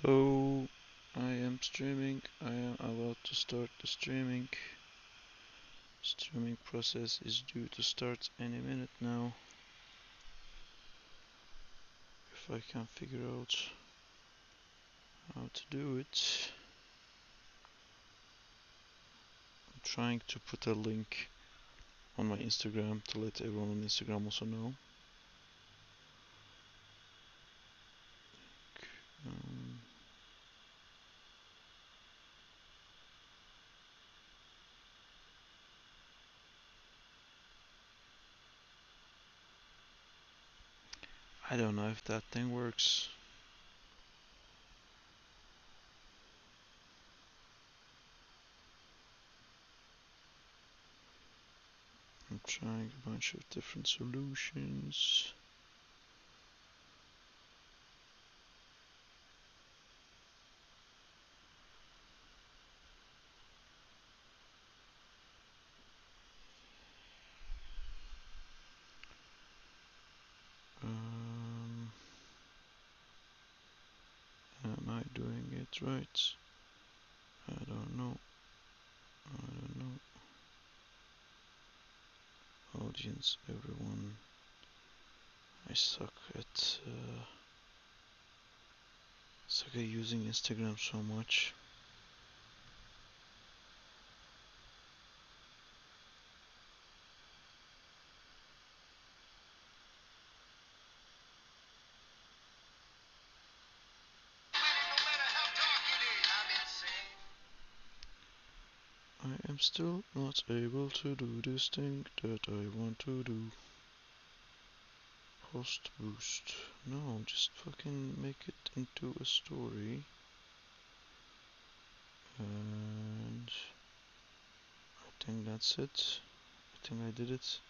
Hello, I am streaming. I am about to start the streaming. Streaming process is due to start any minute now. If I can figure out how to do it. I'm trying to put a link on my Instagram to let everyone on Instagram also know. Um, I don't know if that thing works. I'm trying a bunch of different solutions. Um, am I doing it right? I don't know. I don't know. Audience, everyone. I suck at using Instagram so much. I am still not able to do this thing that I want to do. Post boost. No, just fucking make it into a story. And I think that's it. I think I did it.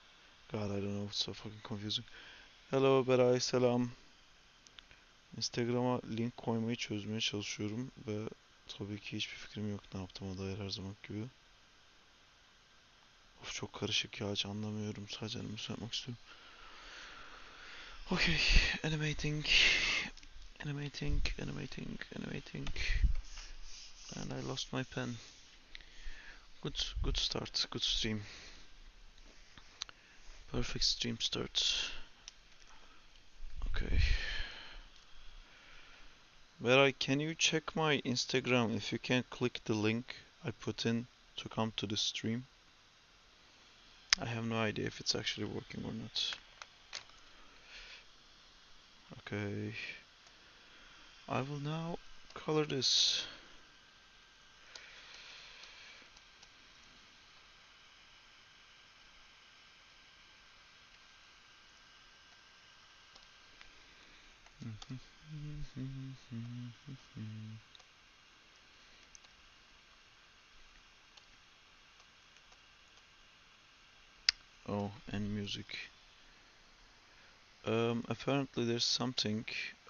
God, I don't know, it's so fucking confusing. Hello Beray, selam. Instagram'a link koymayı çözmeye çalışıyorum ve tabii ki hiçbir fikrim yok ne yaptığıma dair her zaman gibi. Of çok karışık ya, hiç anlamıyorum, sadece animasyon yapmak istiyorum. Okay, animating, animating, and I lost my pen. Good start, good stream. Perfect stream start. Okay. Veray, can you check my Instagram if you can click the link I put in to come to the stream? I have no idea if it's actually working or not. Okay. I will now color this. Oh, and music. Apparently there's something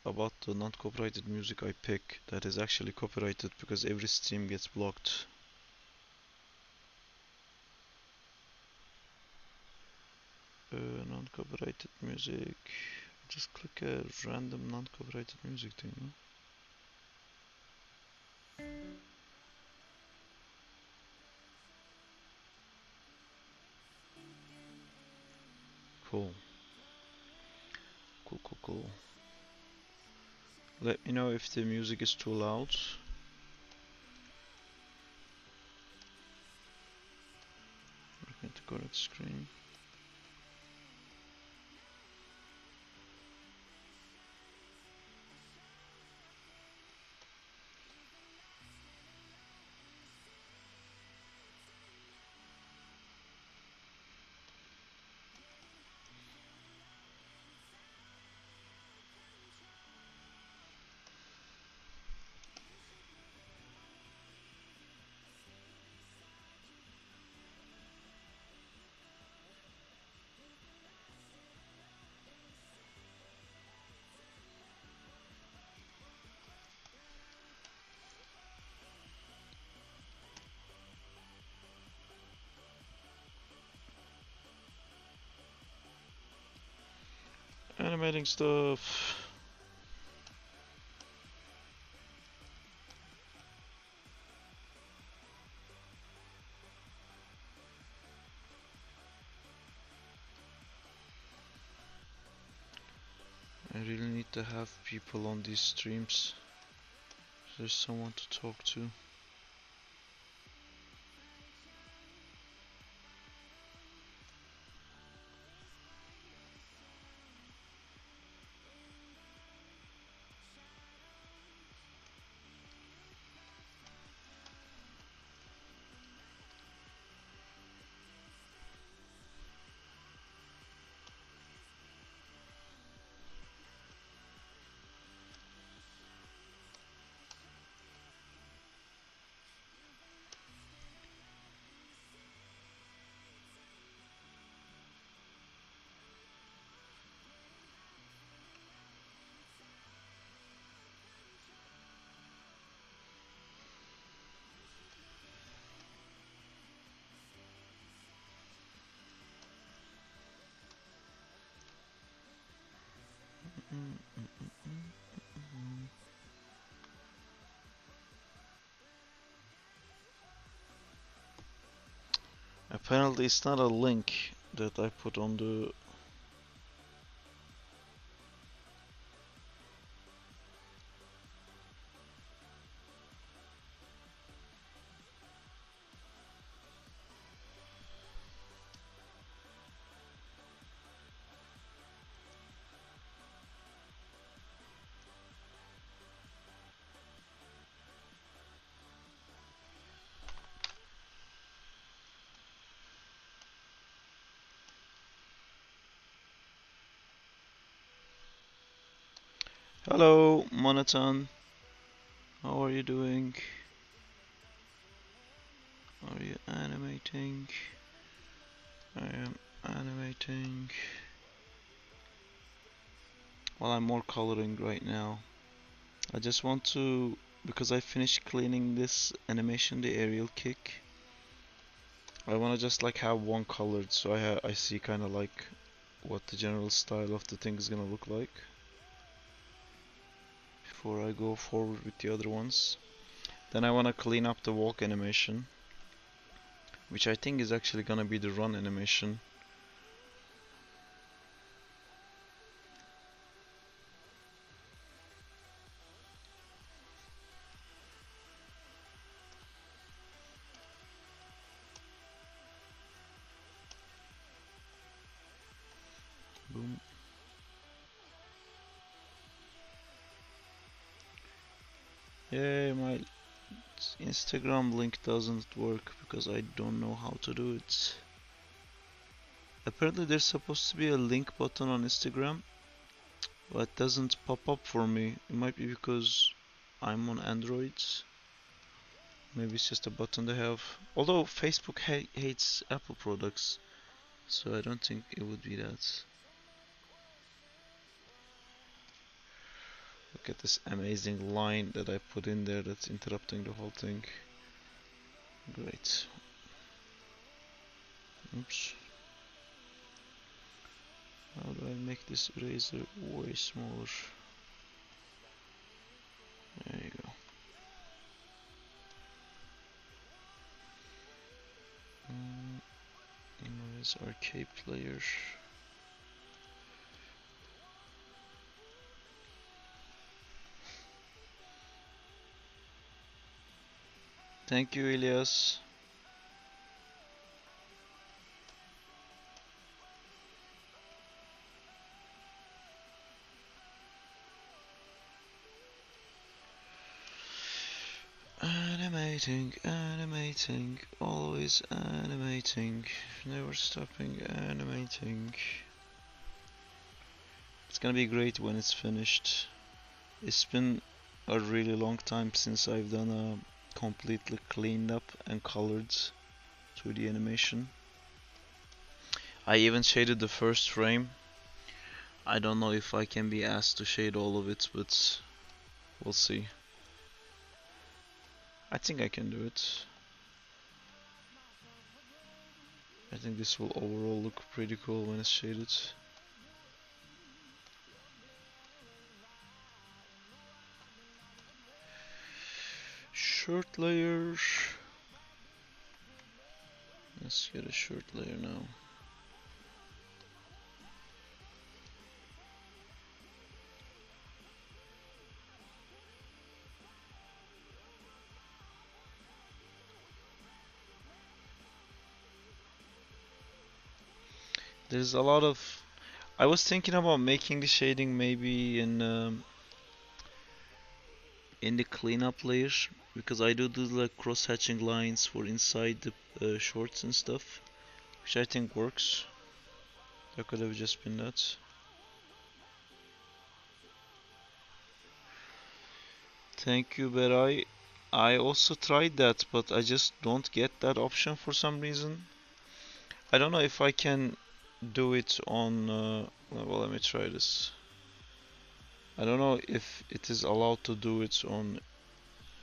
about the non-copyrighted music I pick that is actually copyrighted because every stream gets blocked. Non-copyrighted music. Just click a random non-copyrighted music thing, no? Cool. Cool. Let me know if the music is too loud. Looking at the correct screen. Animating stuff. to have people on these streams. There's someone to talk to. Apparently it's not a link that I put on the... Hello, Monoton. How are you doing? Are you animating? I am animating. Well, I'm more coloring right now. I just want to, because I finished cleaning this animation, the aerial kick. I want to just like have one colored, so I see kind of like what the general style of the thing is gonna look like before I go forward with the other ones. Then I want to clean up the walk animation, which I think is actually gonna be the run animation. Boom. Yay, my Instagram link doesn't work because I don't know how to do it. Apparently there's supposed to be a link button on Instagram, but it doesn't pop up for me. It might be because I'm on Android. Maybe it's just a button they have. Although Facebook hates Apple products, so I don't think it would be that. Look at this amazing line that I put in there that's interrupting the whole thing. Great. Oops. How do I make this eraser way smaller? There you go. Where's arcade player? Thank you, Elias. Animating, animating, always animating, never stopping animating. It's gonna be great when it's finished. It's been a really long time since I've done a completely cleaned up and colored 2D animation. I even shaded the first frame. I don't know if I can be asked to shade all of it, but we'll see. I think I can do it. I think this will overall look pretty cool when it's shaded. Shirt layer. Let's get a shirt layer now. There's a lot of. I was thinking about making the shading maybe in the cleanup layer because I do like cross-hatching lines for inside the shorts and stuff, which I think works. That could have just been that. Thank you, Berai. I also tried that, but I just don't get that option for some reason. I don't know if I can do it on. Well, let me try this. I don't know if it is allowed to do it on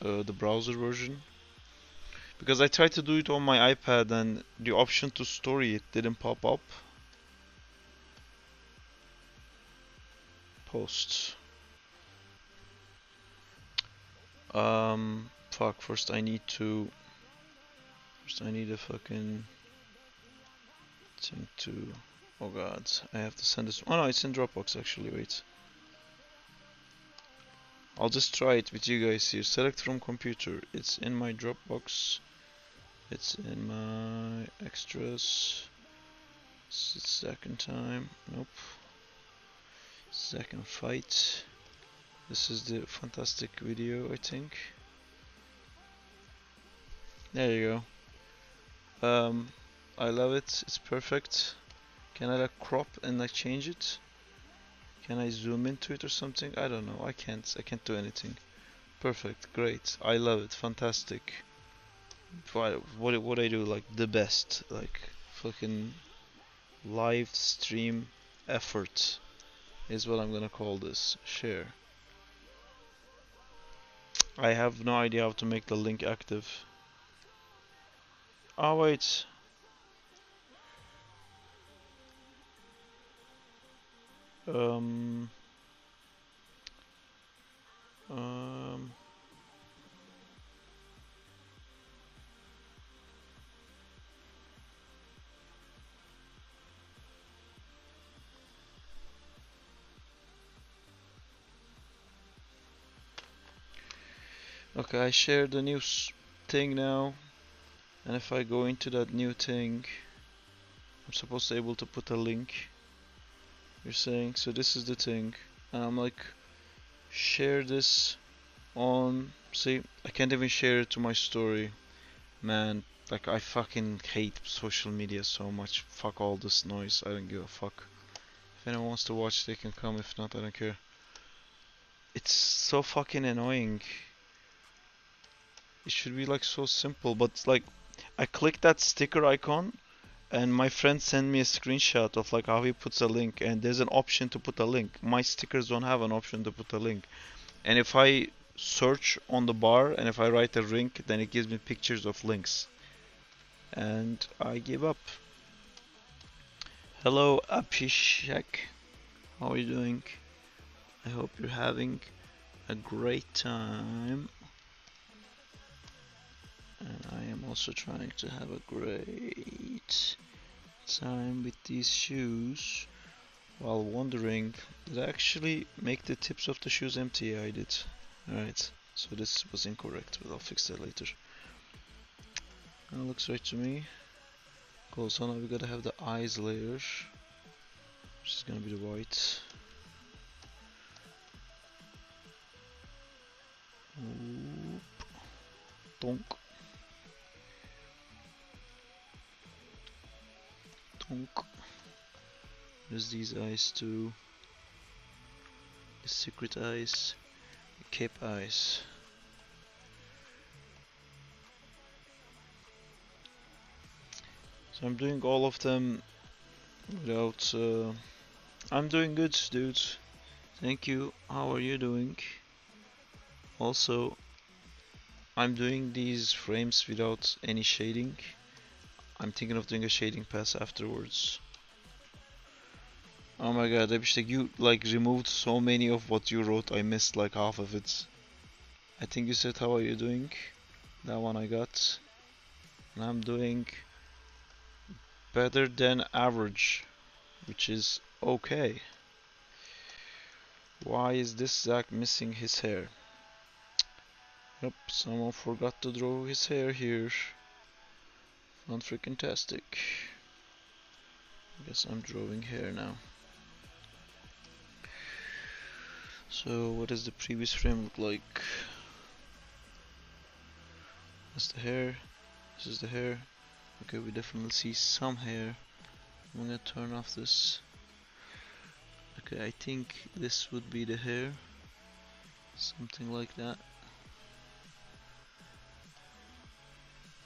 the browser version because I tried to do it on my iPad and the option to story it didn't pop up. Posts. Fuck. First I need to. First I need a fucking thing to. Oh god, I have to send this. Oh no, it's in Dropbox actually. Wait. I'll just try it with you guys here. Select from computer. It's in my Dropbox. It's in my extras. Second time. Nope. Second fight. This is the fantastic video, I think. There you go. I love it. It's perfect. Can I like crop and like change it? Can I zoom into it or something? I don't know. I can't. I can't do anything. Perfect. Great. I love it. Fantastic. What I do like the best. Like fucking live stream effort is what I'm gonna call this. Share. I have no idea how to make the link active. Oh wait. Um. Um. Okay, I shared the new thing now, and if I go into that new thing, I'm supposed to be able to put a link. You're saying so? This is the thing, and I'm like, share this on. See, I can't even share it to my story, man. Like I fucking hate social media so much. Fuck all this noise. I don't give a fuck. If anyone wants to watch, they can come. If not, I don't care. It's so fucking annoying. It should be like so simple, but like I click that sticker icon and my friend sent me a screenshot of like how he puts a link and there's an option to put a link. My stickers don't have an option to put a link. And if I search on the bar and if I write a link, then it gives me pictures of links. And I give up. Hello Abhishek. How are you doing? I hope you're having a great time. And I am also trying to have a great time with these shoes while wondering, did I actually make the tips of the shoes empty? Yeah, I did. Alright, so this was incorrect, but I'll fix that later. That looks right to me. Cool, so now we gotta have the eyes layer, which is gonna be the white. Oop. Donk. Donk. There's these eyes too. The secret eyes. The cape eyes. So I'm doing all of them without... I'm doing good, dudes. Thank you. How are you doing? Also, I'm doing these frames without any shading. I'm thinking of doing a shading pass afterwards. Oh my god, Abhishek, you like removed so many of what you wrote, I missed like half of it. I think you said how are you doing? That one I got. And I'm doing better than average, which is okay. Why is this Zach missing his hair? Yep, someone forgot to draw his hair here. Not freaking tastic. I guess I'm drawing hair now. So what does the previous frame look like? That's the hair. This is the hair. Okay, we definitely see some hair. I'm gonna turn off this. Okay, I think this would be the hair. Something like that.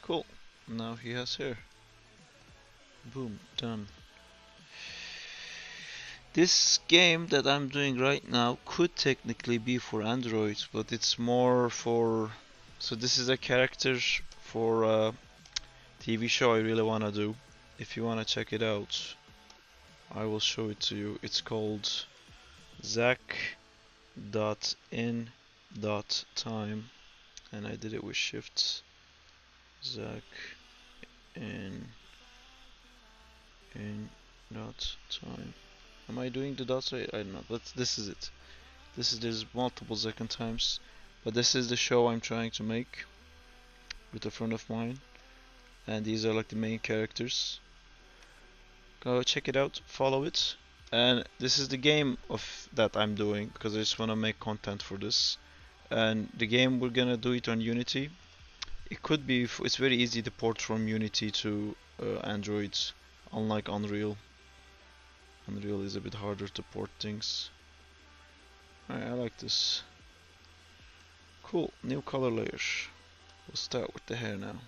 Cool. Now he has hair. Boom, done. This game that I'm doing right now could technically be for Android, but it's more for... So this is a character for a TV show I really wanna do. If you wanna check it out, I will show it to you. It's called Zach.in.time, and I did it with shifts. Zach in dot time. Am I doing the dots right? I don't know, but this is it. There's multiple second times, but this is the show I'm trying to make with a friend of mine, and these are like the main characters. Go check it out, follow it, and this is the game of that I'm doing because I just want to make content for this. And the game, we're gonna do it on Unity. It could be, it's very easy to port from Unity to Android, unlike Unreal. Unreal is a bit harder to port things. Alright, I like this. Cool, new color layer. We'll start with the hair now.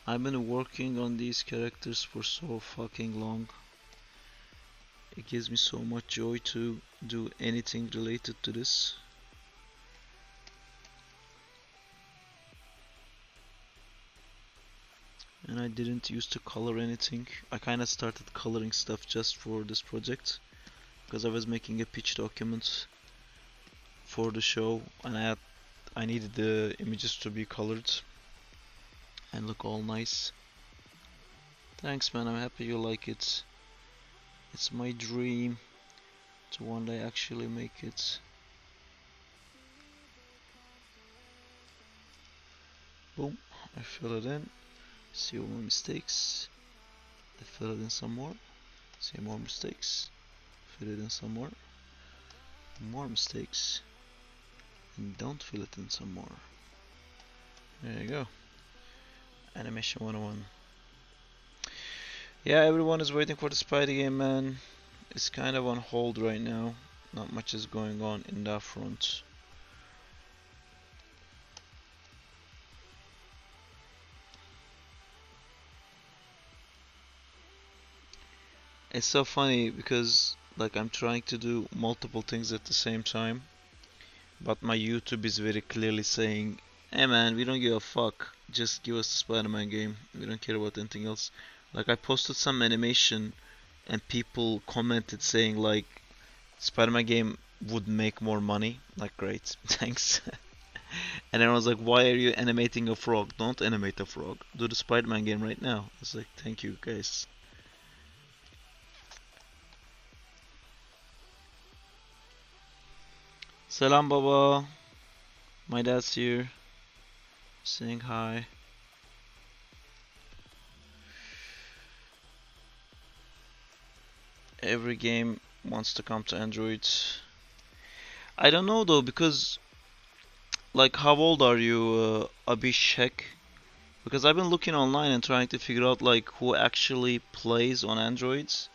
I've been working on these characters for so fucking long. It gives me so much joy to do anything related to this. And I didn't used to color anything. I kinda started coloring stuff just for this project because I was making a pitch document for the show, and I needed the images to be colored and look all nice. Thanks, man, I'm happy you like it. It's my dream to one day actually make it. Boom, I fill it in. See all my mistakes. I fill it in some more. See more mistakes. Fill it in some more. More mistakes. And don't fill it in some more. There you go. Animation 101. Yeah, everyone is waiting for the Spidey game, man. It's kind of on hold right now. Not much is going on in that front. It's so funny because like I'm trying to do multiple things at the same time, but my YouTube is very clearly saying, hey man, we don't give a fuck, just give us the Spider-Man game, we don't care about anything else. Like I posted some animation and people commented saying like Spider-Man game would make more money. Like great, thanks. And then I was like, why are you animating a frog? Don't animate a frog, do the Spider-Man game right now. It's like, thank you guys. Salam Baba, my dad's here, saying hi. Every game wants to come to Android. I don't know though, because like how old are you, Abhishek? Because I've been looking online and trying to figure out like who actually plays on Androids,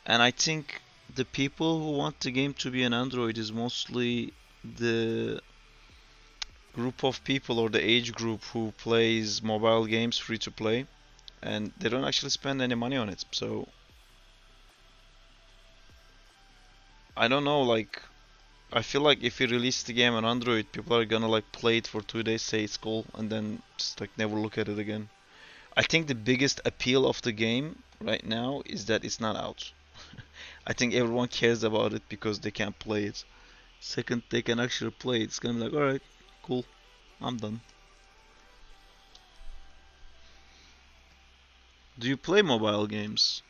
and I think the people who want the game to be an Android is mostly the group of people or the age group who plays mobile games free to play, and they don't actually spend any money on it. So I don't know, like I feel like if you release the game on Android, people are gonna like play it for 2 days, say it's cool, and then just like never look at it again. I think the biggest appeal of the game right now is that it's not out. I think everyone cares about it because they can't play it. Second, they can actually play it, it's gonna be like, alright, cool, I'm done. Do you play mobile games?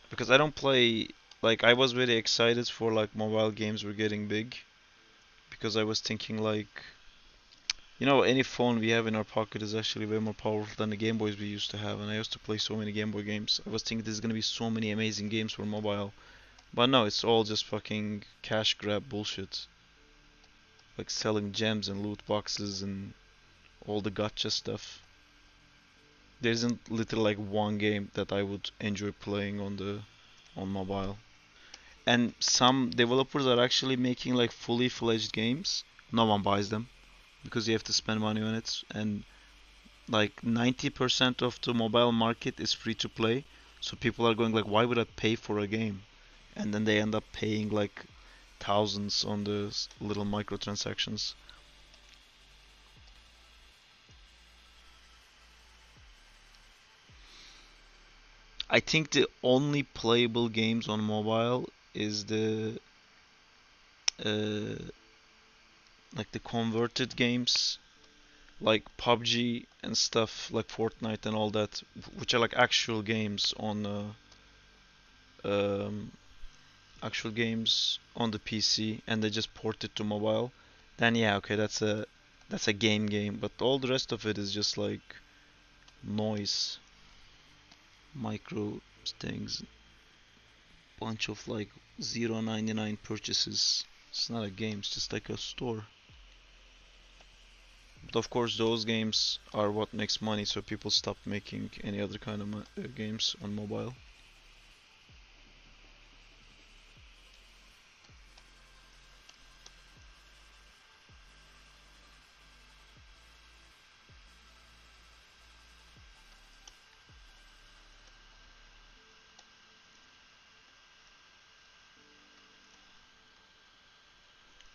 because I don't play, like, I was very excited for like mobile games were getting big, because I was thinking like, any phone we have in our pocket is actually way more powerful than the Game Boys we used to have, and I used to play so many Game Boy games. I was thinking there's gonna be so many amazing games for mobile, but no, it's all just fucking cash grab bullshit, like selling gems and loot boxes and all the gotcha stuff. There isn't literally like one game that I would enjoy playing on mobile. And some developers are actually making like fully fledged games. No one buys them because you have to spend money on it, and like 90% of the mobile market is free to play. So people are going like, why would I pay for a game? And then they end up paying like thousands on the little microtransactions. I think the only playable games on mobile is the uh, like the converted games, like PUBG and stuff, like Fortnite and all that, which are like um, actual games on the PC, and they just port it to mobile. Then yeah, okay, that's a game, but all the rest of it is just like noise, micro things, bunch of like 0.99 purchases. It's not a game, it's just like a store. But of course, those games are what makes money, so people stop making any other kind of games on mobile.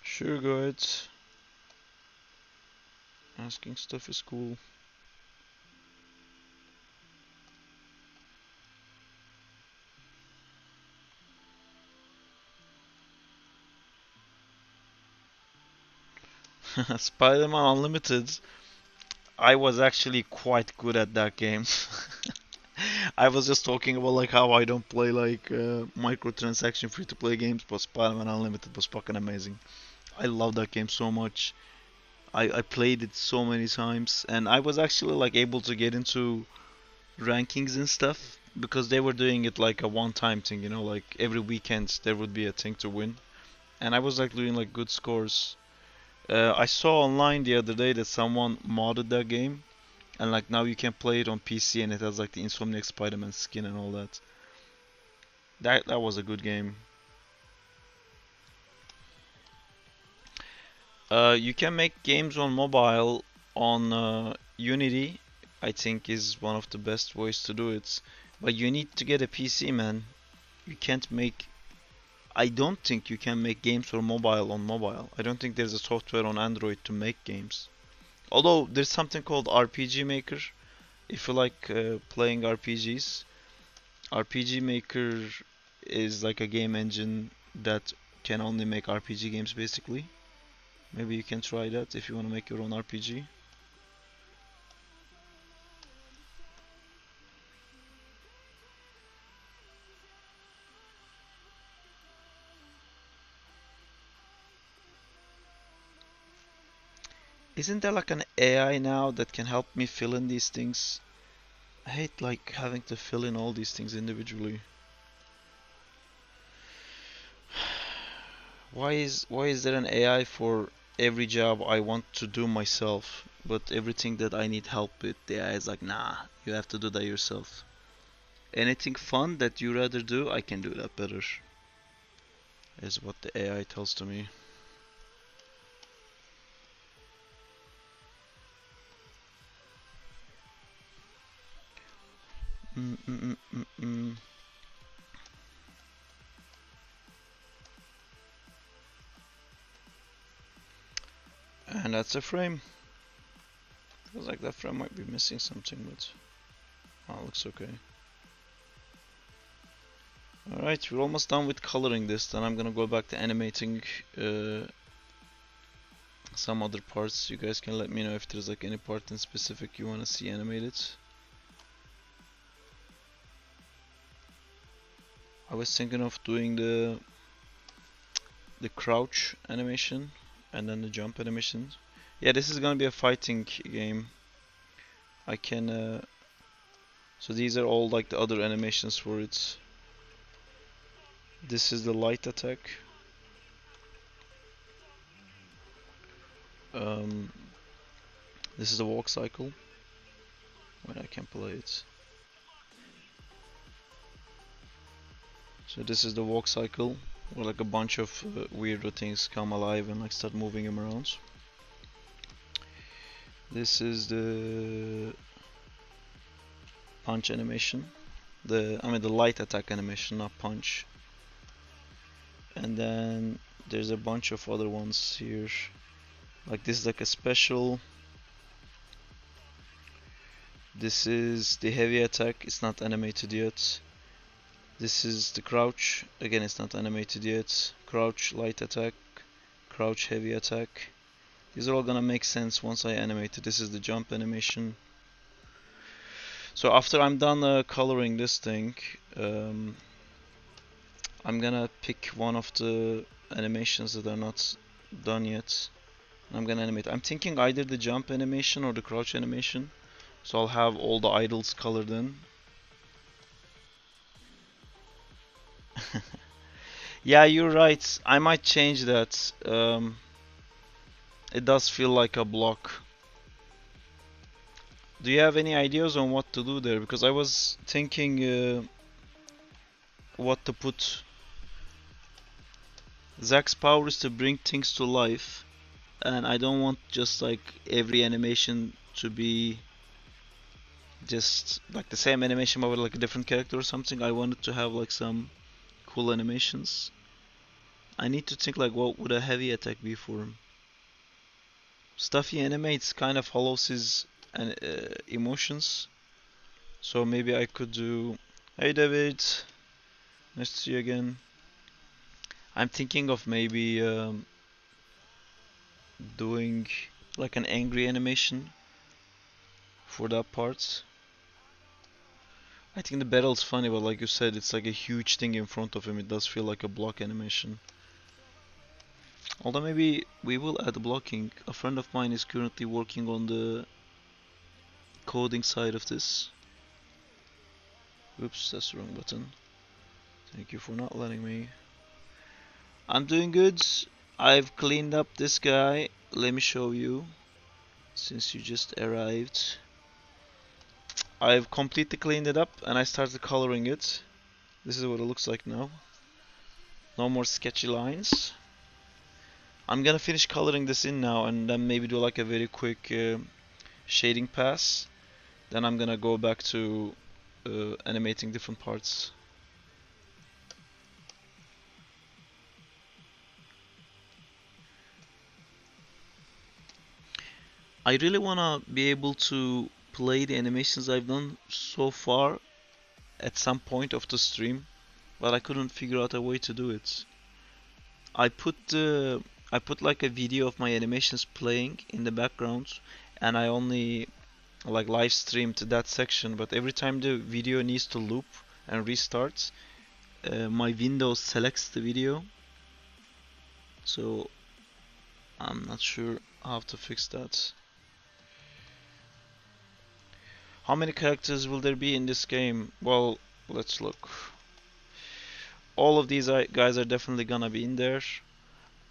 Sure, go ahead. Asking stuff is cool. Spider-Man Unlimited. I was actually quite good at that game. I was just talking about like how I don't play like microtransaction free-to-play games, but Spider-Man Unlimited was fucking amazing. I love that game so much. I played it so many times, and I was actually like able to get into rankings and stuff because they were doing it like a one-time thing, like every weekend there would be a thing to win, and I was like doing like good scores. I saw online the other day that someone modded that game, and like now you can play it on PC, and it has like the Insomniac Spider-Man skin and all that. That was a good game. You can make games on mobile on Unity. I think is one of the best ways to do it. But you need to get a PC, man. You can't make. I don't think you can make games for mobile on mobile. I don't think there's a software on Android to make games. Although there's something called RPG Maker. If you like playing RPGs, RPG Maker is like a game engine that can only make RPG games basically. Maybe you can try that if you want to make your own RPG. Isn't there like an AI now that can help me fill in these things? I hate like having to fill in all these things individually. Why is there an AI for every job I want to do myself, but everything that I need help with, the AI is like, nah, you have to do that yourself. Anything fun that you rather do, I can do that better, is what the AI tells to me. Mm -mm -mm -mm -mm. And that's a frame. Feels like that frame might be missing something, but oh, looks okay. Alright, we're almost done with coloring this, then I'm gonna go back to animating some other parts. You guys can let me know if there's like any part in specific you wanna see animated. I was thinking of doing the crouch animation and then the jump animation. Yeah, this is gonna be a fighting game. I can so these are all like the other animations for it. This is the light attack. Um, this is the walk cycle. When I can play it. So this is the walk cycle, where like a bunch of weirdo things come alive and like start moving him around. This is the punch animation. The light attack animation, not punch. And then there's a bunch of other ones here. Like this is like a special. This is the heavy attack, it's not animated yet. This is the crouch, again it's not animated yet. Crouch, light attack, crouch, heavy attack. These are all gonna make sense once I animate it. This is the jump animation. So after I'm done coloring this thing, I'm gonna pick one of the animations that are not done yet. I'm gonna animate. I'm thinking either the jump animation or the crouch animation. So I'll have all the idols colored in. Yeah, you're right. I might change that. It does feel like a block. Do you have any ideas on what to do there? Because I was thinking what to put. Zack's power is to bring things to life, and I don't want just like every animation to be just like the same animation but with like a different character or something. I wanted to have like some cool animations. I need to think like what would a heavy attack be for him. Stuff he animates kind of follows his emotions. So maybe I could do. Hey David, nice to see you again. I'm thinking of maybe doing like an angry animation for that part. I think the battle's funny, but like you said, it's like a huge thing in front of him. It does feel like a block animation. Although maybe we will add blocking. A friend of mine is currently working on the coding side of this. Oops, that's the wrong button. Thank you for not letting me. I'm doing good. I've cleaned up this guy. Let me show you. Since you just arrived. I've completely cleaned it up and I started coloring it. This is what it looks like now. No more sketchy lines. I'm gonna finish coloring this in now and then maybe do like a very quick shading pass. Then I'm gonna go back to animating different parts. I really wanna be able to play the animations I've done so far at some point of the stream, but I couldn't figure out a way to do it. I put like a video of my animations playing in the background, and I only like live streamed that section. But every time the video needs to loop and restart, my Windows selects the video. So I'm not sure how to fix that. How many characters will there be in this game? Well, let's look. All of these guys are definitely gonna be in there.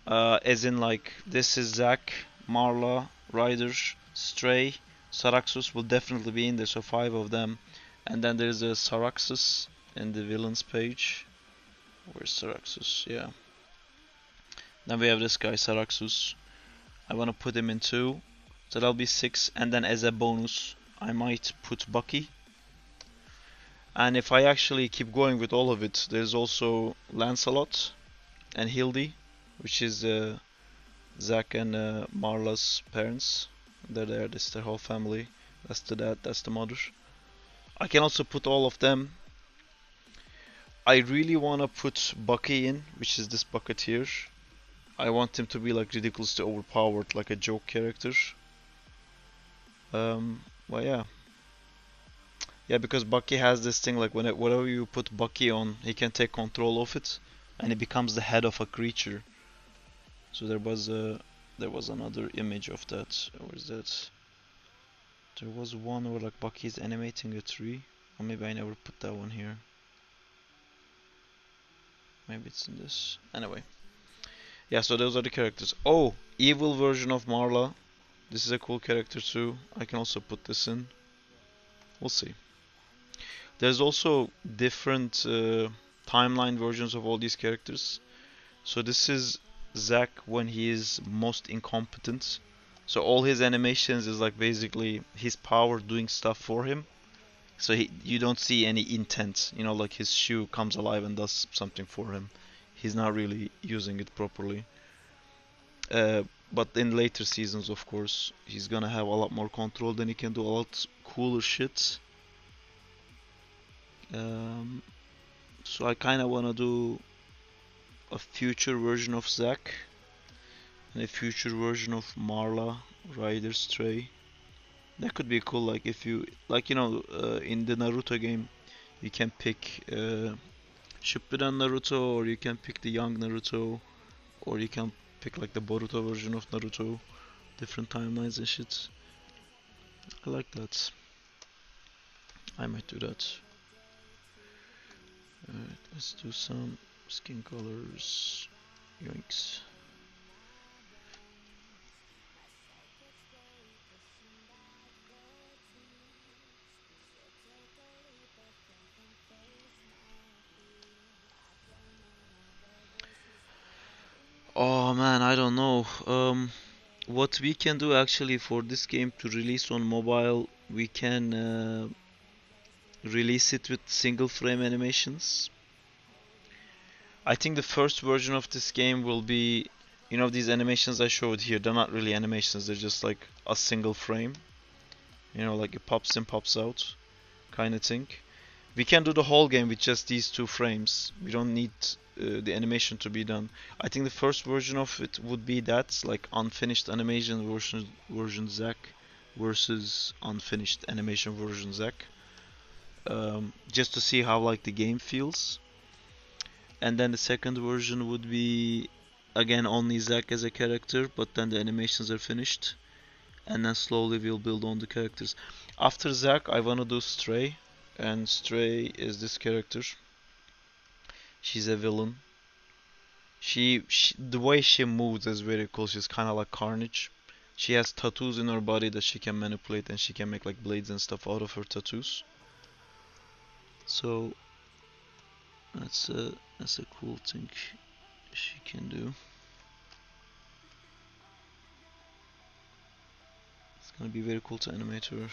As in like this is Zack, Marla, Ryder, Stray, Saraxus will definitely be in there, so 5 of them. And then there's a Saraxus in the villains page. Where's Saraxus? Yeah. Then we have this guy Saraxus. I wanna put him in 2. So that'll be 6, and then as a bonus I might put Bucky. And if I actually keep going with all of it, there's also Lancelot and Hildy, which is Zack and Marla's parents. They're there, this is their whole family. That's the dad, that's the mother. I can also put all of them. I really want to put Bucky in, which is this Bucketeer. I want him to be like ridiculously overpowered, like a joke character. Well, yeah. Yeah, because Bucky has this thing like whatever you put Bucky on, he can take control of it, and he becomes the head of a creature. So there was another image of that. Or is that? There was one where like Bucky's animating a tree, or maybe I never put that one here. Maybe it's in this. Anyway, yeah. So those are the characters. Oh, evil version of Marla. This is a cool character too. I can also put this in. We'll see. There's also different timeline versions of all these characters. So this is Zack when he is most incompetent. So all his animations is like basically his power doing stuff for him. So you don't see any intent, you know, like his shoe comes alive and does something for him. He's not really using it properly. Uh, but in later seasons, of course, he's gonna have a lot more control. Then he can do a lot cooler shit. Um, so I kind of wanna do a future version of Zack and a future version of Marla, Rider Stray. That could be cool. Like if you like, you know, in the Naruto game, you can pick Shippuden Naruto, or you can pick the young Naruto, or you can pick like the Boruto version of Naruto, different timelines and shit. I like that. I might do that. Alright, let's do some skin colors. Yoinks. Oh man, I don't know. What we can do actually for this game to release on mobile, we can release it with single frame animations. I think the first version of this game will be, you know, these animations I showed here, they're not really animations, they're just like a single frame. You know, like it pops in, pops out, kind of thing. We can do the whole game with just these two frames. We don't need the animation to be done. I think the first version of it would be that, like unfinished animation version Zack versus unfinished animation version Zack. Just to see how like the game feels. And then the second version would be again only Zack as a character, but then the animations are finished. And then slowly we'll build on the characters. After Zack, I wanna do Stray, and Stray is this character. She's a villain. The way she moves is very cool. She's kind of like Carnage. She has tattoos in her body that she can manipulate, and she can make like blades and stuff out of her tattoos. So that's a cool thing she can do. It's gonna be very cool to animate her.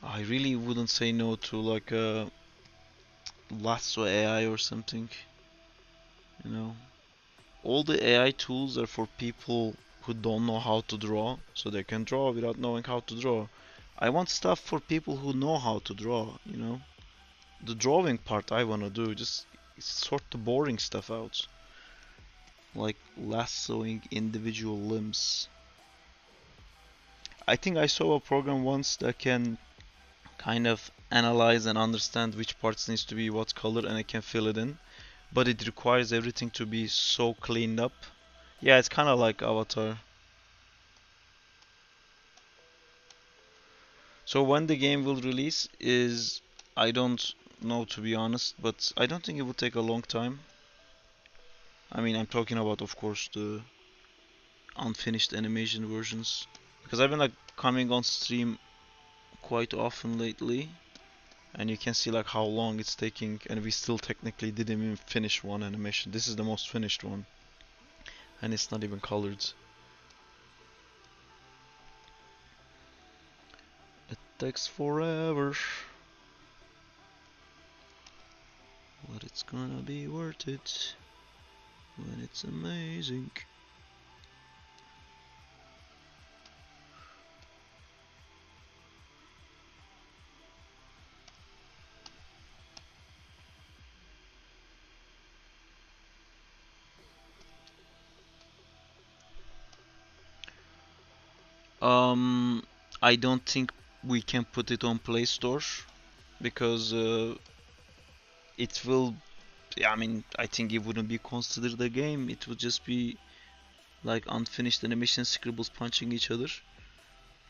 I really wouldn't say no to like a Lasso AI or something. You know, all the AI tools are for people who don't know how to draw, so they can draw without knowing how to draw. I want stuff for people who know how to draw, you know. The drawing part I wanna do, just sort the boring stuff out. Like lassoing individual limbs. I think I saw a program once that can kind of analyze and understand which parts needs to be what color and it can fill it in. But it requires everything to be so cleaned up. Yeah, it's kind of like Avatar. So when the game will release is I don't know to be honest, but I don't think it will take a long time. I mean, I'm talking about of course the unfinished animation versions because I've been like coming on stream quite often lately and you can see like how long it's taking and we still technically didn't even finish one animation. This is the most finished one and it's not even colored. It takes forever, but it's gonna be worth it when it's amazing. Um, I don't think we can put it on Play Store because it will. I mean, I think it wouldn't be considered a game. It would just be like unfinished animation scribbles punching each other.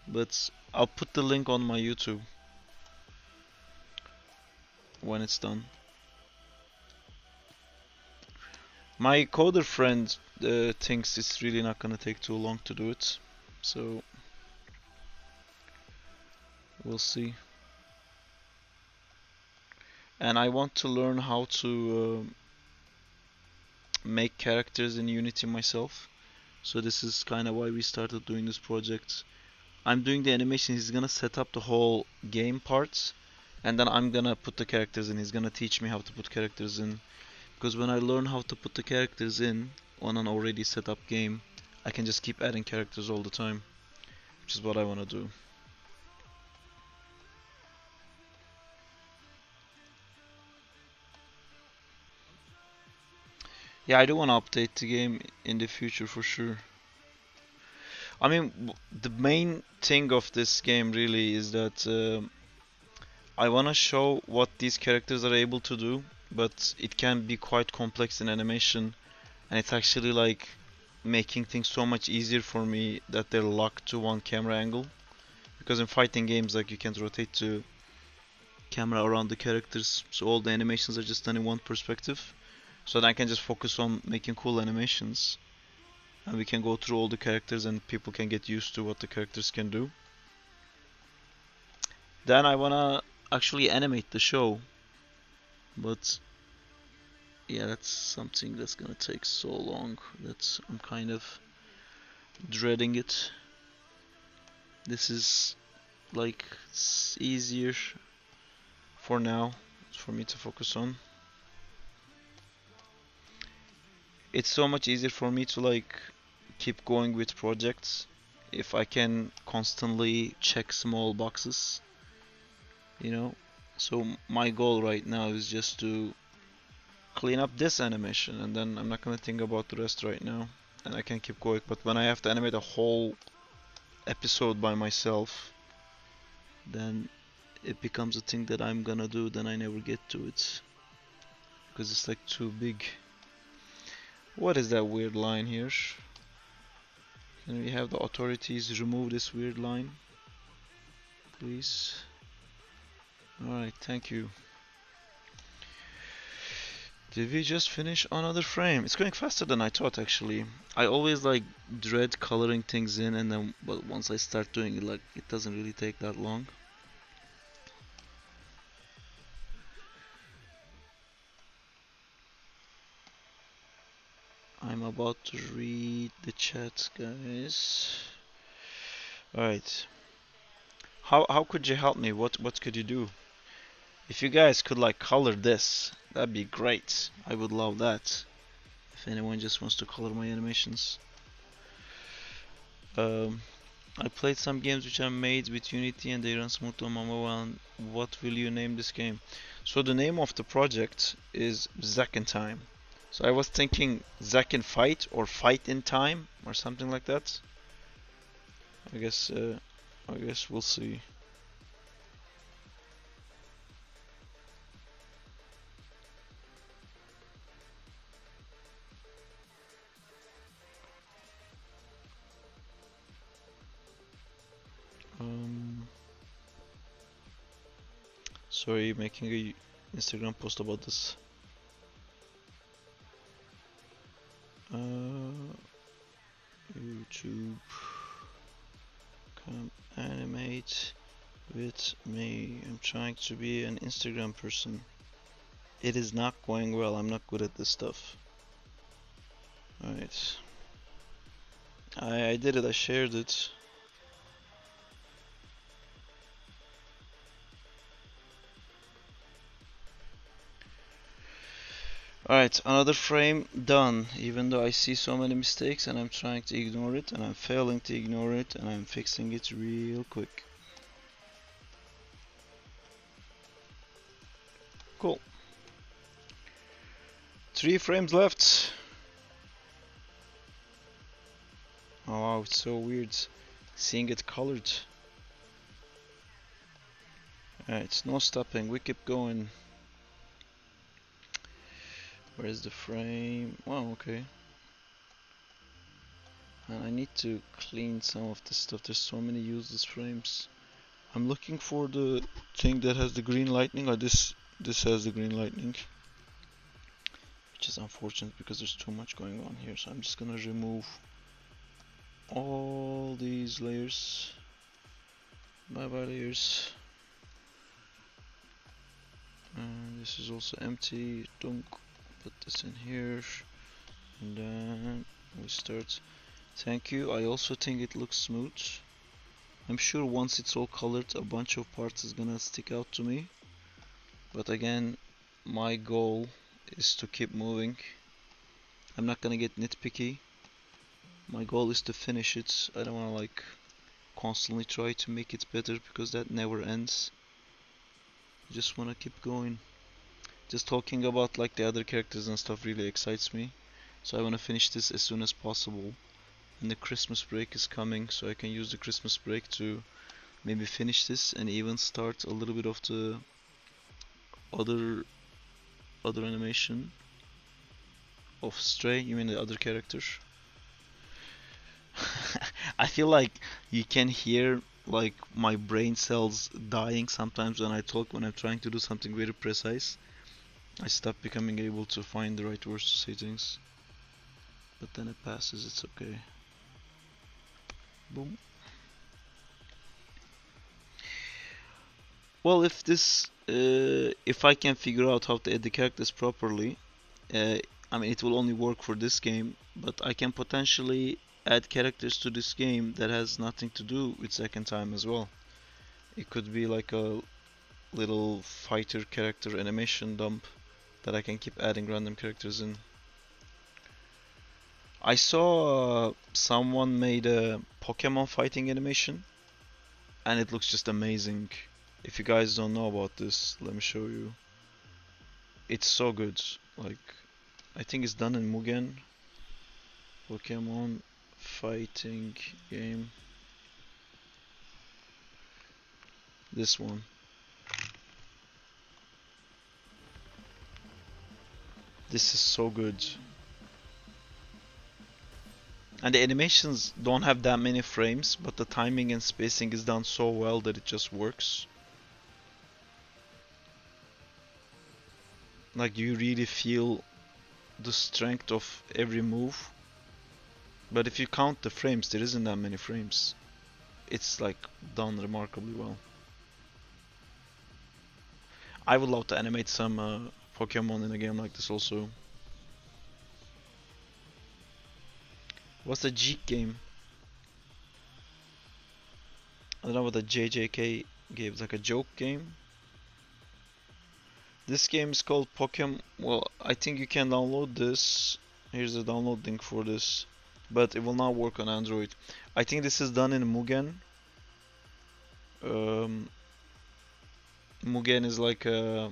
But I'll put the link on my YouTube when it's done. My coder friend thinks it's really not gonna take too long to do it, so we'll see. And I want to learn how to make characters in Unity myself. So this is kind of why we started doing this project. I'm doing the animation, he's gonna set up the whole game parts, and then I'm gonna put the characters in. He's gonna teach me how to put characters in. Because when I learn how to put the characters in on an already set up game, I can just keep adding characters all the time, which is what I want to do. Yeah, I do want to update the game in the future for sure. I mean, the main thing of this game really is that I want to show what these characters are able to do, but it can be quite complex in animation, and it's actually like making things so much easier for me that they're locked to one camera angle. Because in fighting games, like you can't rotate the camera around the characters, so all the animations are just done in one perspective. So then I can just focus on making cool animations, and we can go through all the characters, and people can get used to what the characters can do. Then I wanna actually animate the show, but yeah, that's something that's gonna take so long that I'm kind of dreading it. This is like easier for now for me to focus on. It's so much easier for me to like keep going with projects if I can constantly check small boxes, you know. So my goal right now is just to clean up this animation, and then I'm not gonna think about the rest right now, and I can keep going. But when I have to animate a whole episode by myself, then it becomes a thing that I'm gonna do, then I never get to it because it's like too big. What is that weird line here? Can we have the authorities remove this weird line, please? Alright, thank you. Did we just finish another frame? It's going faster than I thought actually. I always like dread coloring things in, and then but once I start doing it, like it doesn't really take that long. I'm about to read the chat, guys. Alright. How could you help me? What could you do? If you guys could like color this, that'd be great. I would love that. If anyone just wants to color my animations. I played some games which are made with Unity and they run smooth on mobile one. What will you name this game? So the name of the project is Zack in Time. So I was thinking Zack in Fight or Fight in Time or something like that. I guess we'll see. Sorry, making a Instagram post about this. YouTube, come animate with me. I'm trying to be an Instagram person. It is not going well. I'm not good at this stuff. Alright. I did it. I shared it. Alright, another frame done, even though I see so many mistakes and I'm trying to ignore it and I'm failing to ignore it and I'm fixing it real quick. Cool. 3 frames left. Oh wow, it's so weird. seeing it colored. Alright, no stopping, we keep going. Where's the frame? Wow, okay. And I need to clean some of this stuff. There's so many useless frames. I'm looking for the thing that has the green lightning. Or this has the green lightning, which is unfortunate because there's too much going on here. So I'm just gonna remove all these layers. Bye bye layers. And this is also empty. Don't put this in here. And then we start. Thank you. I also think it looks smooth. I'm sure once it's all colored, a bunch of parts is gonna stick out to me. But again, my goal is to keep moving. I'm not gonna get nitpicky. My goal is to finish it. I don't wanna like constantly try to make it better because that never ends. I just wanna keep going. Just talking about like the other characters and stuff really excites me. So I wanna finish this as soon as possible. And the Christmas break is coming, so I can use the Christmas break to maybe finish this and even start a little bit of the other animation of Stray. You mean the other character? I feel like you can hear like my brain cells dying sometimes when I talk, when I'm trying to do something very precise. I stop becoming able to find the right words to say things. But then it passes, it's okay. Boom. Well, if I can figure out how to add the characters properly, I mean it will only work for this game, but I can potentially add characters to this game that has nothing to do with second time as well. It could be like a little fighter character animation dump that I can keep adding random characters in. I saw someone made a Pokemon fighting animation and it looks just amazing. If you guys don't know about this, let me show you. It's so good. Like, I think it's done in Mugen. Pokemon fighting game. This one. This is so good. And the animations don't have that many frames, but the timing and spacing is done so well that it just works. Like you really feel the strength of every move. But if you count the frames, there isn't that many frames. It's like done remarkably well. I would love to animate some Pokemon in a game like this also. What's the Geek game? I don't know what the JJK game is, like a joke game. This game is called Pokemon. Well, I think you can download this. Here's the download link for this, but it will not work on Android. I think this is done in Mugen. Mugen is like a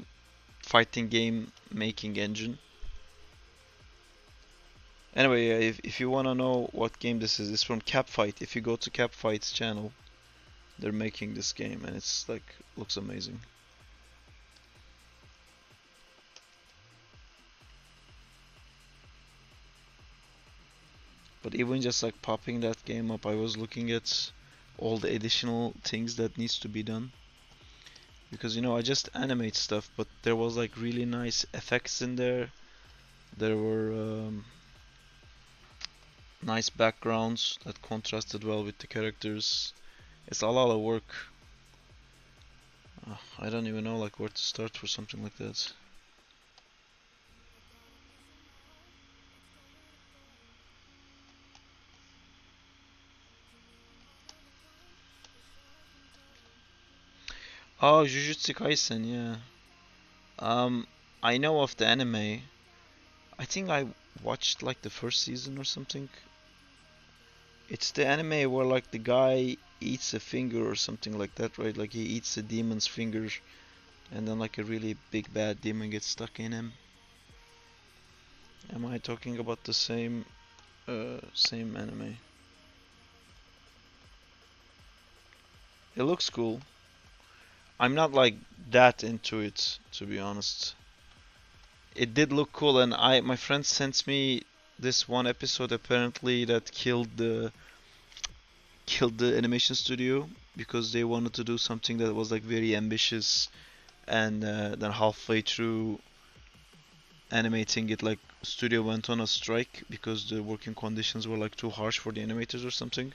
fighting game making engine. Anyway, if you wanna know what game this is, it's from Capfight. If you go to Capfight's channel, they're making this game and it's like looks amazing. But even just like popping that game up, I was looking at all the additional things that needs to be done. Because you know, I just animate stuff, but there was like really nice effects in there. There were nice backgrounds that contrasted well with the characters. It's a lot of work. I don't even know like where to start for something like that. Oh, Jujutsu Kaisen, yeah. Um, I know of the anime. I think I watched like the first season or something. It's the anime where like the guy eats a finger or something like that, right? Like he eats a demon's finger and then like a really big bad demon gets stuck in him. Am I talking about the same anime? It looks cool. I'm not like that into it, to be honest. It did look cool, and my friend sent me this one episode apparently that killed the animation studio because they wanted to do something that was like very ambitious, and then halfway through animating it, like studio went on a strike because the working conditions were like too harsh for the animators or something.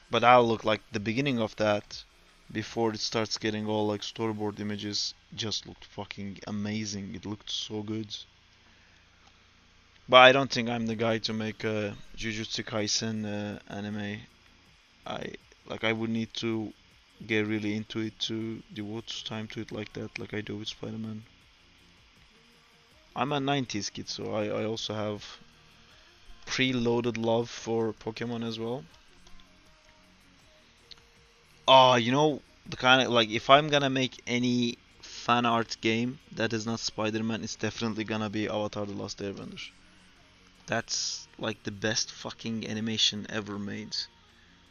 But I'll look like the beginning of that before it starts getting all like storyboard images just looked fucking amazing. It looked so good. But I don't think I'm the guy to make a Jujutsu Kaisen anime. I would need to get really into it to devote time to it like that, like I do with Spider-Man. I'm a 90s kid, so I also have preloaded love for Pokemon as well. The kind of like if I'm gonna make any fan art game that is not Spider-Man, it's definitely gonna be Avatar: The Last Airbender. That's like the best fucking animation ever made.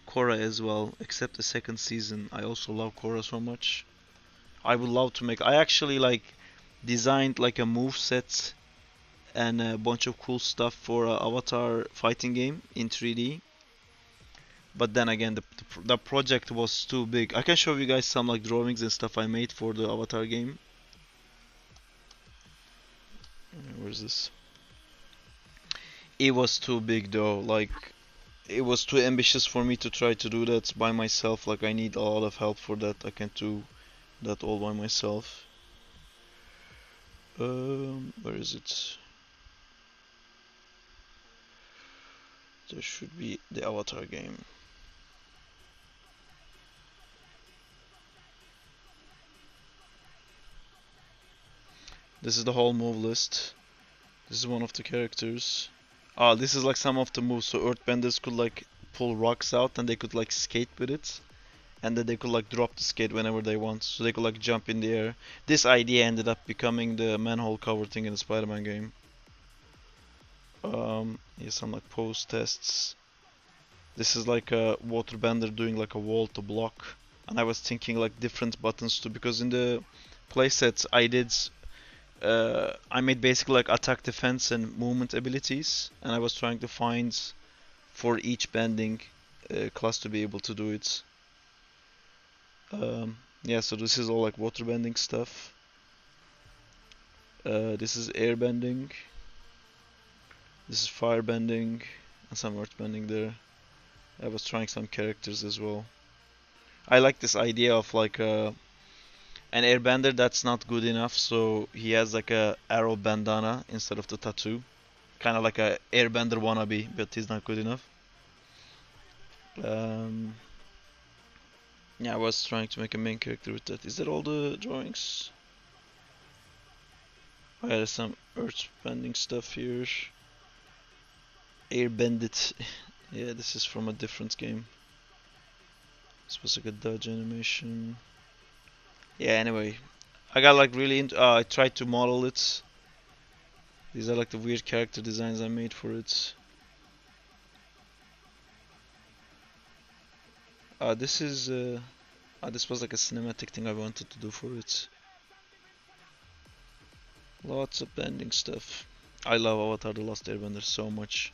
Korra as well, except the second season. I also love Korra so much. I would love to make. I actually like designed like a move set and a bunch of cool stuff for a Avatar fighting game in 3D. But then again, the project was too big. I can show you guys some like drawings and stuff I made for the Avatar game. Where's this? It was too big though. Like it was too ambitious for me to try to do that by myself. Like I need a lot of help for that. I can't do that all by myself. Where is it? There should be the Avatar game. This is the whole move list. This is one of the characters. Ah, this is like some of the moves. So Earthbenders could like pull rocks out and they could like skate with it. And then they could like drop the skate whenever they want. So they could like jump in the air. This idea ended up becoming the manhole cover thing in the Spider-Man game. Here's some like pose tests. This is like a waterbender doing like a wall to block. And I was thinking like different buttons too, because in the playsets I made basically like attack, defense, and movement abilities, and I was trying to find for each bending class to be able to do it. Yeah, so this is all like water bending stuff. This is air bending. This is fire bending, and some earth bending there. I was trying some characters as well. I like this idea of like an airbender that's not good enough, so he has like a arrow bandana instead of the tattoo. Kind of like a airbender wannabe, but he's not good enough. Um, yeah, I was trying to make a main character with that. Is that all the drawings? I had some earth bending stuff here. Airbended. Yeah, this is from a different game. This was like a dodge animation. Yeah, anyway. I got like really into. I tried to model it. These are like the weird character designs I made for it. This is. This was like a cinematic thing I wanted to do for it. Lots of bending stuff. I love Avatar: The Last Airbender so much.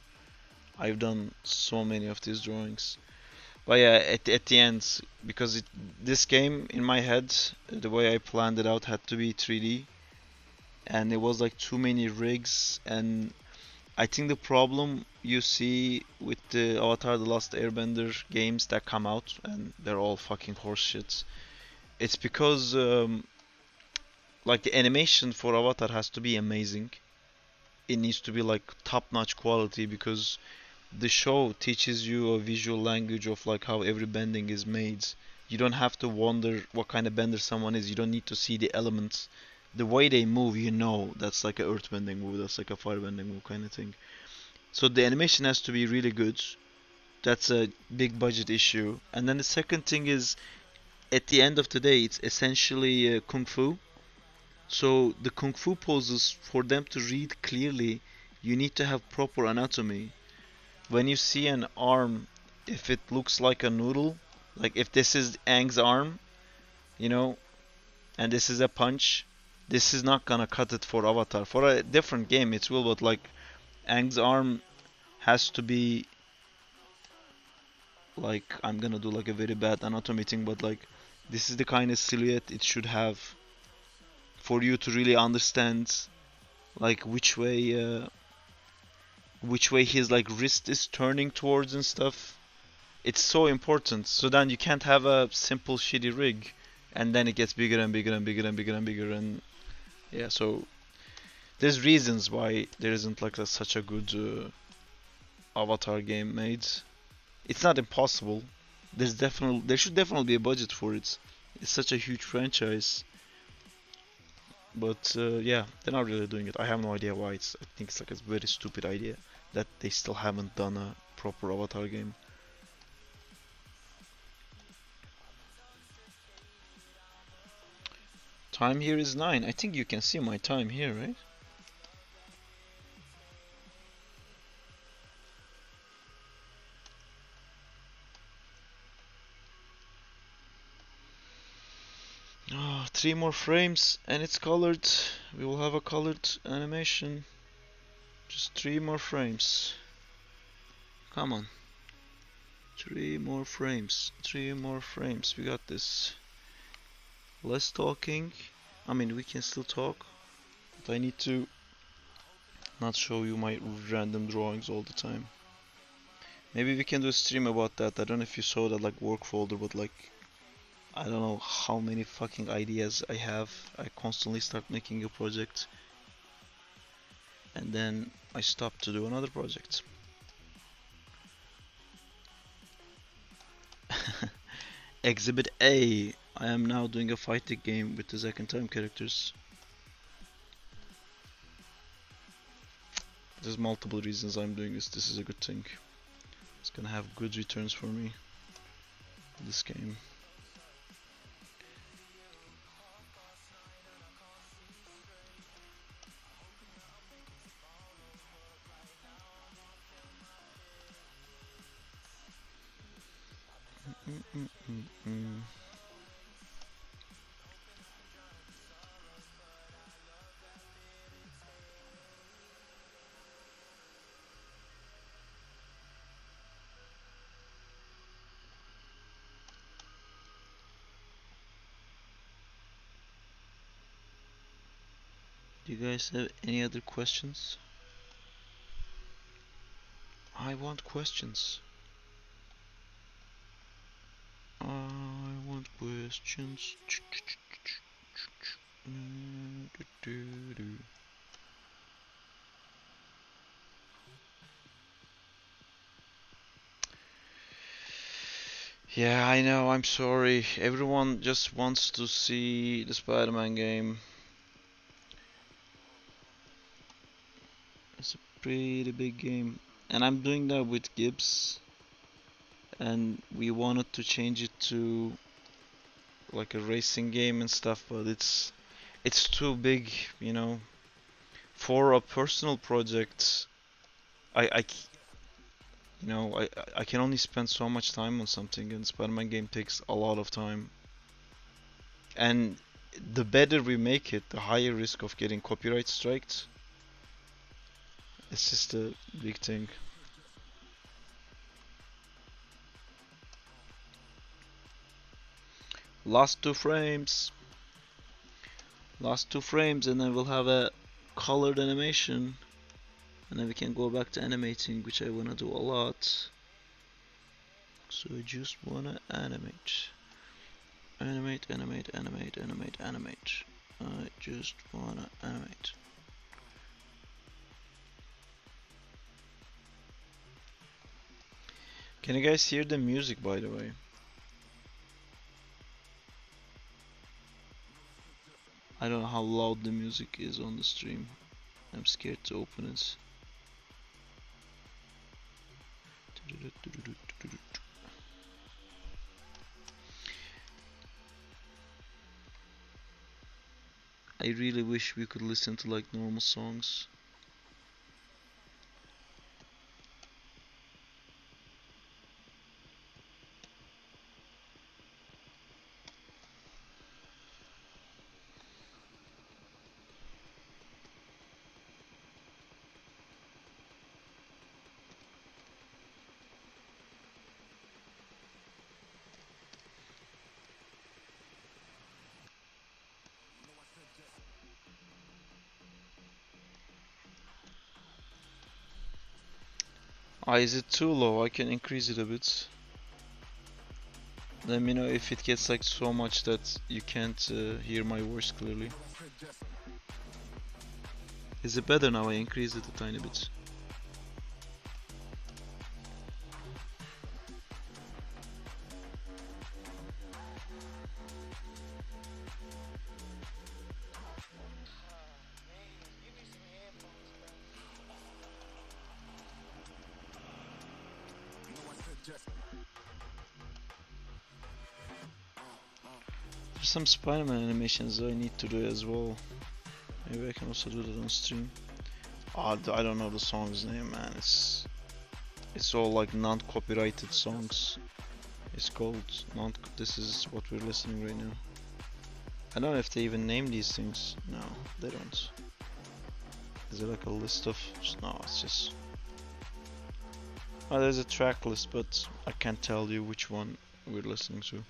I've done so many of these drawings. But yeah, at the end, because this game in my head, the way I planned it out had to be 3D, and it was like too many rigs, and I think the problem you see with the Avatar: The Last Airbender games that come out, and they're all fucking horseshit, it's because like the animation for Avatar has to be amazing. It needs to be like top-notch quality because the show teaches you a visual language of like how every bending is made. You don't have to wonder what kind of bender someone is. You don't need to see the elements. The way they move, you know that's like a earth bending move, that's like a fire bending move kind of thing. So the animation has to be really good. That's a big budget issue. And then the second thing is, at the end of the day, it's essentially kung fu. So the kung fu poses, for them to read clearly, you need to have proper anatomy. When you see an arm, if it looks like a noodle, Like if this is Aang's arm, you know, and this is a punch, this is not gonna cut it for Avatar. For a different game, it will, but like Aang's arm has to be like, I'm gonna do like a very bad anatomy thing, but like this is the kind of silhouette it should have for you to really understand like which way his like wrist is turning towards and stuff. It's so important. So then you can't have a simple shitty rig, and then it gets bigger and bigger and bigger and bigger and bigger, and yeah. So there's reasons why there isn't like such a good Avatar game made. It's not impossible. There should definitely be a budget for it. It's such a huge franchise, but yeah, they're not really doing it. I have no idea why. I think it's like a very stupid idea that they still haven't done a proper Avatar game. Time here is 9. I think you can see my time here, right? Oh, 3 more frames and it's colored. We will have a colored animation. Just 3 more frames. Come on. 3 more frames. 3 more frames. We got this. Less talking. I mean, we can still talk, but I need to not show you my random drawings all the time. Maybe we can do a stream about that. I don't know if you saw that like work folder, but like I don't know how many fucking ideas I have. I constantly start making a project and then I stop to do another project. Exhibit A. I am now doing a fighting game with the second time characters. There's multiple reasons I'm doing this. This is a good thing. It's gonna have good returns for me. This game. Do you guys have any other questions? I want questions. I want questions. Yeah, I know, I'm sorry. Everyone just wants to see the Spider-Man game. It's a pretty big game. And I'm doing that with Gibbs. And we wanted to change it to like a racing game and stuff, but it's too big, you know. For a personal project, I you know, I can only spend so much time on something, and Spider-Man game takes a lot of time. And the better we make it, the higher risk of getting copyright striked. It's just a big thing. Last 2 frames. Last 2 frames, and then we'll have a colored animation. And then we can go back to animating, which I wanna do a lot. So I just wanna animate. Animate, animate, animate, animate, animate. I just wanna animate. Can you guys hear the music, by the way? I don't know how loud the music is on the stream. I'm scared to open it. I really wish we could listen to like normal songs. Ah, is it too low? I can increase it a bit. Let me know if it gets like so much that you can't hear my voice clearly. Is it better now? I increased it a tiny bit. There's some Spider-Man animations I need to do as well. Maybe I can also do that on stream. Oh, I don't know the song's name, man. It's all like non-copyrighted songs. It's called non. This is what we're listening right now. I don't know if they even name these things. No, they don't. Is there like a list of? No, it's just. Oh, there's a track list, but I can't tell you which one we're listening to.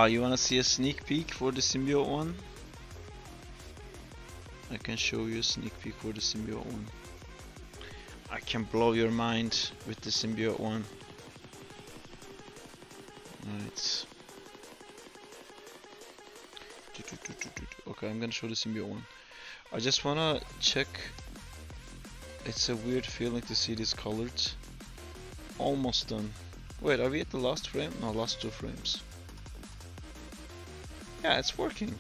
You wanna see a sneak peek for the symbiote one? I can show you a sneak peek for the symbiote one. I can blow your mind with the symbiote one. Right. Okay, I'm gonna show the symbiote one. I just wanna check. It's a weird feeling to see this colored. Almost done. Wait, are we at the last frame? No, last 2 frames. Yeah, it's working.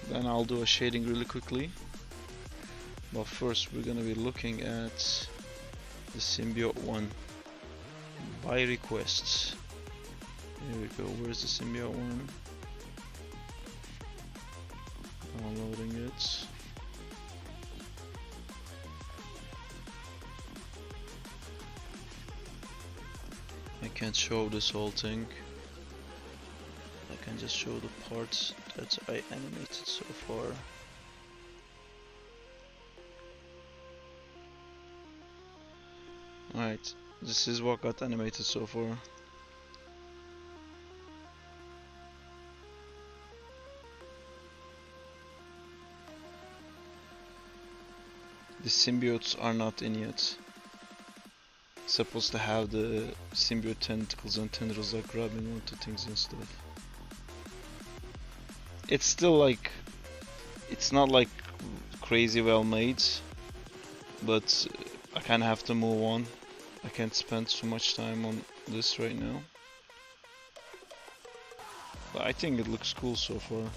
Then I'll do a shading really quickly. But first we're gonna be looking at the symbiote one by request. Here we go. Where's the symbiote one? Downloading it. I can't show this whole thing. I can just show the parts that I animated so far. Alright, this is what got animated so far. The symbiotes are not in yet. It's supposed to have the symbiote tentacles and tendrils like grabbing onto things and stuff. It's still like, it's not like crazy well made, but I kinda have to move on. I can't spend too much time on this right now. But I think it looks cool so far.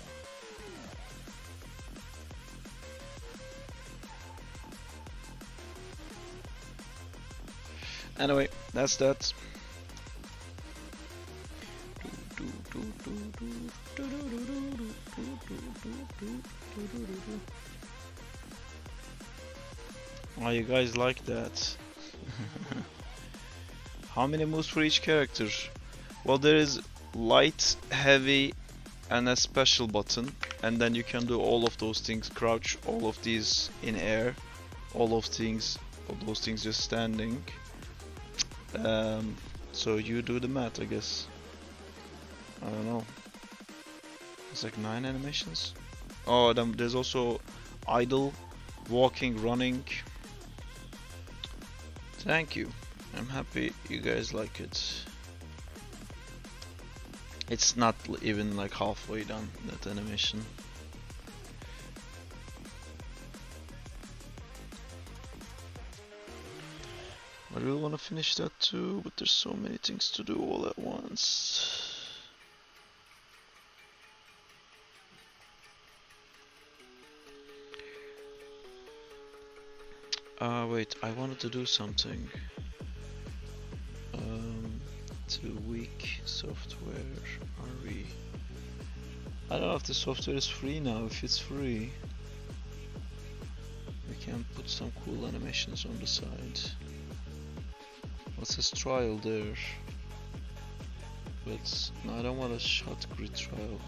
Anyway, that's that. Oh, you guys like that? How many moves for each character? Well, there is light, heavy, and a special button, and then you can do all of those things, crouch, all of these in air, all of those things just standing. So you do the math, I guess. I don't know. It's like 9 animations. Oh, then there's also idle, walking, running. Thank you. I'm happy you guys like it. It's not even like halfway done, that animation. I really want to finish that too, but there's so many things to do all at once. Wait, I wanted to do something. 2 week software, are we? I don't know if the software is free now. If it's free, we can put some cool animations on the side. What's this trial there? But no, I don't want a shot grid trial.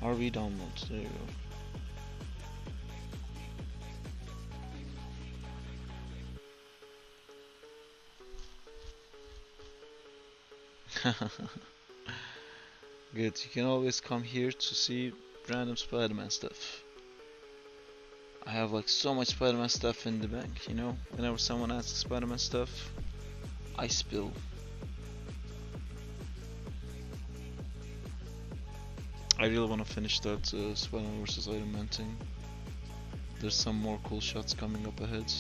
RV downloads, there you go. Good, you can always come here to see random Spider-Man stuff. I have like so much Spider-Man stuff in the bank, you know? Whenever someone asks Spider-Man stuff, I spill. I really want to finish that Spider-Man vs. Iron Man thing. There's some more cool shots coming up ahead.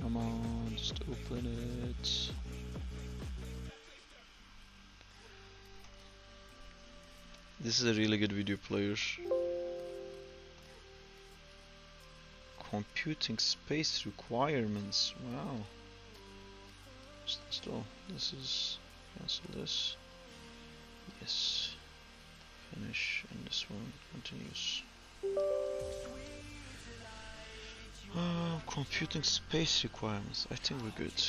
Come on, just open it. This is a really good video player. Computing space requirements. Wow. Still, this is cancel this. Yes. Finish, and this one continues. Computing space requirements. I think we're good.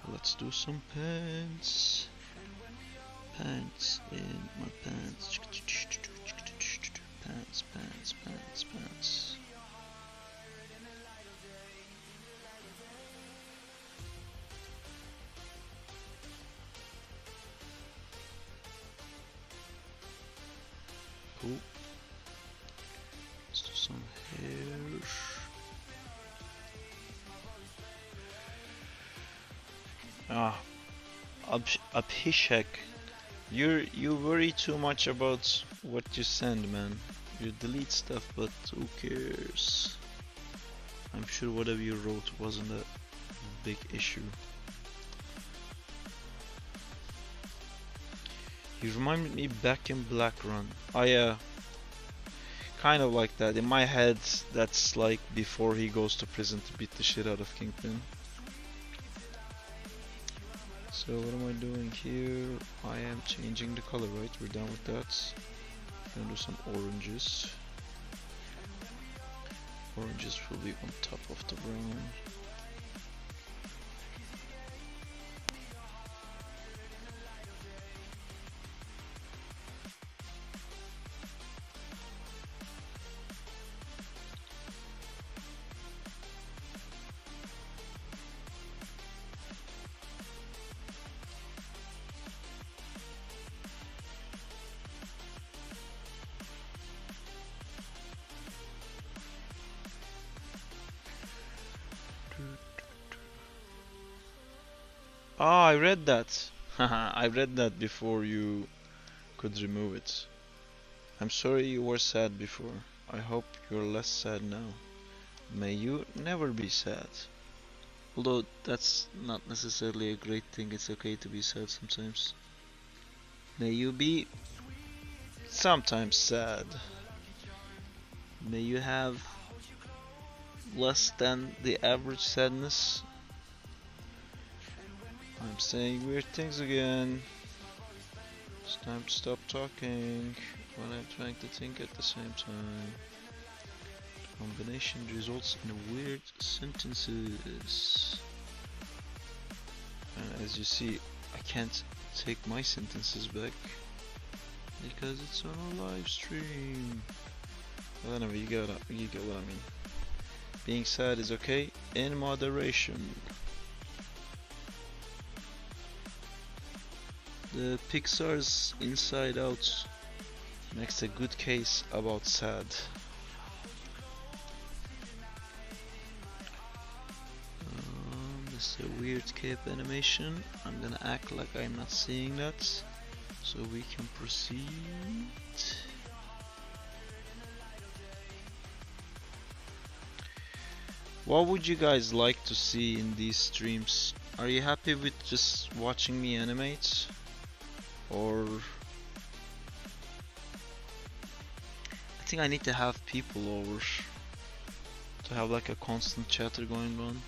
Let's do some pants. Pants in my pants. Pants, pants, pants, pants. Cool. Let's do some hair. Abhishek, you worry too much about what you send, man. You delete stuff, but who cares? I'm sure whatever you wrote wasn't a big issue. You reminded me back in Black Run. Oh yeah, kind of like that. In my head, that's like before he goes to prison to beat the shit out of Kingpin. So what am I doing here? I am changing the color, right? We're done with that. Gonna do some oranges. Oranges will be on top of the brown. Ah, I read that. Haha, I read that before you could remove it. I'm sorry you were sad before. I hope you're less sad now. May you never be sad. Although that's not necessarily a great thing, it's okay to be sad sometimes. May you be sometimes sad. May you have less than the average sadness. I'm saying weird things again. It's time to stop talking when I'm trying to think at the same time. The combination results in weird sentences. And as you see, I can't take my sentences back because it's on a live stream. Well, anyway, you get what I mean. Being sad is okay in moderation. The Pixar's Inside Out makes a good case about sad. This is a weird cape animation. I'm gonna act like I'm not seeing that so we can proceed. What would you guys like to see in these streams? Are you happy with just watching me animate? Or I think I need to have people over to have like a constant chatter going on,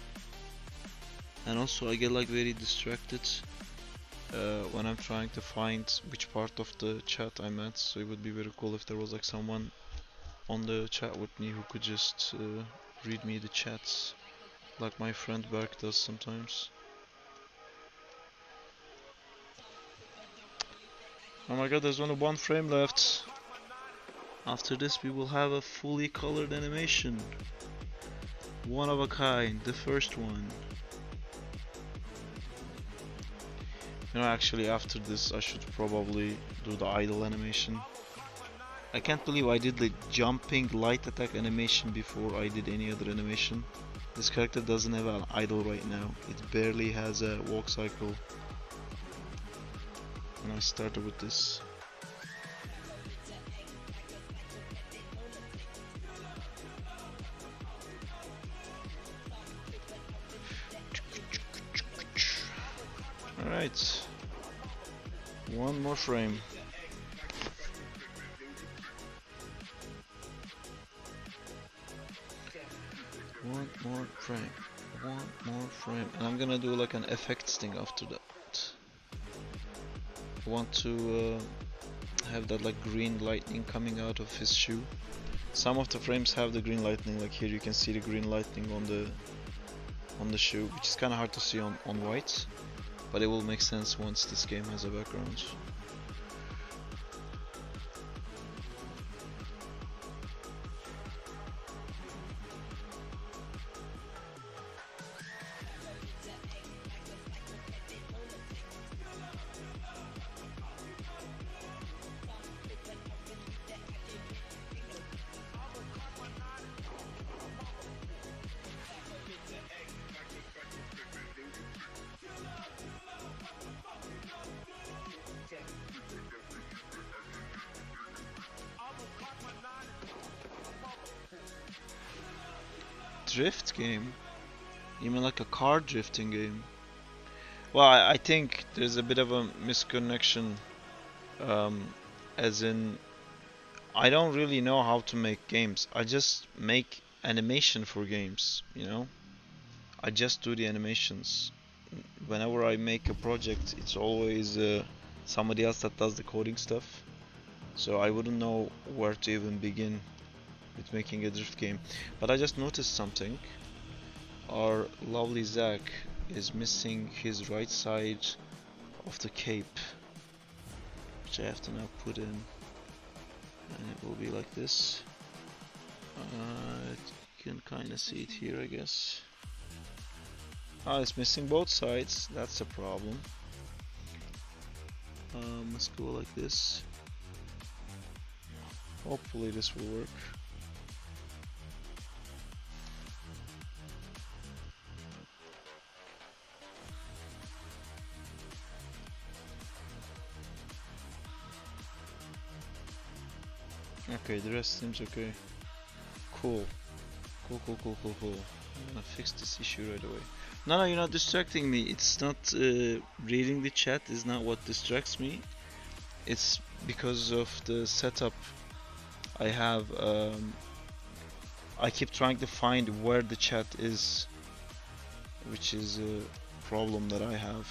and also I get like very distracted when I'm trying to find which part of the chat I'm at. So it would be very cool if there was like someone on the chat with me who could just read me the chats, like my friend Berk does sometimes. Oh my god, there's only one frame left. After this we will have a fully colored animation. One of a kind, the first one. You know, actually after this I should probably do the idle animation. I can't believe I did the jumping light attack animation before I did any other animation. This character doesn't have an idle right now. It barely has a walk cycle. And I started with this. Alright. One more frame. One more frame. One more frame. And I'm gonna do like an effects thing after that. I want to have that like green lightning coming out of his shoe. Some of the frames have the green lightning, like here you can see the green lightning on the shoe, which is kind of hard to see on white, but it will make sense once this game has a background. Drift game? You mean like a car drifting game? Well, I think there's a bit of a misconnection, as in I don't really know how to make games. I just make animation for games, you know? I just do the animations. Whenever I make a project, it's always somebody else that does the coding stuff. So I wouldn't know where to even begin with making a drift game. But I just noticed something. Our lovely Zach is missing his right side of the cape, which I have to now put in, and it will be like this. You can kind of see it here, I guess. Ah, it's missing both sides. That's a problem. Let's go like this. Hopefully this will work. Okay, the rest seems okay. Cool. Cool. I'm gonna fix this issue right away. No, you're not distracting me. It's not reading the chat is not what distracts me. It's because of the setup I have. I keep trying to find where the chat is, which is a problem that I have.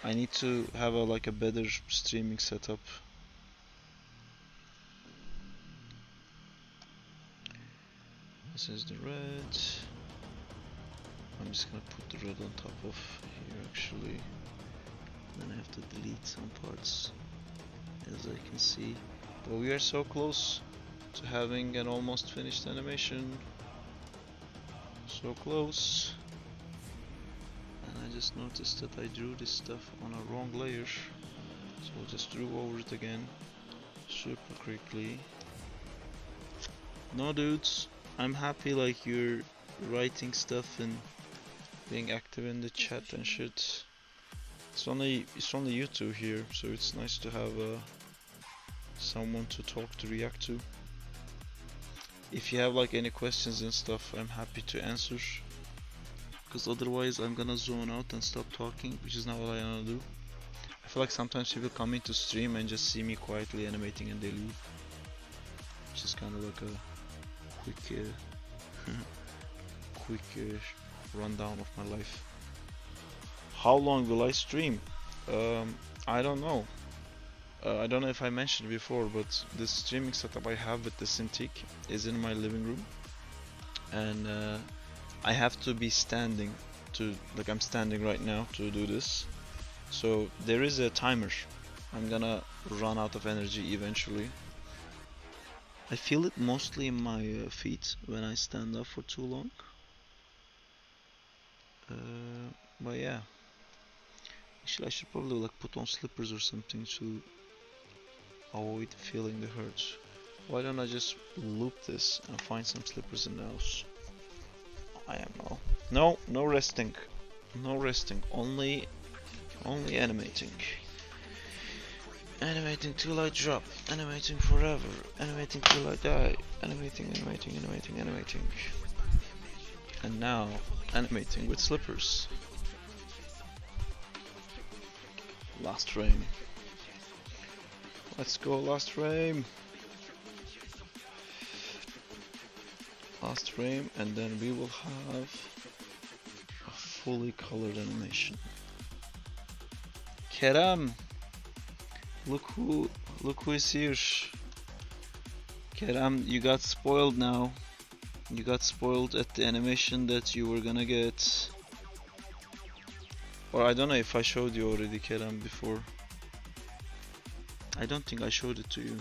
I need to have like a better streaming setup. This is the red. I'm just gonna put the red on top of here actually. Then I have to delete some parts, as I can see. But we are so close to having an almost finished animation. So close. I just noticed that I drew this stuff on a wrong layer, so I just drew over it again super quickly. No dudes, I'm happy like you're writing stuff and being active in the chat and shit. It's only you two here, so it's nice to have someone to talk to, react to. If you have like any questions and stuff, I'm happy to answer. Because otherwise I'm gonna zone out and stop talking, which is not what I wanna do. I feel like sometimes people come into stream and just see me quietly animating and they leave, which is kind of like a quick rundown of my life. How long will I stream? I don't know. I don't know if I mentioned before, but the streaming setup I have with the Cintiq is in my living room, and I have to be standing to, like I'm standing right now to do this. So there is a timer. I'm gonna run out of energy eventually. I feel it mostly in my feet when I stand up for too long. But yeah, actually I should probably like put on slippers or something to avoid feeling the hurts. Why don't I just loop this and find some slippers in the house? I am no. No, no resting. No resting. Only animating. Animating till I drop. Animating forever. Animating till I die. Animating, animating, animating, animating. And now, animating with slippers. Last frame. Let's go, last frame. Last frame, and then we will have a fully colored animation. Kerem, look who is here. Kerem, you got spoiled now. You got spoiled at the animation that you were gonna get. Or I don't know if I showed you already, Kerem, before. I don't think I showed it to you.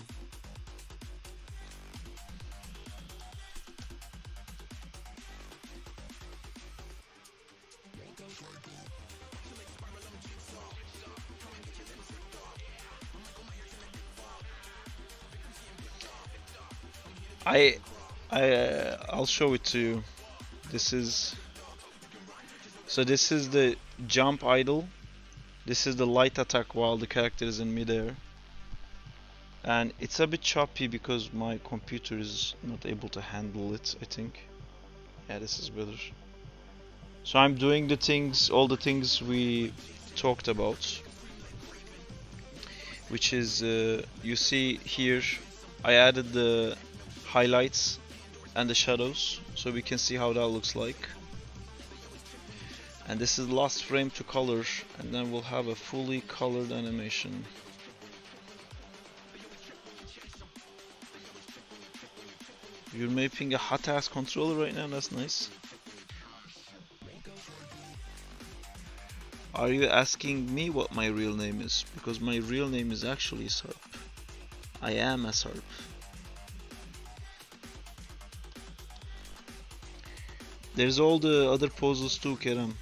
I'll show it to you. This is the jump idle. This is the light attack while the character is in midair. And it's a bit choppy because my computer is not able to handle it, I think. Yeah, this is better. So I'm doing all the things we talked about. Which is, you see here, I added the highlights and the shadows, so we can see how that looks like. And this is the last frame to color, and then we'll have a fully colored animation. You're making a hot ass controller right now, that's nice. Are you asking me what my real name is? Because my real name is actually Sarp. I am a Sarp. There's all the other poses too, Kerem.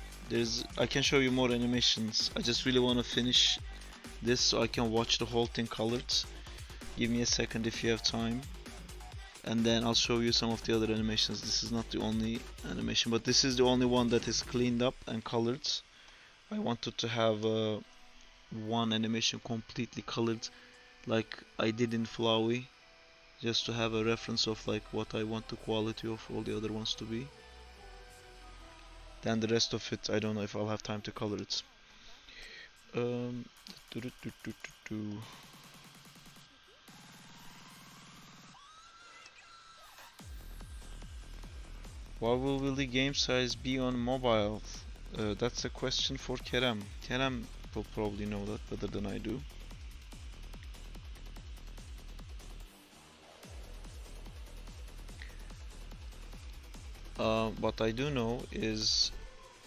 I can show you more animations. I just really want to finish this so I can watch the whole thing colored. Give me a second if you have time. And then I'll show you some of the other animations. This is not the only animation, but this is the only one that is cleaned up and colored. I wanted to have one animation completely colored like I did in Flowey, just to have a reference of like what I want the quality of all the other ones to be. Then the rest of it, I don't know if I'll have time to color it. What will the game size be on mobile? That's a question for Kerem. Kerem will probably know that better than I do. What I do know is,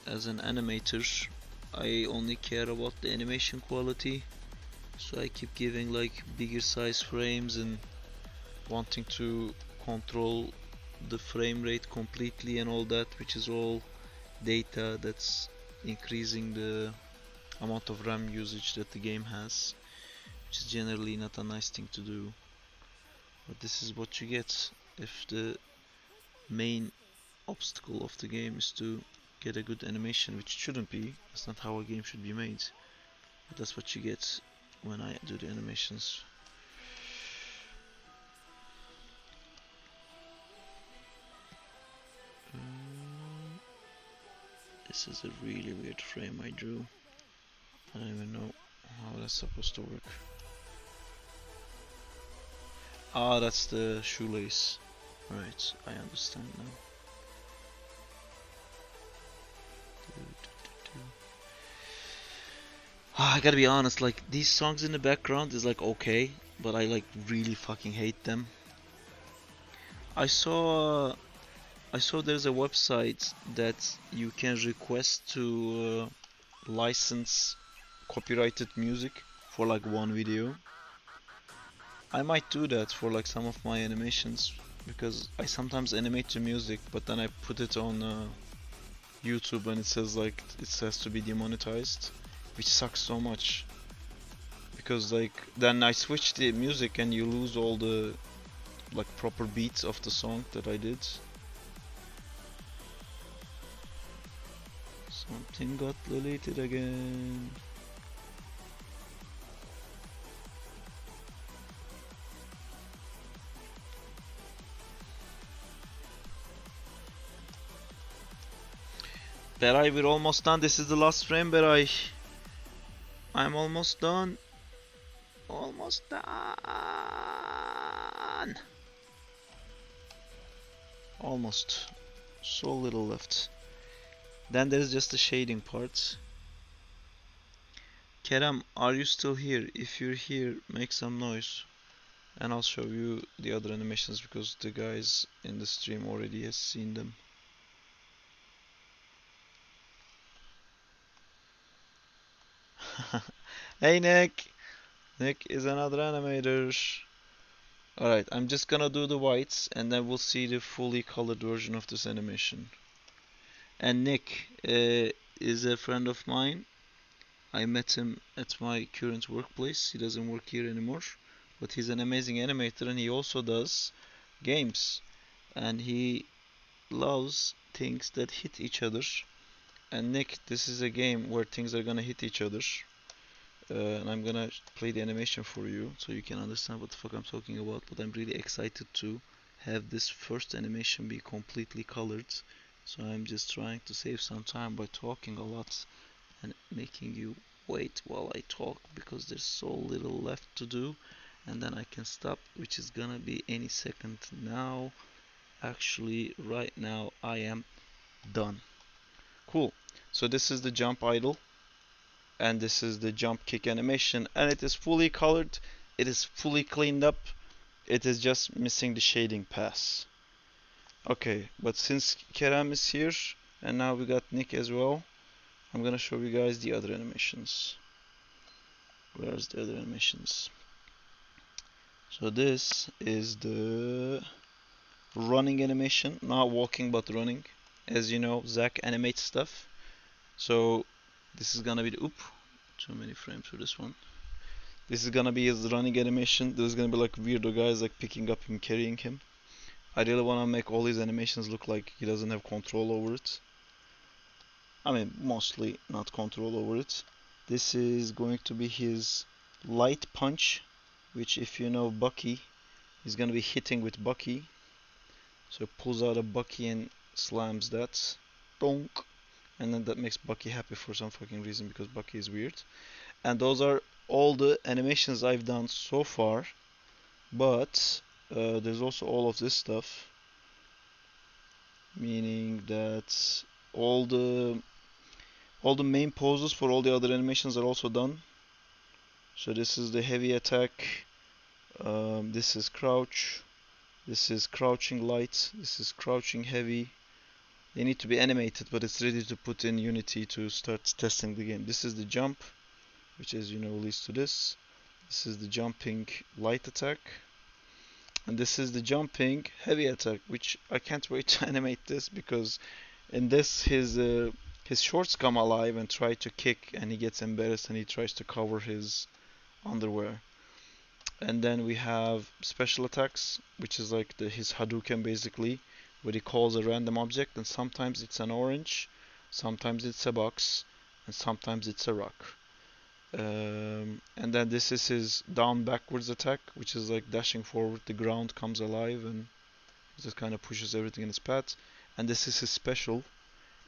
as an animator, I only care about the animation quality, so I keep giving like bigger size frames and wanting to control the frame rate completely and all that, which is all data that's increasing the amount of RAM usage that the game has, which is generally not a nice thing to do. But this is what you get if the main obstacle of the game is to get a good animation, which shouldn't be. That's not how a game should be made. But that's what you get when I do the animations. This is a really weird frame I drew. I don't even know how that's supposed to work. Ah, that's the shoelace. Right, I understand now. I gotta be honest, like these songs in the background is like okay, but I like really fucking hate them. I saw I saw there's a website that you can request to license copyrighted music for like one video. I might do that for like some of my animations because I sometimes animate to music, but then I put it on YouTube and it says like it has to be demonetized, which sucks so much because like then I switch the music and you lose all the like proper beats of the song that I did. Something got deleted again. Beray, we're almost done. This is the last frame, Beray. I'm almost done. Almost done. Almost. So little left. Then there's just the shading part. Kerem, are you still here? If you're here, make some noise. And I'll show you the other animations because the guys in the stream already has seen them. Hey Nick! Nick is another animator. Alright, I'm just gonna do the whites and then we'll see the fully colored version of this animation. And Nick is a friend of mine. I met him at my current workplace. He doesn't work here anymore, but he's an amazing animator and he also does games. And he loves things that hit each other. And Nick, this is a game where things are gonna hit each other. And I'm gonna play the animation for you so you can understand what the fuck I'm talking about. But I'm really excited to have this first animation be completely colored. So I'm just trying to save some time by talking a lot and making you wait while I talk because there's so little left to do and then I can stop, which is gonna be any second now. Actually, right now I am done. Cool. So this is the jump idle and this is the jump kick animation and it is fully colored, it is fully cleaned up, it is just missing the shading pass. Okay, but since Kerem is here and now we got Nick as well, I'm gonna show you guys the other animations. Where's the other animations? So this is the running animation, not walking but running. As you know, Zach animates stuff. So this is gonna be the oop, too many frames for this one. This is gonna be his running animation. There's gonna be like weirdo guys like picking up him, carrying him. I really wanna make all his animations look like he doesn't have control over it. I mean, mostly not control over it. This is going to be his light punch, which if you know Bucky, he's gonna be hitting with Bucky. So pulls out a Bucky and slams that. Donk. And then that makes Bucky happy for some fucking reason because Bucky is weird. And those are all the animations I've done so far. But there's also all of this stuff. Meaning that all the all the main poses for all the other animations are also done. So this is the heavy attack. This is crouch. This is crouching light. This is crouching heavy. They need to be animated, but it's ready to put in Unity to start testing the game. This is the jump, which as you know leads to this. This is the jumping light attack. And this is the jumping heavy attack, which I can't wait to animate this because in this his shorts come alive and try to kick and he gets embarrassed and he tries to cover his underwear. And then we have special attacks, which is like his Hadouken basically, where he calls a random object and sometimes it's an orange, sometimes it's a box, and sometimes it's a rock. And then this is his down backwards attack, which is like dashing forward, the ground comes alive and just kind of pushes everything in its path. And this is his special.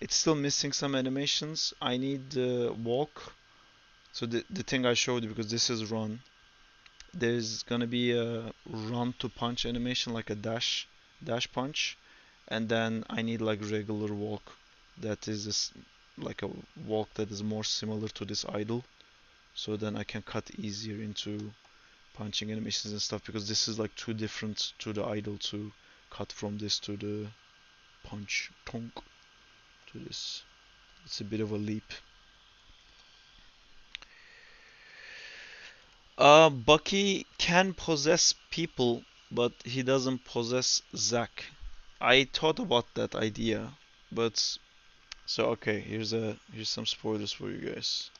It's still missing some animations. I need walk. So the thing I showed you, because this is run, there's gonna be a run to punch animation, like a dash punch, and then I need like regular walk that is like a walk that is more similar to this idle. so then I can cut easier into punching animations and stuff, because this is like too different to the idle to cut from this to the punch tonk to this. It's a bit of a leap. Bucky can possess people, but he doesn't possess Zack. I thought about that idea, but so okay, here's some spoilers for you guys.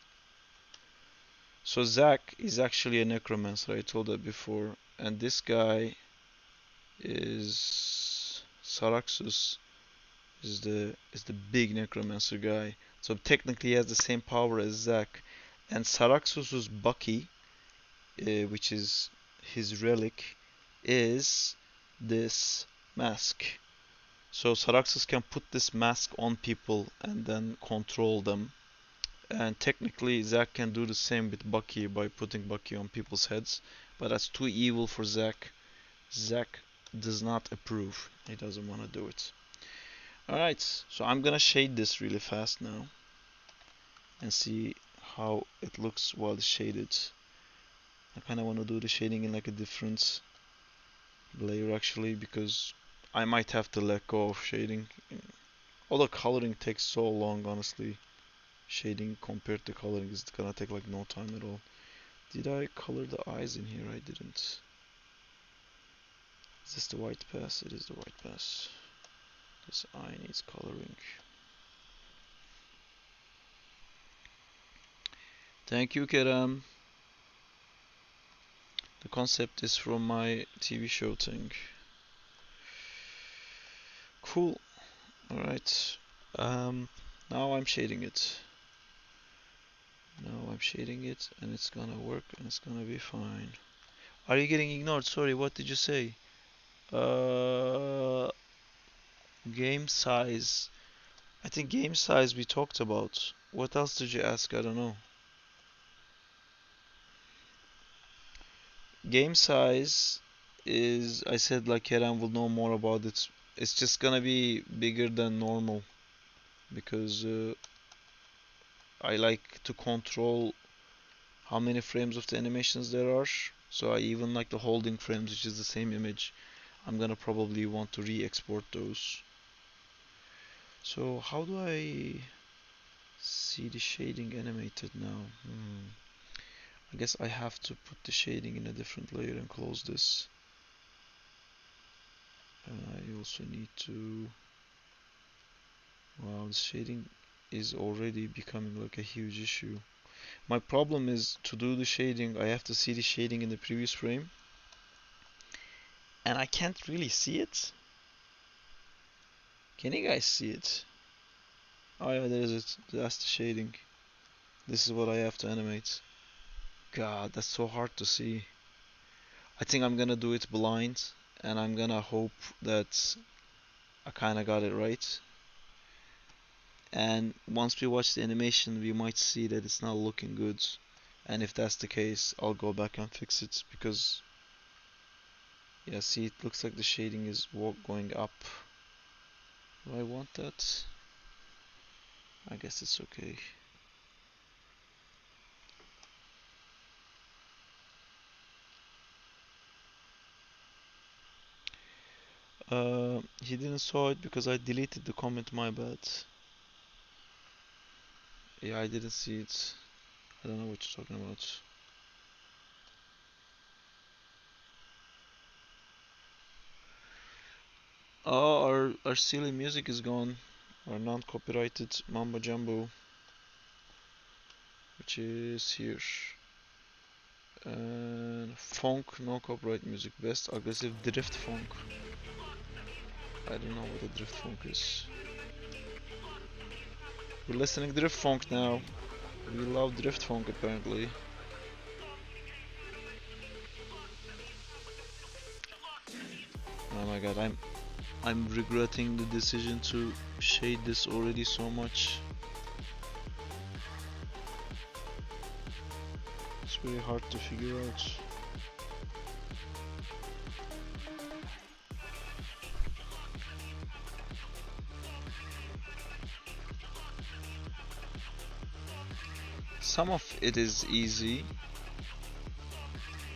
So Zack is actually a necromancer. I told that before, and this guy is Saraxus is the big necromancer guy. So technically he has the same power as Zack, and Saraxus's Bucky, which is his relic, is this mask. So Saraxus can put this mask on people and then control them. And technically Zack can do the same with Bucky by putting Bucky on people's heads, but that's too evil for Zack. Zack does not approve. He doesn't want to do it. Alright, so I'm gonna shade this really fast now and see how it looks while it's shaded. I kinda wanna do the shading in like a different layer actually, because I might have to let go of shading. Although coloring takes so long, honestly. Shading compared to coloring is gonna take like no time at all. Did I color the eyes in here? I didn't. Is this the white pass? It is the white pass. This eye needs coloring. Thank you, Kerem. The concept is from my TV show thing. Cool. Alright. Now I'm shading it. Now I'm shading it and it's gonna work and it's gonna be fine. Are you getting ignored? Sorry, what did you say? Uh, game size. I think game size we talked about. What else did you ask? I don't know. Game size is, I said like Kerem will know more about it. It's just gonna be bigger than normal because I like to control how many frames of the animations there are. So I even like the holding frames, which is the same image. I'm gonna probably want to re-export those. So how do I see the shading animated now? I guess I have to put the shading in a different layer and close this. And I also need to... Wow, the shading is already becoming like a huge issue. My problem is to do the shading, I have to see the shading in the previous frame. And I can't really see it. Can you guys see it? Oh yeah, there's it. That's the shading. This is what I have to animate. God, that's so hard to see. I think I'm gonna do it blind, and I'm gonna hope that I kinda got it right. And once we watch the animation, we might see that it's not looking good. And if that's the case, I'll go back and fix it because, yeah, see, it looks like the shading is going up. Do I want that? I guess it's okay. He didn't saw it because I deleted the comment, my bad. Yeah, I didn't see it. I don't know what you're talking about. Oh, our silly music is gone. Our non-copyrighted Mambo Jumbo, which is here. And funk, no copyright music. Best aggressive drift funk. I don't know what a drift funk is. We're listening drift funk now. We love drift funk apparently. Oh my god, I'm regretting the decision to shade this already so much. It's very hard to figure out. some of it is easy,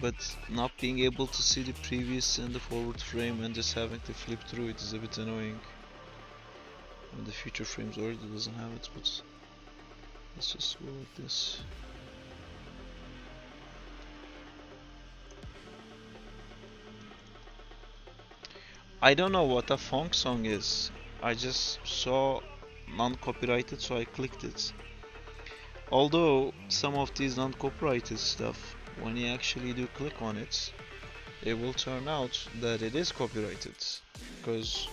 but not being able to see the previous and the forward frame and just having to flip through it is a bit annoying. And the future frames already doesn't have it, but let's just go like this. I don't know what a funk song is. I just saw non-copyrighted, so I clicked it. Although some of these non-copyrighted stuff, when you actually do click on it, it will turn out that it is copyrighted. Because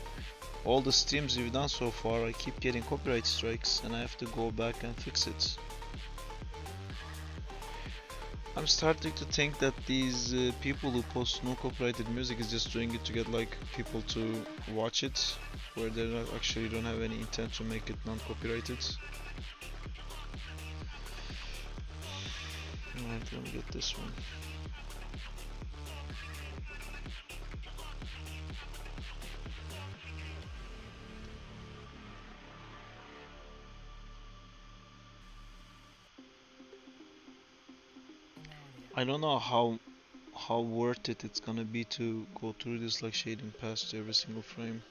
all the streams we've done so far, I keep getting copyright strikes and I have to go back and fix it. I'm starting to think that these people who post no copyrighted music is just doing it to get like people to watch it, where they actually don't have any intent to make it non-copyrighted. Alright, let me get this one. I don't know how worth it's gonna be to go through this like shading past every single frame.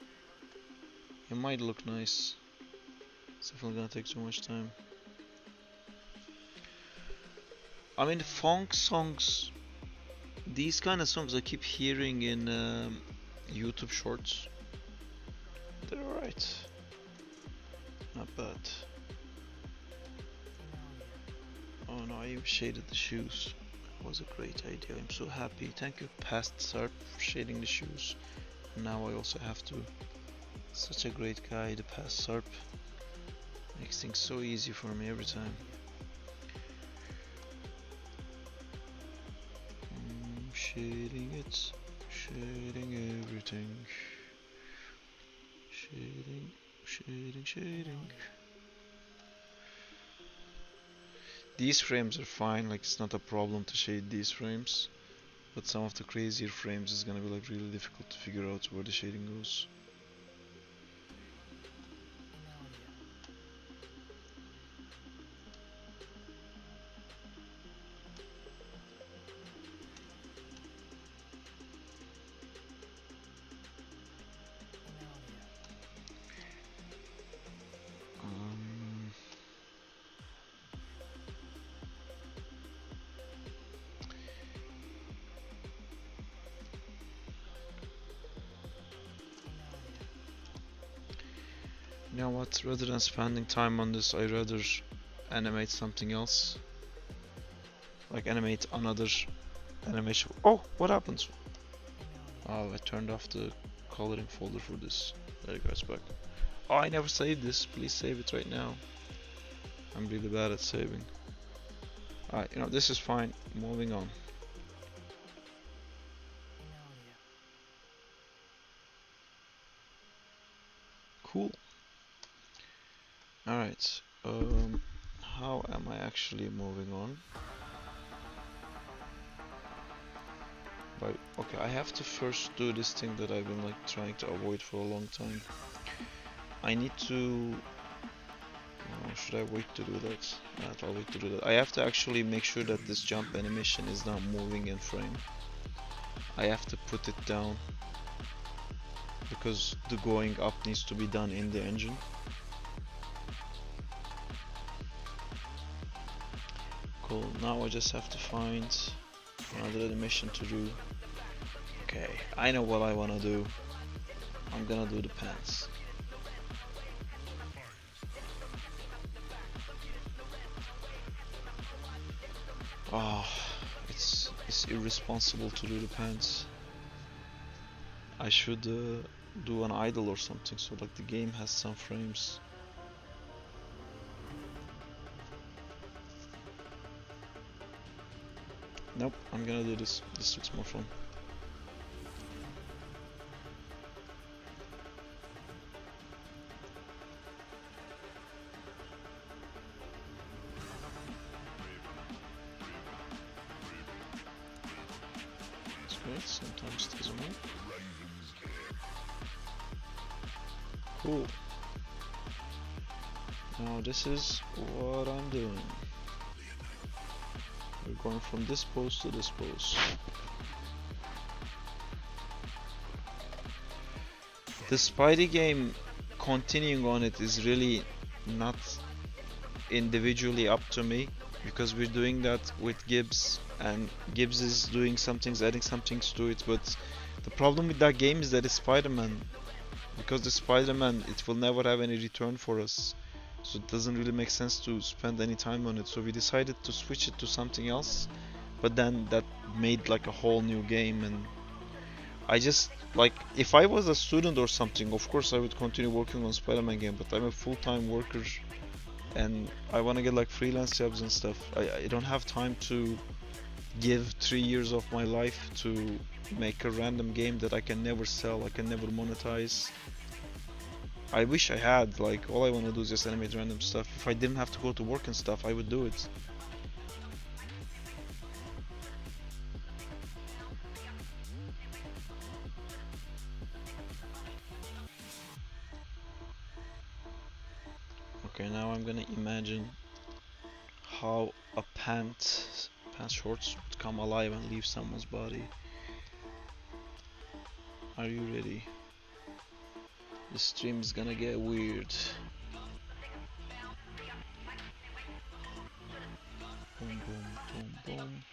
It might look nice. It's definitely gonna take too much time. I mean, funk songs, these kind of songs I keep hearing in YouTube shorts. They're alright. Not bad. Oh no, I even shaded the shoes. That was a great idea. I'm so happy. Thank you, Past Sarp, for shading the shoes. Now I also have to. Such a great guy, the Past Sarp. Makes things so easy for me every time. Shading it, shading everything. Shading. These frames are fine, like it's not a problem to shade these frames. But some of the crazier frames is gonna be like really difficult to figure out where the shading goes. You know what, rather than spending time on this, I'd rather animate something else. Like animate another animation. Oh, what happens? Oh, I turned off the coloring folder for this. There it goes back. Oh, I never saved this. Please save it right now. I'm really bad at saving. Alright, you know, this is fine. Moving on. Cool. Alright, how am I actually moving on? Okay, I have to first do this thing that I've been like trying to avoid for a long time. I need to... should I wait to do that? I'll wait to do that. I have to actually make sure that this jump animation is not moving in frame. I have to put it down because the going up needs to be done in the engine. Cool, now I just have to find another animation to do. Okay, I know what I wanna do. I'm gonna do the pants. Oh, it's irresponsible to do the pants. I should do an idle or something so like the game has some frames. Nope, I'm gonna do this. This looks more fun. It's great, sometimes it doesn't work. Cool. Now this is what I'm doing. Going from this pose to this pose. The Spidey game, continuing on it is really not individually up to me, because we're doing that with Gibbs, and Gibbs is doing some things, adding some things to it, but the problem with that game is that it's Spider-Man. Because the Spider-Man, it will never have any return for us. So it doesn't really make sense to spend any time on it. So we decided to switch it to something else. But then that made like a whole new game, and I just like, if I was a student or something, of course I would continue working on Spider-Man game, but I'm a full-time worker and I want to get like freelance jobs and stuff. I don't have time to give 3 years of my life to make a random game that I can never sell, I can never monetize. I wish I had, like, all I want to do is just animate random stuff. If I didn't have to go to work and stuff, I would do it. Okay, now I'm gonna imagine how a pant shorts would come alive and leave someone's body. Are you ready? The stream is gonna get weird. Boom, boom, boom, boom.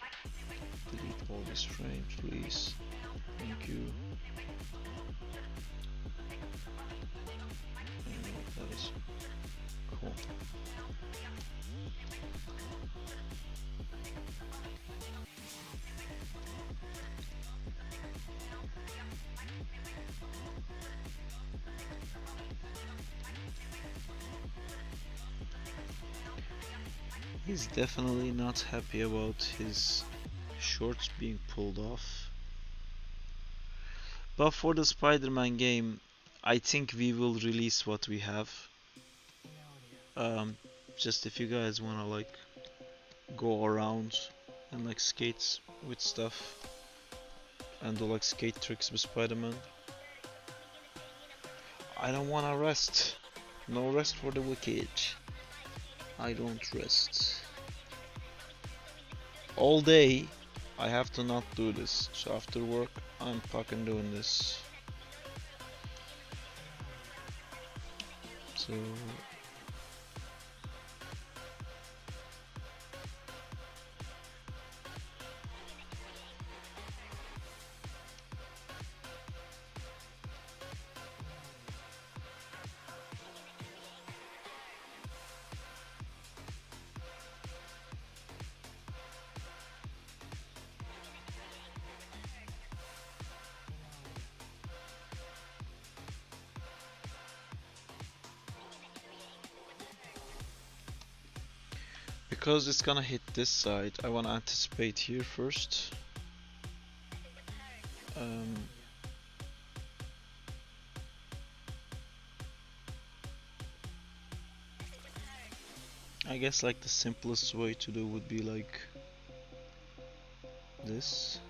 Delete all these frames, please. Thank you. I don't know what that is. Cool. He's definitely not happy about his shorts being pulled off. But for the Spider-Man game, I think we will release what we have. Just if you guys wanna like go around and like skate with stuff and do like skate tricks with Spider-Man. I don't wanna rest. No rest for the wicked. I don't rest. All day I have to not do this. So after work I'm fucking doing this. So because it's gonna hit this side, I wanna anticipate here first. I guess like the simplest way to do would be like this.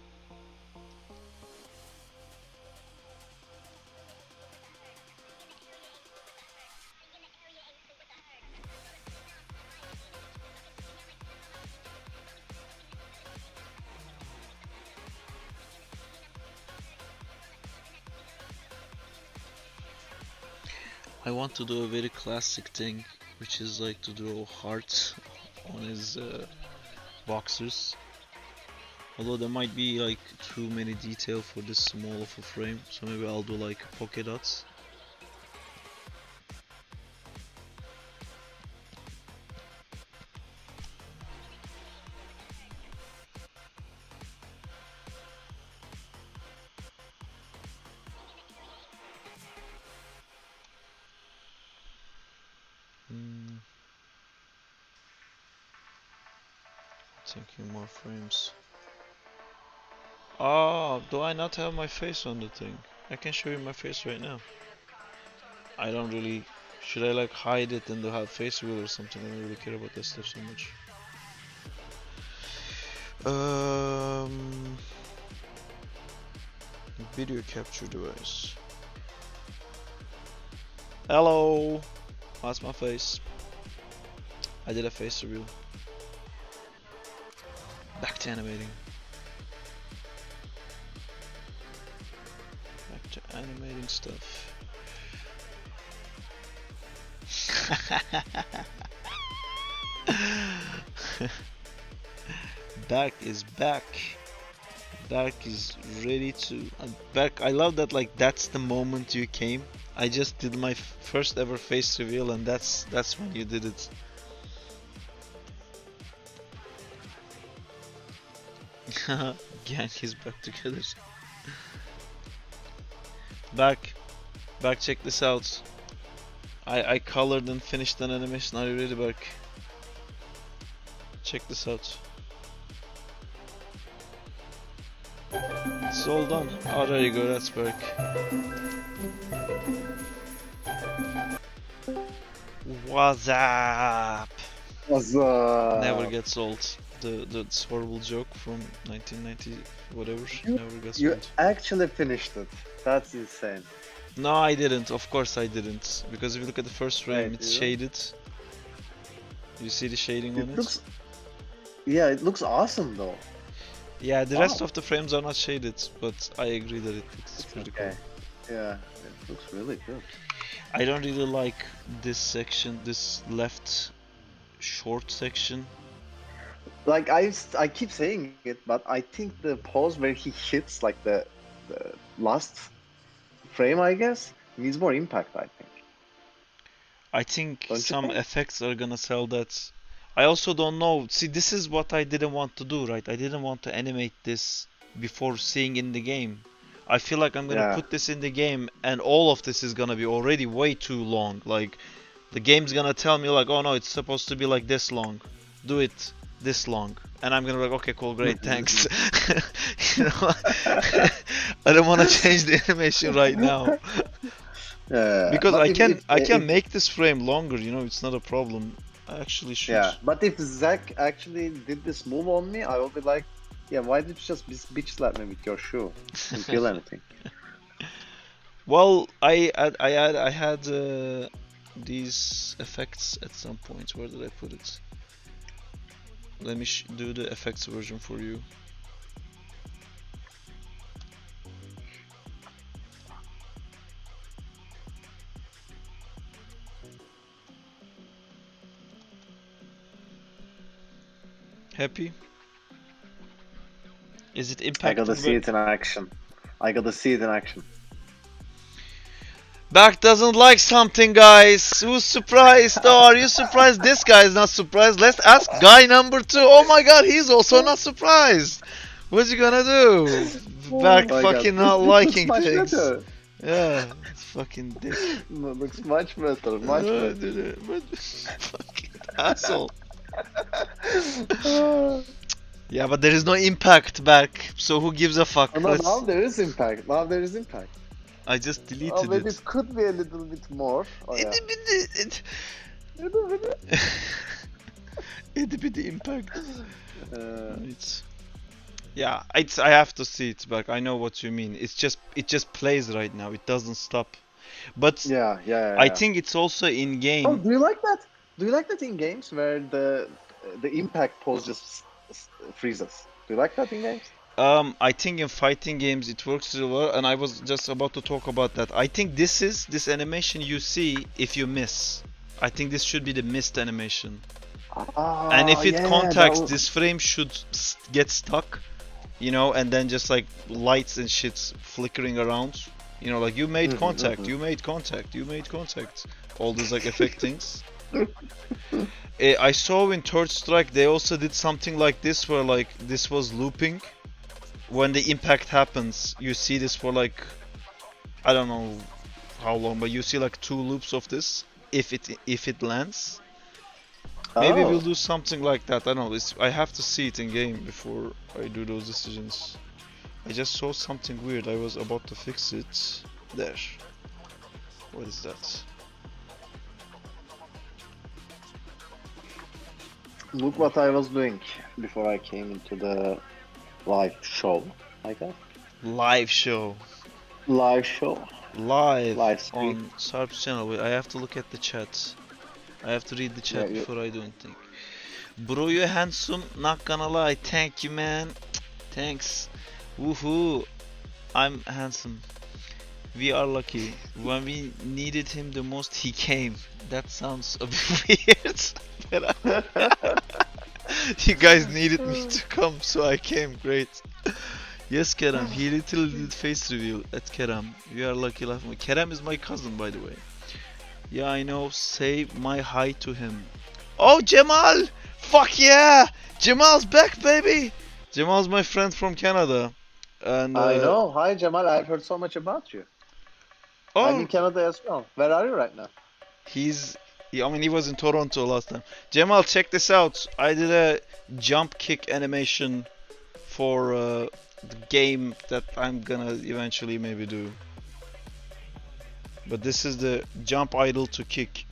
I want to do a very classic thing, which is like to draw hearts on his boxers. Although there might be like too many detail for this small of a frame, so maybe I'll do like polka dots. Thinking more frames. Oh, do I not have my face on the thing? I can show you my face right now. I don't really... Should I like hide it and do have face reveal or something? I don't really care about that stuff so much. Video capture device. Hello! That's my face. I did a face reveal. Back to animating. Back to animating stuff. Back is back. Back is ready to. Back. I love that. Like that's the moment you came. I just did my first ever face reveal, and that's when you did it. Gang is back together. Back, back. Check this out. I colored and finished an animation. Are you ready, back? Check this out. It's all done. Oh, there you go. That's back. What's up? What's up? Never gets old. The horrible joke from 1990 whatever You, never gets you old. actually finished it. That's insane. No, I didn't. Of course I didn't. Because if you look at the first frame, Wait, it's you shaded. You see the shading on It it? looks, yeah, it looks awesome though. Yeah, the rest Wow. of the frames are not shaded, but I agree that it looks It's pretty okay. cool. Yeah, it looks really good. I don't really like this section, this left short section. Like I keep saying it, but I think the pose where he hits like the last frame, I guess, needs more impact. I think. I think Don't you some think? effects are gonna sell that. I also don't know. See, this is what I didn't want to do, right? I didn't want to animate this before seeing in the game. I feel like I'm gonna Yeah. put this in the game and all of this is gonna be already way too long. Like, the game's gonna tell me like, oh no, it's supposed to be like this long. Do it this long. And I'm gonna be like, okay, cool, great, thanks. You know, I don't want to change the animation right now. Because But I can if make this frame longer, you know, it's not a problem. I actually should. yeah, but if Zach actually did this move on me, I will be like, yeah, why did you just bitch slap me with your shoe? Didn't feel anything. Well, I had these effects at some point. Where did I put it? Let me do the effects version for you. Happy? Is it I gotta impacting see back? it in action. I gotta see it in action. Back doesn't like something, guys. Who's surprised? Oh, are you surprised? This guy is not surprised. Let's ask guy number 2. Oh my god, he's also not surprised. What's he gonna do? Oh Back my god, fucking not this looks liking much things. better. Yeah, it's fucking dick. No, looks much better, much better. Fucking asshole. Uh, Yeah, but there is no impact back, so who gives a fuck? no, now Let's. there is impact. Now there is impact. I just Oh, deleted maybe it. it could be a little bit more. Oh yeah. It'd be the impact. Uh, It's yeah. It's I have to see it back. I know what you mean. It just plays right now. It doesn't stop. But yeah, yeah, I yeah. think it's also in Oh, game. do you like that? Do you like that in games where the impact pose just freezes? Do you like that in games? I think in fighting games it works really well, and I was just about to talk about that. I think this animation you see if you miss. I think this should be the missed animation. And Ah, if it yeah, contacts, this frame should get stuck, you know, and then just like lights and shit's flickering around. You know, like you made contact, you made contact, you made contact. All these like effect things. I saw in Third Strike they also did something like this where like this was looping. When the impact happens, you see this for like I don't know how long, but you see like 2 loops of this if it lands. Maybe we'll Oh, do something like that. I don't know. I have to see it in game before I do those decisions. I just saw something weird. I was about to fix it. There. What is that? look what I was doing before I came into the live show. I guess Live show. live show, Live live stream. on Sarp's channel. Wait, I have to look at the chat. I have to read the Yeah, chat before I do anything. Bro, you handsome. Not gonna lie. Thank you, man. Thanks. Woohoo. I'm handsome. We are lucky. When we needed him the most, he came. That sounds a bit weird. But you guys needed me to come, so I came. Great. Yes, Kerem. He literally did face reveal at Kerem. We are lucky laughing. Kerem is my cousin, by the way. Yeah, I know. Say my hi to him. Oh, Jamal! Fuck yeah! Jamal's back, baby! Jamal's my friend from Canada. And, I know. Hi, Jamal. I've heard so much about you. I'm oh, in Canada as well. Where are you right now? he's. I mean, he was in Toronto last time. Jamal, check this out. I did a jump kick animation for the game that I'm gonna eventually maybe do. But this is the jump idle to kick.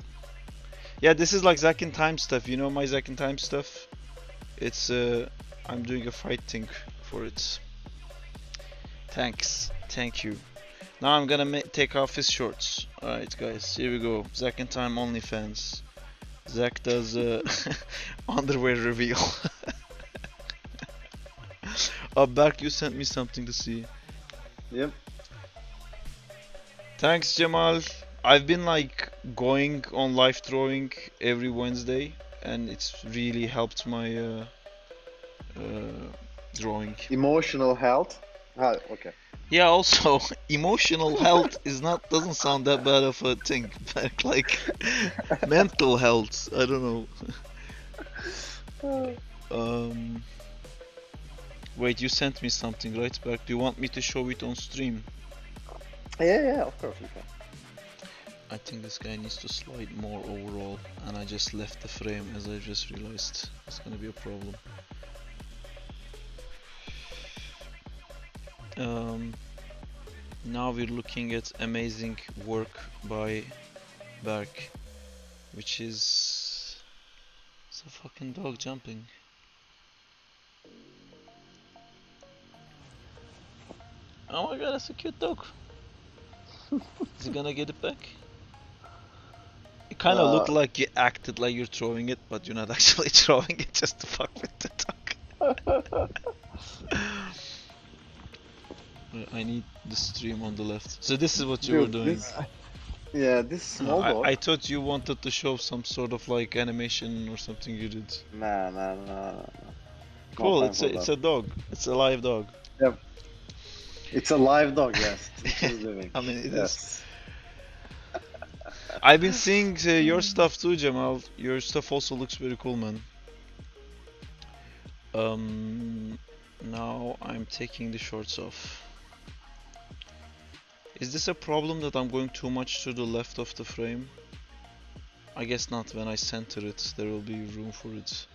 Yeah, this is like Zack in Time stuff. You know my Zack in Time stuff? It's I'm doing a fight thing for it. Thanks. Thank you. Now I'm gonna take off his shorts. Alright guys, here we go. Zack in Time OnlyFans. Zack does underwear reveal. Berk, you sent me something to see. Yep. Thanks, Jamal. I've been like going on live drawing every Wednesday, and it's really helped my drawing. Emotional health. Okay. Yeah, also emotional health is not doesn't sound that bad of a thing, but like mental health, I don't know. Wait, you sent me something, right, Berk? Do you want me to show it on stream? Yeah, of course you can. I think this guy needs to slide more overall, and I just left the frame as I just realized it's gonna be a problem. Now we're looking at amazing work by Berk, which is it's a fucking dog jumping. Oh my god, that's a cute dog. Is he gonna get it back? It kind of looked like you acted like you're throwing it, but you're not actually throwing it just to fuck with the dog. I need the stream on the left. So this is what you were doing. This small dog. I thought you wanted to show some sort of like animation or something you did. Nah. Cool, it's a dog. It's a live dog. Yep. It's a live dog, yes. I mean, it is. I've been seeing your stuff too, Jamal. Your stuff also looks very cool, man. Now I'm taking the shorts off. Is this a problem that I'm going too much to the left of the frame? I guess not. When I center it, there will be room for it.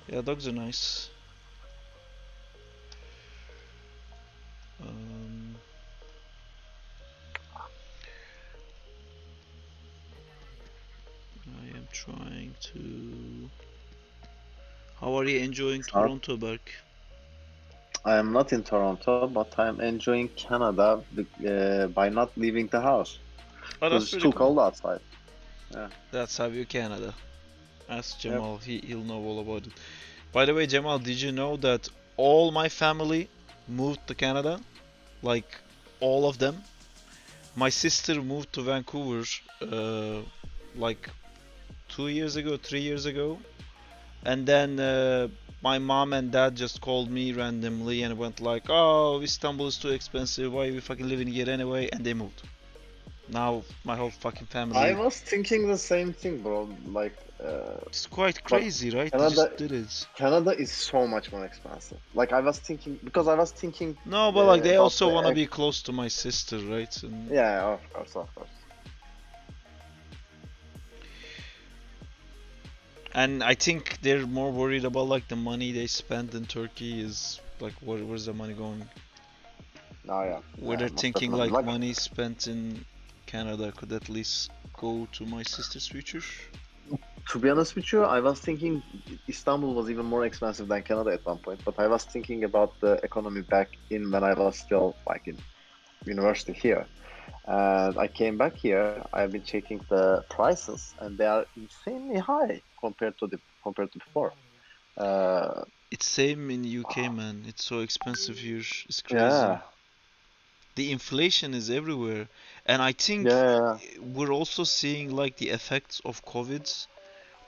Yeah, dogs are nice. I am trying to... How are you enjoying Toronto, Berk? I am not in Toronto, but I'm enjoying Canada by not leaving the house. That's it's too cold outside. Yeah. That's how you Canada. Ask Jamal, he'll know all about it. By the way, Jamal, did you know that all my family moved to Canada? Like, all of them? My sister moved to Vancouver like 2 years ago, 3 years ago. And then my mom and dad just called me randomly and went like, oh, Istanbul is too expensive, why are we fucking living here anyway? And they moved. Now my whole fucking family... I was thinking the same thing, bro. Like, it's quite crazy, right? Canada, they just did it. Canada is so much more expensive. Like, I was thinking... No, but like, they also want to be close to my sister, right? And yeah, of course. And I think they're more worried about like the money they spend in Turkey is like where's the money going? Oh yeah. Where they're thinking like money spent in Canada could at least go to my sister's future. To be honest with you, I was thinking Istanbul was even more expensive than Canada at one point, but I was thinking about the economy back in when I was still like in university here. And I came back here. I've been checking the prices, and they are insanely high compared to before. Uh, It's same in UK, man. It's so expensive here. It's crazy. yeah, The inflation is everywhere, and I think yeah, we're also seeing like the effects of COVID.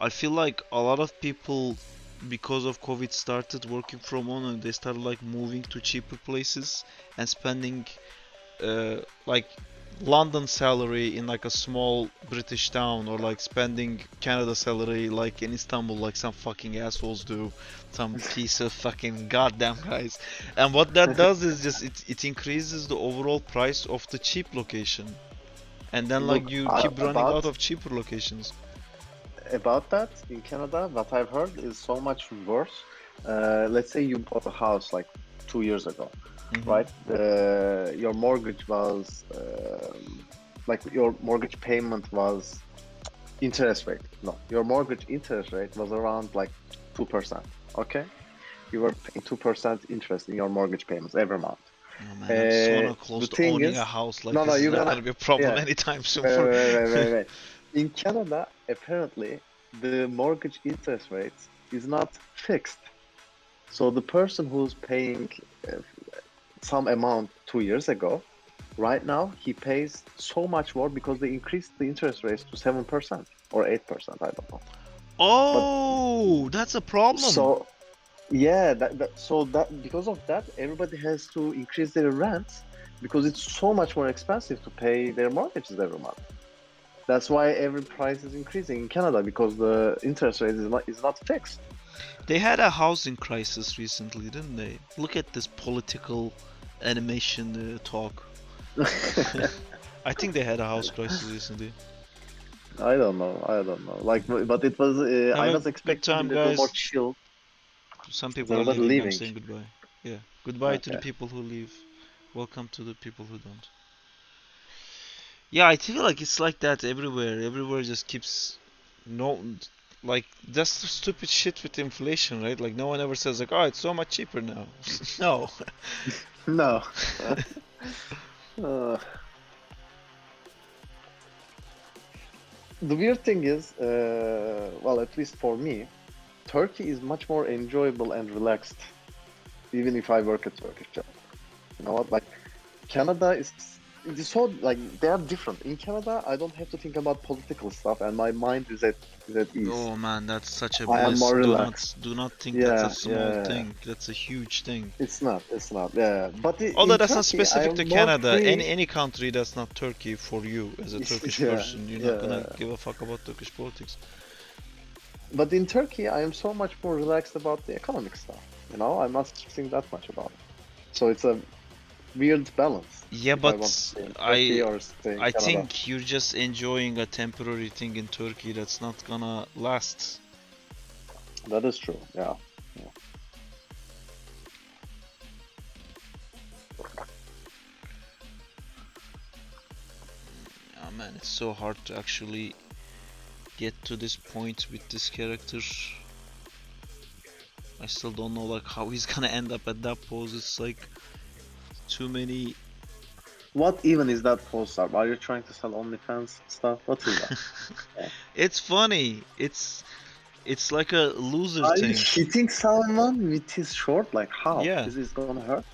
I feel like a lot of people, because of COVID, started working from home and they started like moving to cheaper places and spending like London salary in like a small British town, or like spending Canada salary like in Istanbul, like some fucking assholes do, some piece of fucking goddamn guys. And what that does is just it increases the overall price of the cheap location, and then like Look, you keep running out about of cheaper locations. that in Canada, what I've heard is so much worse. Let's say you bought a house like 2 years ago, Hmm. right? Your mortgage was like your mortgage payment was interest rate. No, your mortgage interest rate was around like 2%. Okay, you were paying 2% interest in your mortgage payments every month. Oh man, I'm so not close The to thing owning a is, house. Like no, no, this is you're not gonna, gonna be a problem yeah, anytime soon wait, for. wait, wait, wait, wait. In Canada, apparently, the mortgage interest rate is not fixed. So the person who's paying uh, some amount 2 years ago, right now he pays so much more because they increased the interest rates to 7% or 8%. I don't know. But Oh, that's a problem. so yeah, that because of that, everybody has to increase their rents because it's so much more expensive to pay their mortgages every month. That's why every price is increasing in Canada because the interest rate is not fixed. They had a housing crisis recently, didn't they? Look at this political animation talk. I think they had a house crisis recently. I don't know. I don't know. Like, but it was. Have I a was good expecting a time, little more guys. chill. Some Is people are everybody leaving. I'm leaving? saying goodbye. Yeah, goodbye to the Okay. people who leave. Welcome to the people who don't. Yeah, I feel like it's like that everywhere. Everywhere just keeps no, like that's the stupid shit with inflation, right? Like no one ever says like, oh, it's so much cheaper now. No. No. Uh, the weird thing is, well, at least for me, Turkey is much more enjoyable and relaxed, even if I work a Turkish job. You know what? Like Canada is it is so like they are different. In Canada, I don't have to think about political stuff, and my mind is at ease. Oh man, that's such a I am bliss. more Do not think that's a Yeah, small yeah. thing. That's a huge thing. It's not. It's not. Yeah, but Although in that's not Turkey, I specific to am more Canada, free. any country that's not Turkey for you as a Turkish Yeah, person, you're not gonna yeah. give a fuck about Turkish politics. But in Turkey, I am so much more relaxed about the economic stuff. I'm not stressing that much about it. So it's a weird balance Yeah, if I want to but stay in Turkey I or stay in I Canada. think you're just enjoying a temporary thing in Turkey that's not gonna last. That is true. Yeah. Yeah. Oh man, it's so hard to actually get to this point with this character. I still don't know like how he's gonna end up at that pose. It's like too many. What even is that poster? Are you trying to sell OnlyFans stuff? What is that? Yeah. It's funny. It's like a loser Are you thing. hitting someone with his short? Like how? Yeah. Is this gonna hurt?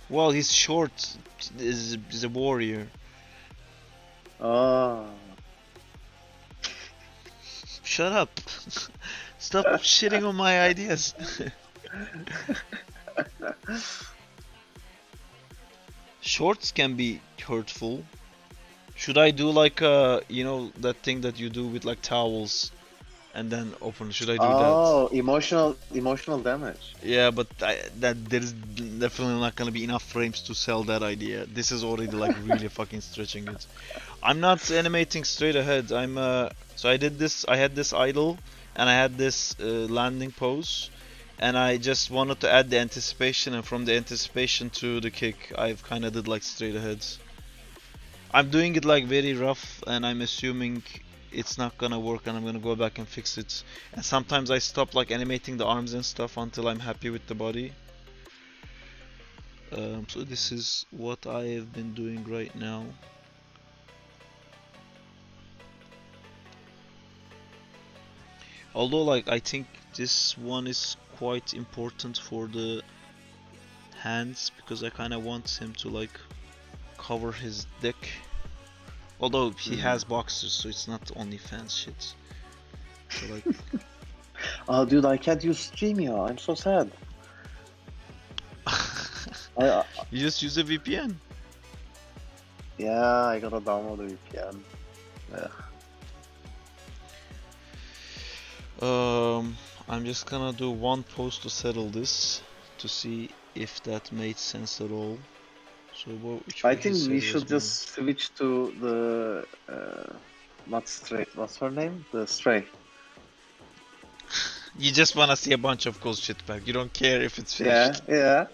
Well, he's short. Is a warrior. Oh. Shut up. Stop shitting on my ideas. Shorts can be hurtful. Should I do like that thing that you do with like towels and then open? Should I do that? Oh, emotional damage. Yeah, but that there is definitely not gonna be enough frames to sell that idea. This is already like really fucking stretching it. I'm not animating straight ahead. So I did this. I had this idle, and I had this landing pose, and I just wanted to add the anticipation, and from the anticipation to the kick, I've kind of did like straight ahead. I'm doing it like very rough, and I'm assuming it's not gonna work, and I'm gonna go back and fix it. And sometimes I stop like animating the arms and stuff until I'm happy with the body. So this is what I have been doing right now. Although, like, I think this one is quite important for the hands because I kind of want him to like cover his dick. Although he has boxers, so it's not OnlyFans shit. So like, Oh, dude, I can't use StreamYard. I'm so sad. you just use a VPN. Yeah, I gotta download a VPN. I'm just gonna do one post to settle this to see if that made sense at all. So which I way he think said we it was should going. just switch to the not straight. What's her name? The stray. You just wanna see a bunch of cool shit back. You don't care if it's Yeah, finished. yeah.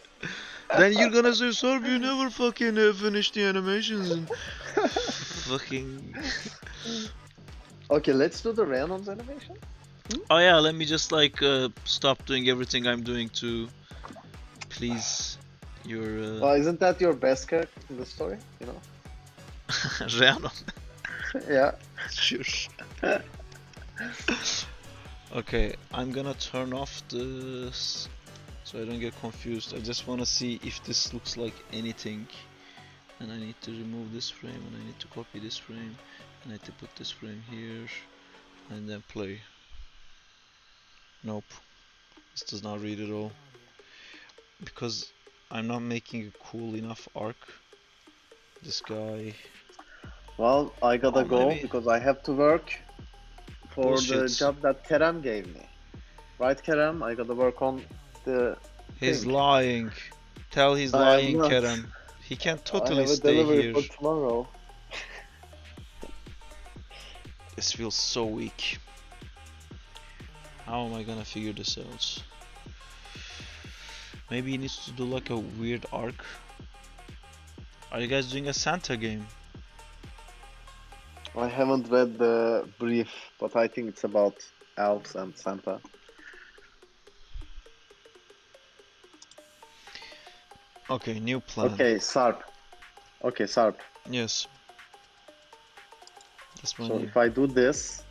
Then you're gonna say, Sarb, you never fucking finished the animations and fucking. Okay, let's do the Rayon's animation. Oh yeah, let me just like stop doing everything I'm doing to please your Well, isn't that your best character in the story? You know? Rhiannon. Yeah. Sure. Okay, I'm gonna turn off this so I don't get confused. I just wanna see if this looks like anything. And I need to remove this frame and I need to copy this frame and I need to put this frame here and then play. Nope. This does not read at all. Because I'm not making a cool enough arc. This guy. Well, I gotta go maybe. because I have to work for the Bullshit. job that Kerem gave me. Right, Kerem? I gotta work on the He's thing. lying. Tell he's I am lying, not. Kerem. He can I totally have a stay delivery here. for tomorrow. This feels so weak. How am I gonna figure this out? Maybe he needs to do like a weird arc. Are you guys doing a Santa game? I haven't read the brief, but I think it's about elves and Santa. Okay, new plan. Okay, Sarp. Okay, Sarp. Yes. That's my So new. if I do this,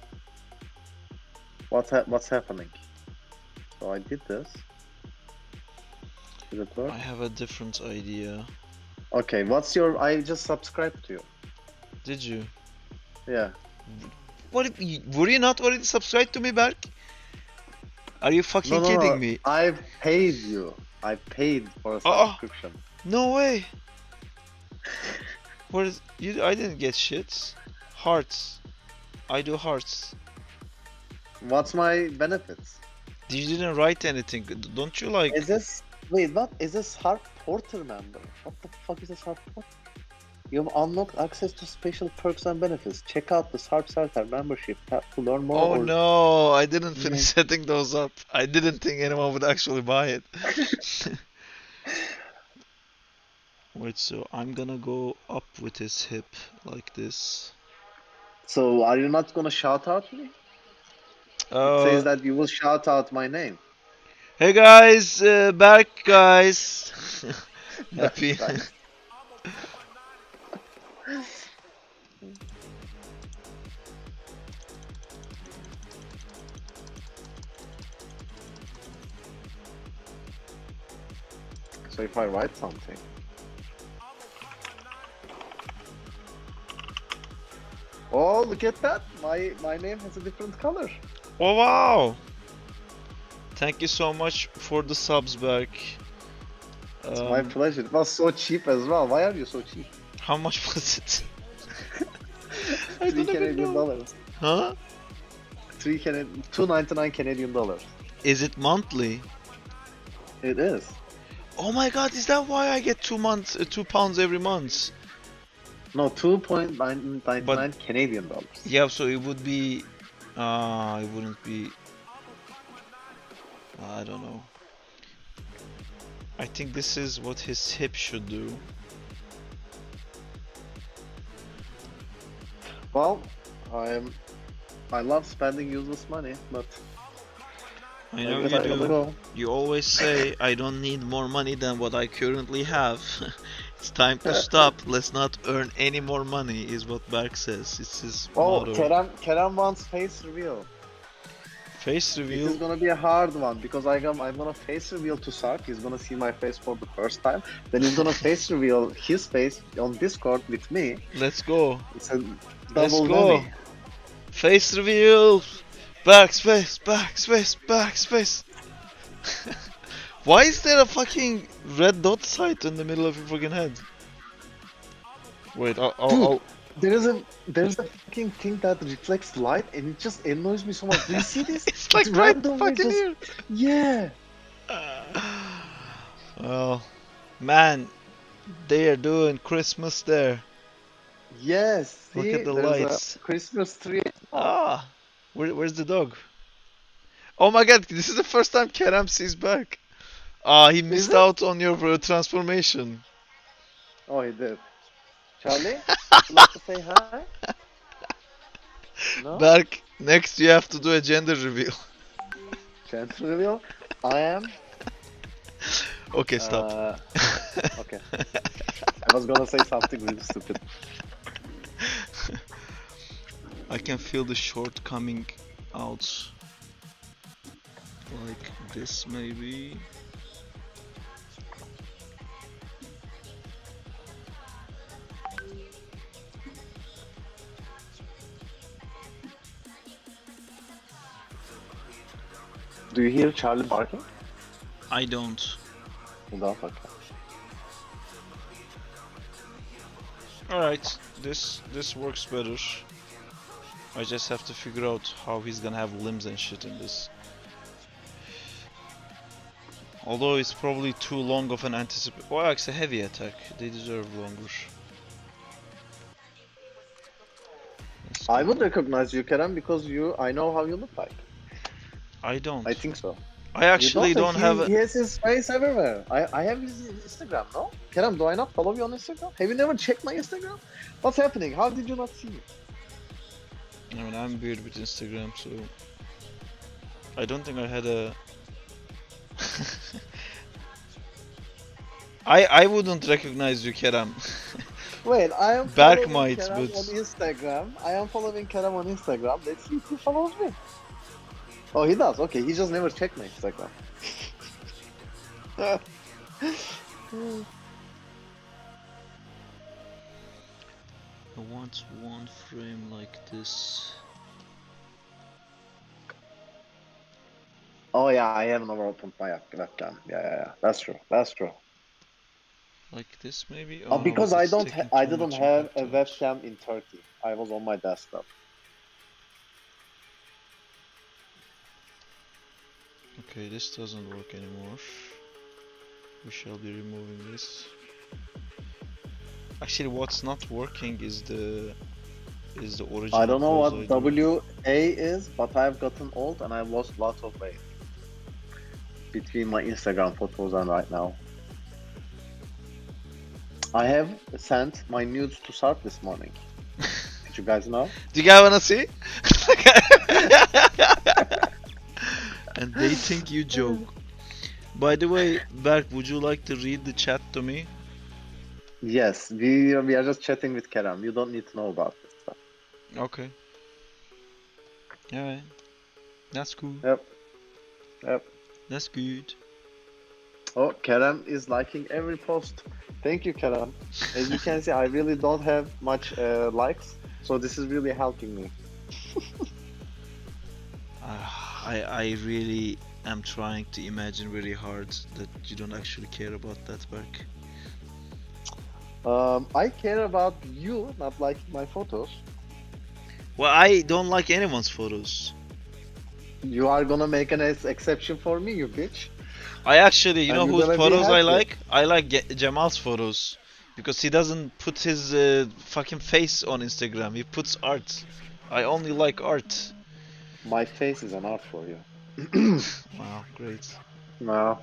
what's happening? So I did this. Did it work? I have a different idea. Okay, what's your? I just subscribed to you. Did you? Yeah. What? Were you not already subscribed to me, Berk? Are you fucking kidding me? I paid you. I paid for a subscription. No way. What is you? I didn't get shit. Hearts. I do hearts. What's my benefits? You didn't write anything. Don't you like? Is this wait? What is this Harp Porter member? What the fuck is this Harp Porter? You've unlocked access to special perks and benefits. Check out the Sarp Sartar membership tab to learn more. Oh no, I didn't finish setting those up. I didn't think anyone would actually buy it. Wait, so I'm gonna go up with his hip like this. So are you not gonna shout out me? It says that you will shout out my name. Hey guys, back guys. Happy. So if I write something. Oh, look at that! My name has a different color. Oh wow! Thank you so much for the subs back. It's my pleasure. It was so cheap as well. Why are you so cheap? How much was it? $3 Canadian dollars. Huh? $2.99 Canadian dollars. Is it monthly? It is. Oh my god, is that why I get 2 pounds every month? No, 2.99 Canadian dollars. Yeah, so it would be. It wouldn't be. I don't know. I think this is what his hip should do. Well, I love spending useless money, but I know you do. You always say I don't need more money than what I currently have. It's time to stop. Let's not earn any more money, is what Berk says. It's his motto. Kerem wants face reveal. Face This reveal. is gonna be a hard one because I'm gonna face reveal to Sark. He's gonna see my face for the first time. Then he's gonna face reveal his face on Discord with me. Let's go. It's a Let's double go. whammy. Face reveal. Backspace, backspace, backspace. Why is there a fucking red dot sight in the middle of your fucking head? Wait, Dude, there's a fucking thing that reflects light and it just annoys me so much. Do you see this? It's like right fucking here. Yeah. Well, man, they are doing Christmas there. Yes. Look See, at the there's lights. a Christmas tree. Ah, where's the dog? Oh my god, this is the first time Kerem sees back. Ah, he missed it? out on your transformation. Oh, he did. Charlie, would you like to say hi? No? Berk, next you have to do a gender reveal. Gender reveal. I am. Okay, stop. Okay. I was gonna say something really stupid. I can feel the short coming out. Like this, maybe. Do you hear Charlie barking? I don't. You don't? Okay. Alright, this works better. I just have to figure out how he's gonna have limbs and shit in this. Although it's probably too long of an anticipation. Oh, it's a heavy attack. They deserve longer. I would recognize you, Kerem, because I know how you look like. I don't. I think so. I actually don't have. He has his face everywhere. I have his Instagram, no? Kerem, do I not follow you on Instagram? Have you never checked my Instagram? What's happening? How did you not see me? I mean, I'm weird with Instagram, so I don't think I had a. I wouldn't recognize you, Kerem. Wait, I am Berk following might, Kerem but on Instagram. I am following Kerem on Instagram. Let's see if he follows me. Oh, he does. Okay, he just never checked my Instagram. I want one frame like this. Oh yeah, I haven't opened my webcam. Yeah. That's true. That's true. Like this, maybe. Oh, no, because but I it's don't, taking I too didn't much have a impact out. webcam in Turkey. I was on my desktop. Okay, this doesn't work anymore. We shall be removing this. Actually, what's not working is the original. I don't know pose what I do. WA is, but I've gotten old and I've lost lots of weight between my Instagram photos and right now. I have sent my nudes to Sarp this morning. Did you guys know? Do you guys wanna see? And they think you joke. By the way, Berk, would you like to read the chat to me? Yes, we are just chatting with Kerem. You don't need to know about this stuff. Okay. Alright. That's cool. Yep. That's good. Oh, Kerem is liking every post. Thank you, Kerem. As you can see, I really don't have much likes, so this is really helping me. I really am trying to imagine very hard that you don't actually care about that, Berk. I care about you not liking my photos. Well, I don't like anyone's photos. You are gonna make an exception for me, you bitch. I actually, you And know you're whose gonna be photos I happy. like? I like Jamal's photos. Because he doesn't put his fucking face on Instagram, he puts art. I only like art. My face is an art for you. Wow, great. No.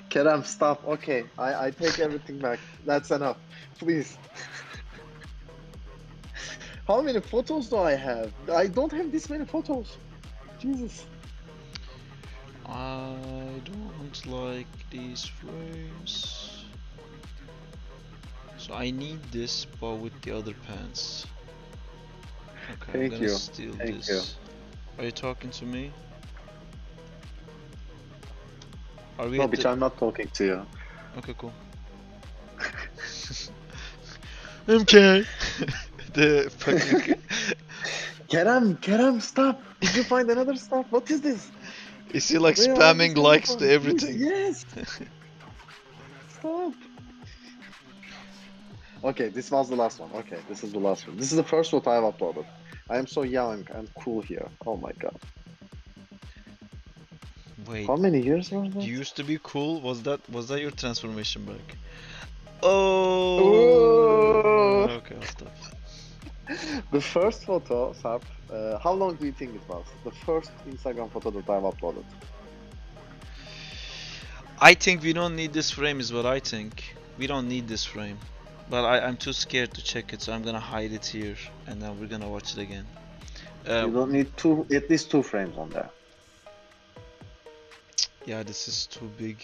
Kerem, stop. Okay, I take everything back. That's enough. Please. How many photos do I have? I don't have this many photos. Jesus. I don't like these frames. So I need this, but with the other pants. Okay, I'm Thank gonna you. steal Thank this. you. Are you talking to me? Are we No, at bitch, the... I'm not talking to you. Okay, cool. MK! The fucking... Kerem, stop! Did you find another stuff? What is this? Is he like Where are these spamming coming likes to from? Please, everything? yes! Stop! Okay, this was the last one. Okay, this is the last one. This is the first what I've uploaded. I am so young and cool here. Oh my god. Wait, How many years was you that? used to be cool? Was that your transformation back? Oh, Ooh. okay, I'll stop. The first photo, Sarp, how long do you think it was? The first Instagram photo that I've uploaded. I think we don't need this frame is what I think. We don't need this frame. But I'm too scared to check it, so I'm gonna hide it here and then we're gonna watch it again. You don't need at least two frames on there. Yeah, this is too big.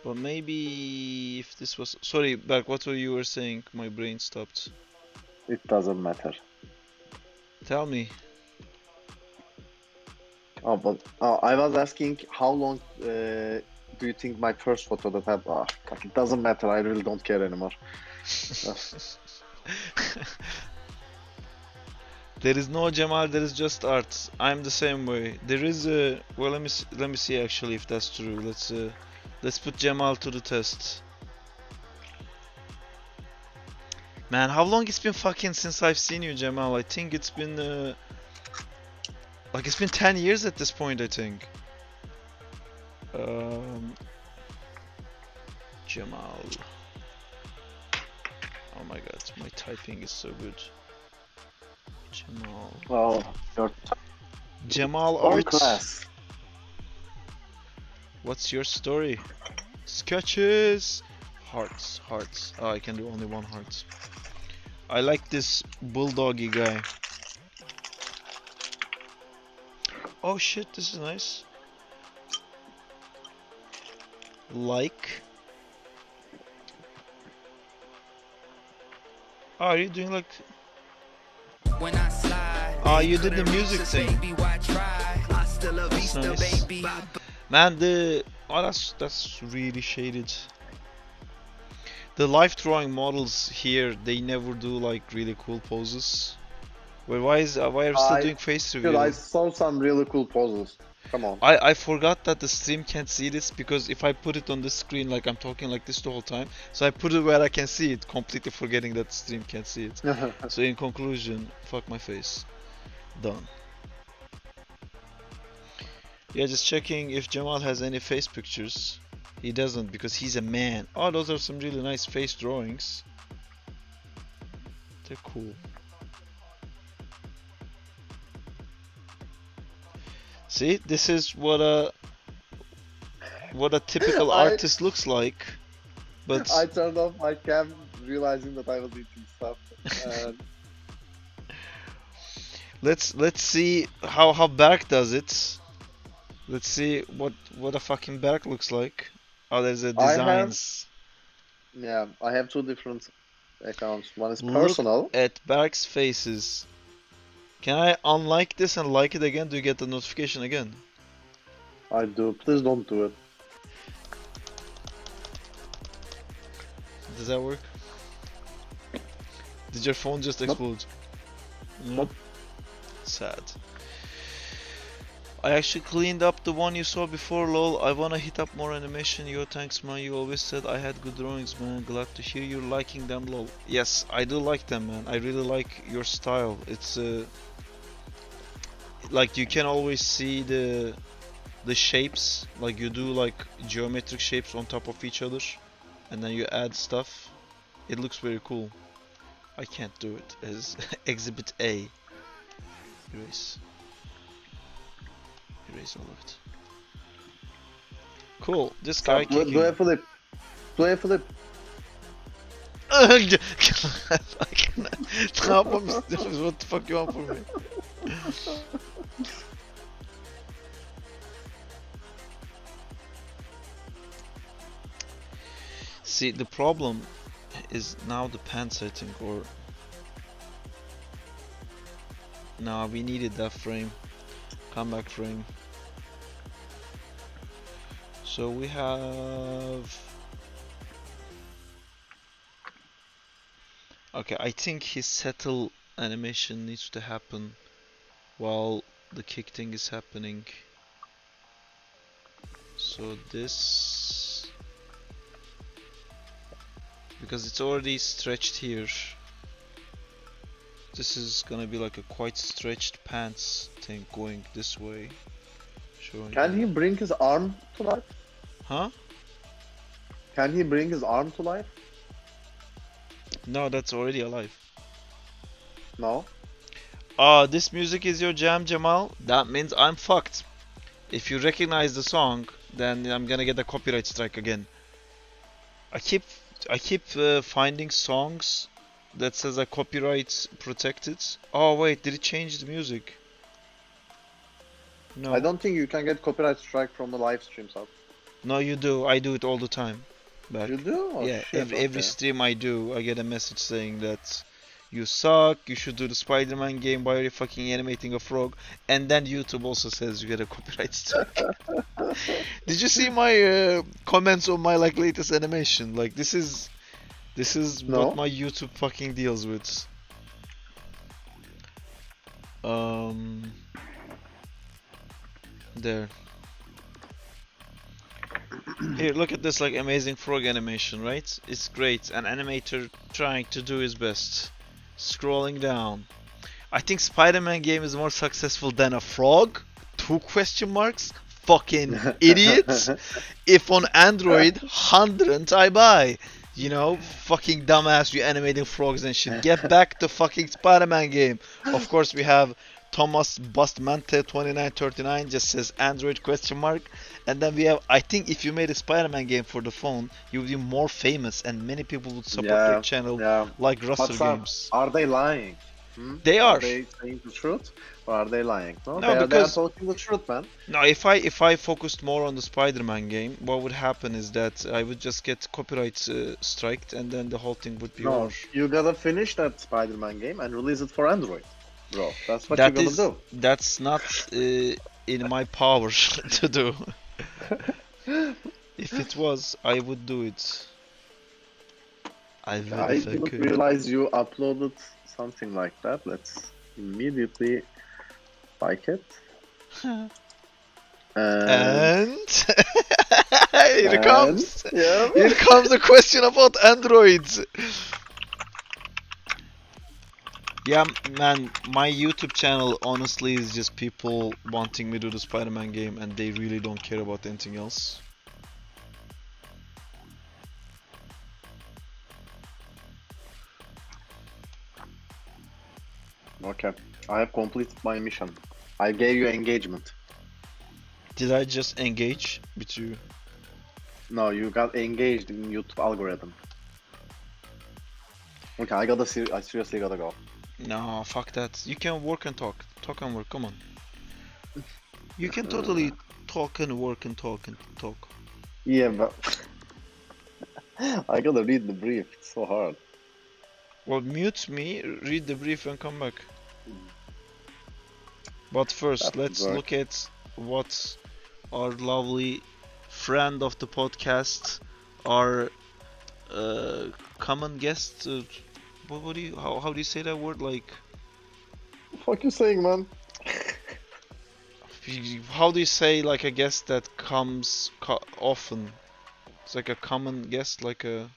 But maybe if this was... Sorry, Berk, what were you were saying? My brain stopped. It doesn't matter. Tell me. Oh, but I was asking how long do you think my first photo that had? Oh, fuck, it doesn't matter. I really don't care anymore. There is no Jamal, there is just art. I'm the same way. There is a... Well, let me see actually if that's true. Let's put Jamal to the test. Man, how long it's been fucking since I've seen you, Jamal? I think it's been like it's been 10 years at this point, I think. Jamal. Oh my god, my typing is so good. Jamal. Well, your Jamal on Art. class. What's your story? Sketches. Hearts, hearts. Oh, I can do only one heart. I like this bulldoggy guy. Oh shit, this is nice. Like. Oh, are you doing like... When I slide, oh, you did the music thing. That's nice. Man, oh, that's really shaded. The life drawing models here, they never do like really cool poses. Wait, why are you still doing face Dude, reveal? I saw some really cool poses. Come on. I forgot that the stream can't see this because if I put it on the screen, like I'm talking like this the whole time, so I put it where I can see it, completely forgetting that the stream can't see it. So in conclusion, fuck my face. Done. Yeah, just checking if Jamal has any face pictures. He doesn't because he's a man. Oh, those are some really nice face drawings. They're cool. See, this is what a typical artist looks like. But I turned off my cam, realizing that I was eating stuff. And let's see how Berk does it. Let's see what a fucking Berk looks like. Oh, there's a designs. yeah, I have two different accounts. One is Look personal. at Berk's faces. Can I unlike this and like it again? Do you get the notification again? I do. Please don't do it. Does that work? Did your phone just explode? No? Nope. Sad. I actually cleaned up the one you saw before, lol. I wanna hit up more animation. Yo, thanks man. You always said I had good drawings, man. Glad to hear you liking them, lol. Yes, I do like them, man. I really like your style. It's like you can always see the shapes. Like you do like geometric shapes on top of each other, and then you add stuff. It looks very cool. I can't do it as Exhibit A. Erase. Erase all of it. Cool. This guy kicking. Do a flip. Do a flip. Ne yapmam istiyorsunuz? What the fuck you want from me? See, the problem is now the pants, I think, or No, we needed that frame. Comeback frame. So we have... Okay, I think his settle animation needs to happen while the kick thing is happening. So this... Because it's already stretched here. This is gonna be like a quite stretched pants thing going this way. Showing Can he that. bring his arm to life? Huh? Can he bring his arm to life? No, that's already alive. No. This music is your jam, Jamal? That means I'm fucked. If you recognize the song, then I'm gonna get a copyright strike again. I keep finding songs that says a copyright protected. Oh wait, did it change the music? No. I don't think you can get copyright strike from the live stream sub. No, you do. I do it all the time. Back. You do? Oh, Yeah, shit, every okay. stream I do, I get a message saying that you suck, you should do the Spider-Man game, why are you fucking animating a frog? And then YouTube also says you get a copyright strike. Did you see my comments on my like latest animation? Like this is No. what my YouTube fucking deals with. There. Here, look at this like amazing frog animation, right? It's great. An animator trying to do his best. Scrolling down. I think Spider-Man game is more successful than a frog? 2 question marks? Fucking idiots! If on Android, 100 I buy. You know, fucking dumbass, you animating frogs and shit. Get back to fucking Spider-Man game. Of course, we have Thomas Bustmante 2939 just says Android question mark. And then we have, I think if you made a Spider-Man game for the phone, you would be more famous and many people would support your channel Yeah. like Russell What's up? Games. Are they lying? They Are are. they saying the truth or are they lying? No, No, they are because talking the truth, man. no, if I focused more on the Spider-Man game, what would happen is that I would just get copyright striked, and then the whole thing would be No, over. you gotta finish that Spider-Man game and release it for Android, bro. That's what That you're is, gonna do. that's not in my power to do. If it was, I would do it. I would I if I didn't could. realize you uploaded something like that. Let's immediately like it. And And here comes. yeah. Here comes the question about Androids. Yeah, man, my YouTube channel honestly is just people wanting me to do the Spider-Man game and they really don't care about anything else. Okay, I have completed my mission. I gave you engagement. Did I just engage with you? No, you got engaged in YouTube algorithm. Okay, I seriously gotta go. No, fuck that. You can work and talk. Talk and work, come on. You can totally talk and work and talk and talk. Yeah, but I gotta read the brief. It's so hard. Well, mute me, read the brief and come back. But first, That would let's work. look at what our lovely friend of the podcast, our common guest, what do you, how do you say that word? Like, What the fuck you saying, man? how do you say like a guest that comes often? It's like a common guest, like a...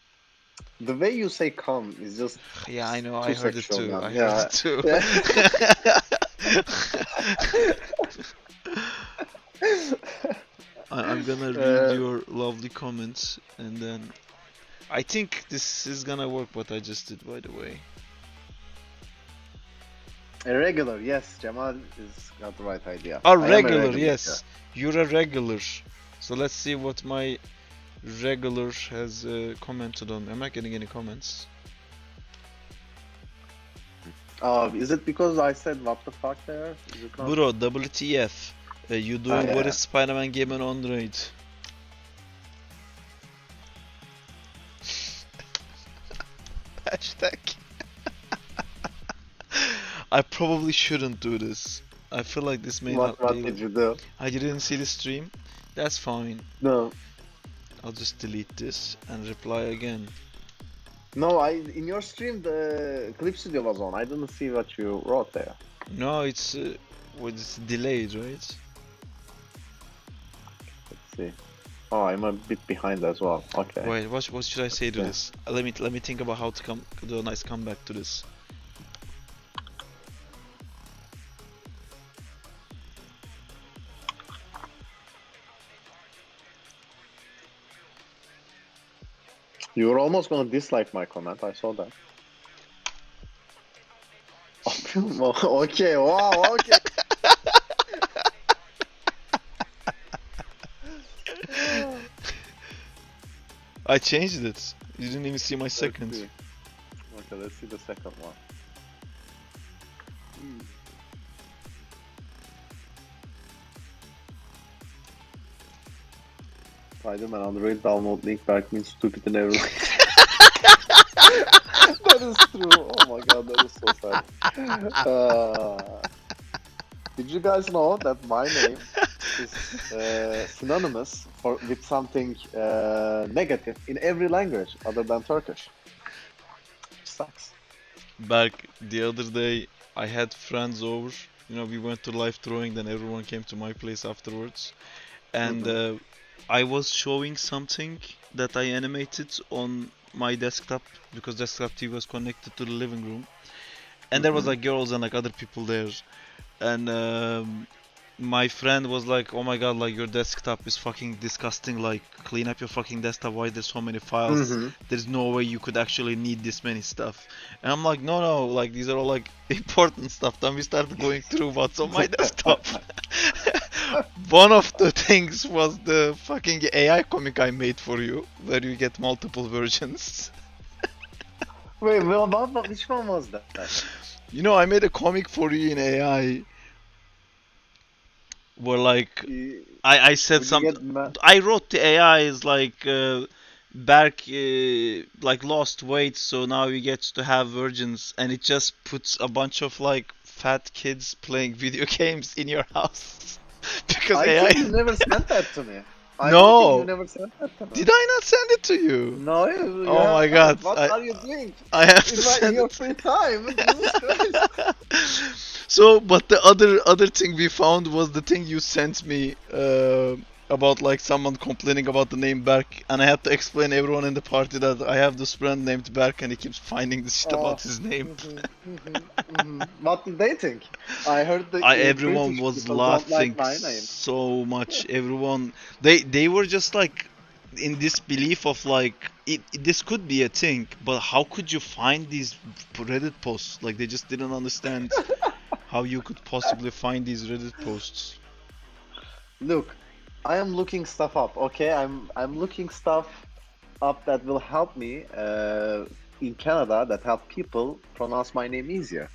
The way you say "come" is just Yeah, I know, too I heard it sexual, too. man. I Yeah. heard it too. I'm gonna read your lovely comments and then I think this is gonna work what I just did, by the way. A regular, yes. Jamal is got the right idea. A I am a regular, yes. yeah. You're a regular. So let's see what my regular has commented on. Am I getting any comments? Is it because I said what the fuck there? Is it not? Bro, WTF. You doing what yeah. is Spider-Man game on Android? Hashtag. I probably shouldn't do this. I feel like this may not What be. did you do? I didn't see the stream. That's fine. No. I'll just delete this and reply again. No, in your stream the ClipStudio was on. I didn't see what you wrote there. No, it's it's delayed, right? Let's see. Oh, I'm a bit behind as well. Okay. Wait, what should I say to Yeah. this? Let me think about how to do a nice comeback to this. You were almost gonna dislike my comment. I saw that. Okay. Wow. Okay. I changed it. You didn't even see my Let's second. see. Okay, let's see the second one. Spider-Man Android download link back means stupid and everything. That is true. Oh my god, that is so sad. Did you guys know that my name is synonymous with something negative in every language other than Turkish? Sucks. Back the other day, I had friends over. You know, we went to live throwing, then everyone came to my place afterwards. And I was showing something that I animated on my desktop because desktop TV was connected to the living room. And there was like girls and like other people there. And my friend was like, "Oh my god, like your desktop is fucking disgusting. Like clean up your fucking desktop. Why there's so many files? There's no way you could actually need this many stuff." And I'm like, "No, like these are all like important stuff." Then we started going through what's on my desktop. One of the things was the fucking AI comic I made for you, where you get multiple versions. Wait, which one was that? You know, I made a comic for you in AI. Where like I said something. I wrote the AI is like Berk like lost weight, so now he gets to have virgins, and it just puts a bunch of like fat kids playing video games in your house because I AI. think you never sent that to me. I No. don't think you never sent that to me. Did I not send it to you? No. Oh my god! What are you doing? I have to In send your it. free time. Jesus Christ. So, but the other thing we found was the thing you sent me about like someone complaining about the name Berk, and I had to explain everyone in the party that I have this friend named Berk, and he keeps finding this shit about his name. What did they think? I heard that Everyone British was people don't laughing like my name. so much. Everyone, they were just like in this belief of like this could be a thing, but how could you find these Reddit posts? Like they just didn't understand how you could possibly find these Reddit posts. Look, I am looking stuff up. Okay, I'm looking stuff up that will help me in Canada, that help people pronounce my name easier,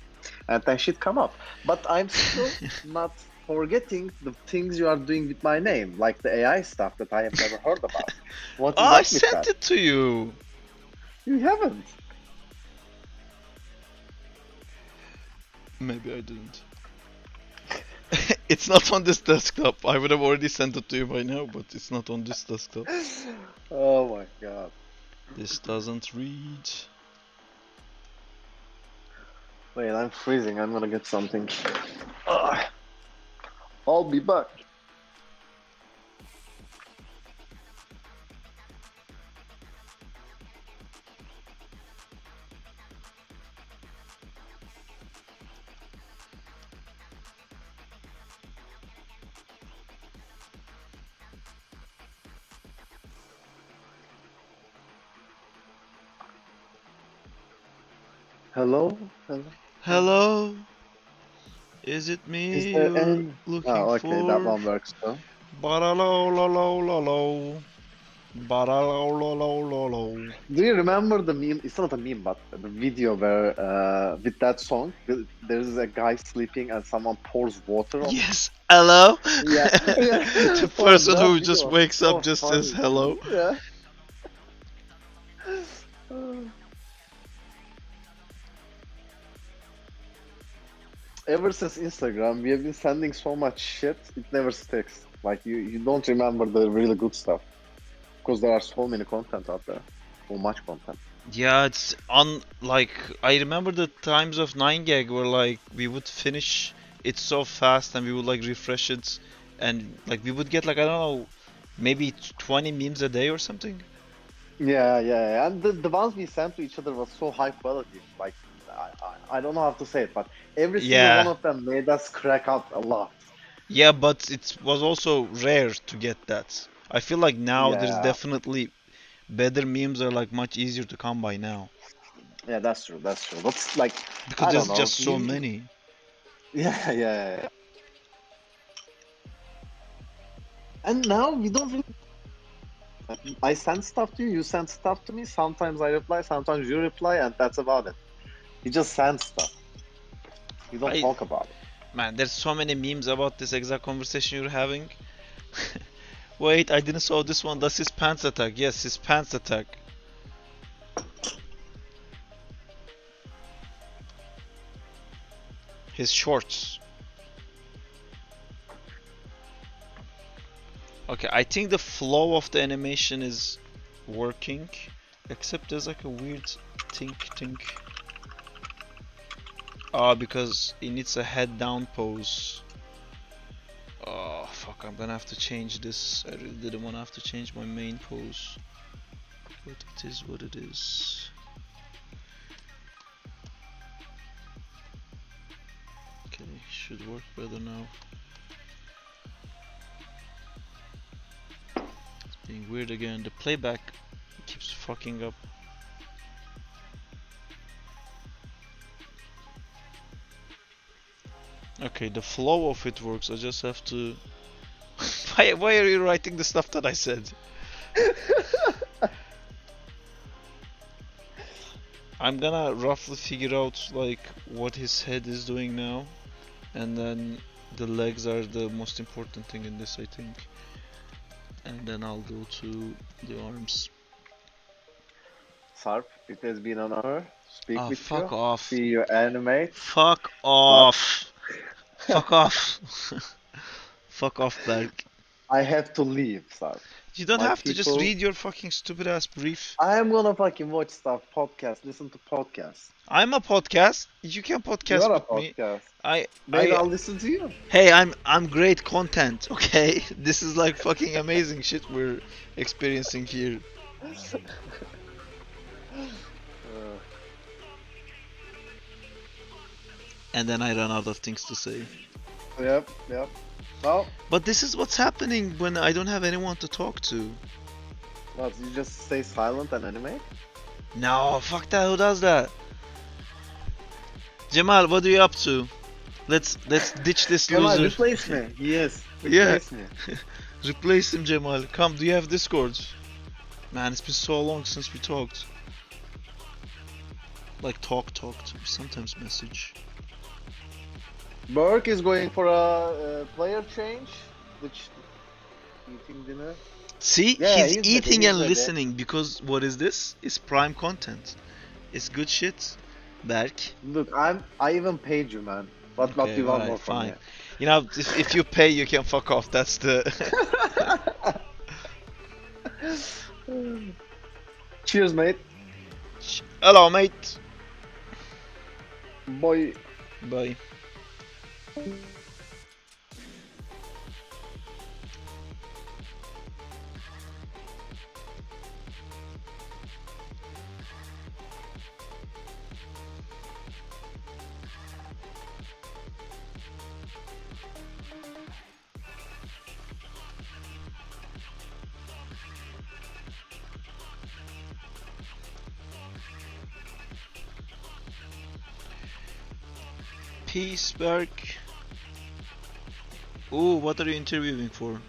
and that should come up. But I'm still not forgetting the things you are doing with my name, like the AI stuff that I have never heard about. What is I up with sent that? it to you. You haven't. Maybe I didn't. It's not on this desktop. I would have already sent it to you by now, but it's not on this desktop. Oh my god. This doesn't read. Wait, I'm freezing. I'm gonna get something. I'll be back. Hello? Hello? Hello? Is it Is me there you're any... looking Oh, okay, that for? one works too. Ba-da-lo-lo-lo-lo-lo. Ba-da-lo-lo-lo-lo-lo. Do you remember the meme? It's not a meme, but the video where, with that song, there's a guy sleeping and someone pours water on him? Yes, hello? Yeah. Yeah. The Oh, person that who video just was wakes so up just funny. says hello. Yeah. ever since Instagram, we have been sending so much shit, it never sticks. Like you don't remember the really good stuff because there are so many content out there, so much content. Yeah, it's on like I remember the times of 9gag where like we would finish it so fast and we would like refresh it and like we would get like I don't know maybe 20 memes a day or something. Yeah. And the ones we sent to each other was so high quality. Like I don't know how to say it, but every single one Yeah. of them made us crack up a lot. Yeah, but it was also rare to get that. I feel like now there's Yeah, definitely better memes are like much easier to come by now yeah, that's true. That's true. But like, because I don't there's know. just so many. Yeah. And now we don't really. I send stuff to you. You send stuff to me. Sometimes I reply. Sometimes you reply, and that's about it. You just send stuff. You don't I talk about it. Man, there's so many memes about this exact conversation you're having. Wait, I didn't saw this one. That's his pants attack. Yes, his pants attack. His shorts. Okay, I think the flow of the animation is working, except there's like a weird tink. Ah, because it needs a head down pose. Oh fuck, I'm gonna have to change this. I really didn't wanna have to change my main pose. But it is what it is. Okay, should work better now. It's being weird again. The playback keeps fucking up. Okay, the flow of it works. I just have to. Why are you writing the stuff that I said? I'm gonna roughly figure out like what his head is doing now, and then the legs are the most important thing in this, I think. And then I'll go to the arms. Sarp, it has been an honor to speak Ah, with fuck you, off. see you animate, Fuck but off. Fuck off. Fuck off, Berk. I have to leave, Sarp. You don't My have to just people, read your fucking stupid ass brief. I am gonna fucking watch stuff, podcast, listen to podcasts. I'm a podcast. You can You podcast are a with me. podcast. I Maybe I I'll listen to you. Hey, I'm great content, okay? This is like fucking amazing shit we're experiencing here. Uh, And then I run out of things to say. yep. Well, But this is what's happening when I don't have anyone to talk to. what, you just stay silent and animate? No, fuck that, who does that? Jamal, what are you up to? Let's ditch this Come on, loser. replace me. Yes, Yeah, replace me. replace him, Jamal. Come, do you have Discord? Man, it's been so long since we talked. Like talked. We sometimes message. Burke is going for a player change, which eating dinner. See, Yeah, he's he's ready. eating He's and ready. listening because what is this? It's prime content. It's good shit. Berk. Look, I even paid you, man. What do Okay, you want more alright, from me? fine. You know, if you pay, you can fuck off. That's the. Cheers, mate. Hello, mate. Boy. Bye. Peace, Berk. Ooh, what are you interviewing for?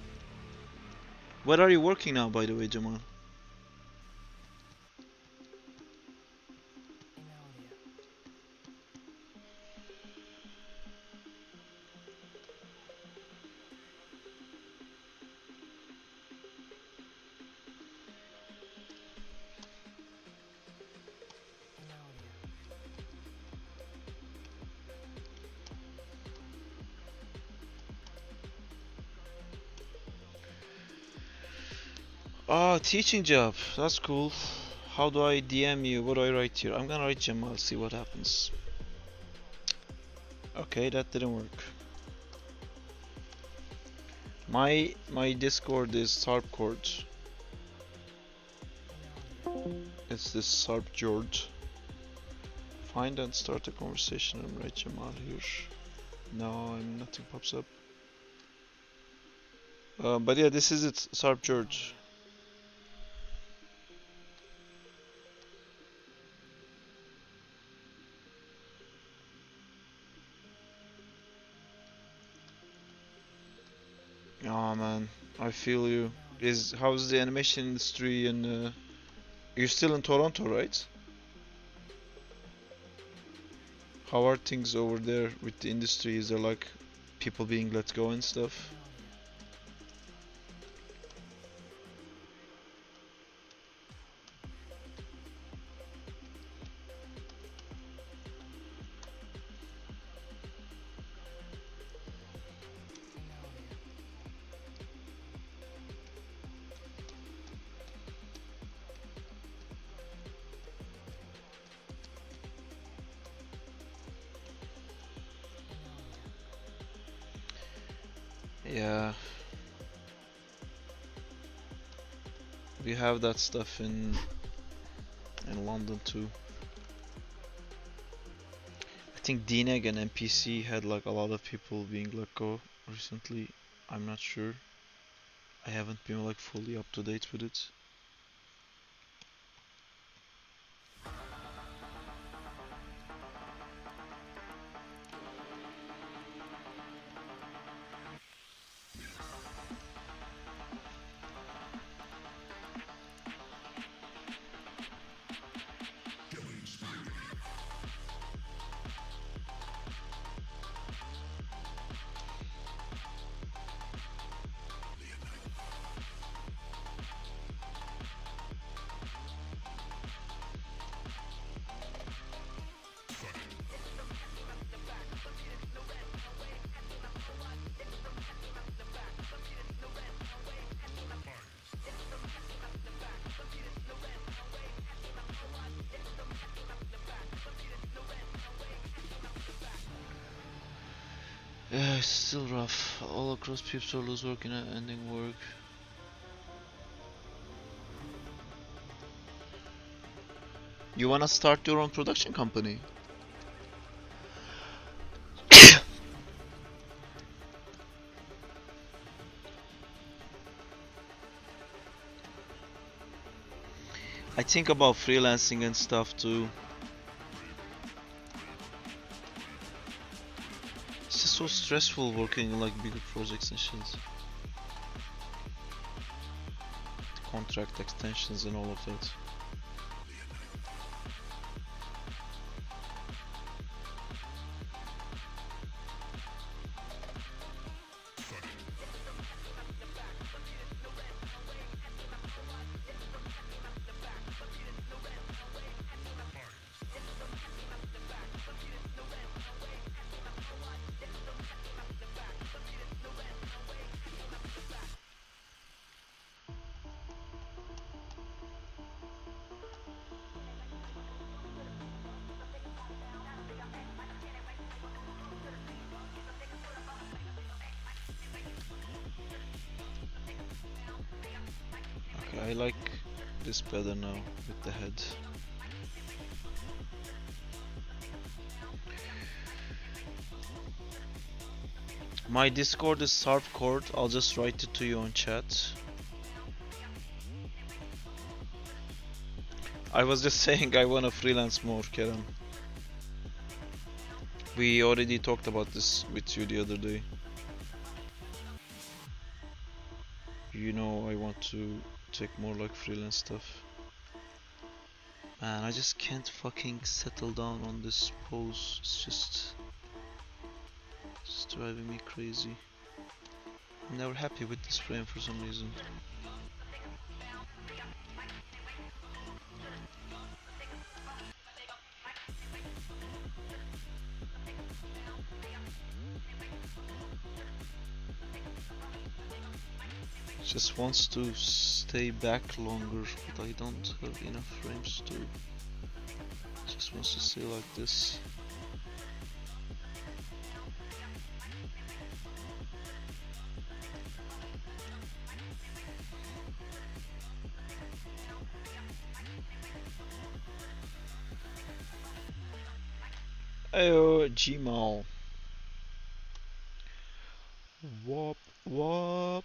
Where are you working now, by the way, Jamal? Ah, teaching job. That's cool. How do I DM you? What do I write here? I'm gonna write Jamal, see what happens. Okay, that didn't work. My Discord is Sarpcord. It's this Sarp George. Find and start a conversation and write Jamal here. No, nothing pops up. But yeah, this is it, Sarp George. Oh man, I feel you. How's the animation industry and you're still in Toronto, right? How are things over there with the industry? Is there like people being let go and stuff? Yeah, we have that stuff in London too. I think DNEG and NPC had like a lot of people being let go recently. I'm not sure. I haven't been like fully up to date with it. Yeah, it's still rough. All across people lose work and ending work. You wanna start your own production company? I think about freelancing and stuff too. It's just so stressful working on like bigger projects and shit. Contract extensions and all of that. Okay, I like this better now with the head. My Discord is Sarpcord. I'll just write it to you on chat. I was just saying I wanna freelance more, Kerem. We already talked about this with you the other day. You know I want to take more like freelance stuff. Man, I just can't fucking settle down on this pose. It's just driving me crazy. I'm never happy with this frame for some reason. Just wants to stay stay back longer, but I don't have enough frames to. Just wants to stay like this. Ayo, Gmail. Wop, wop.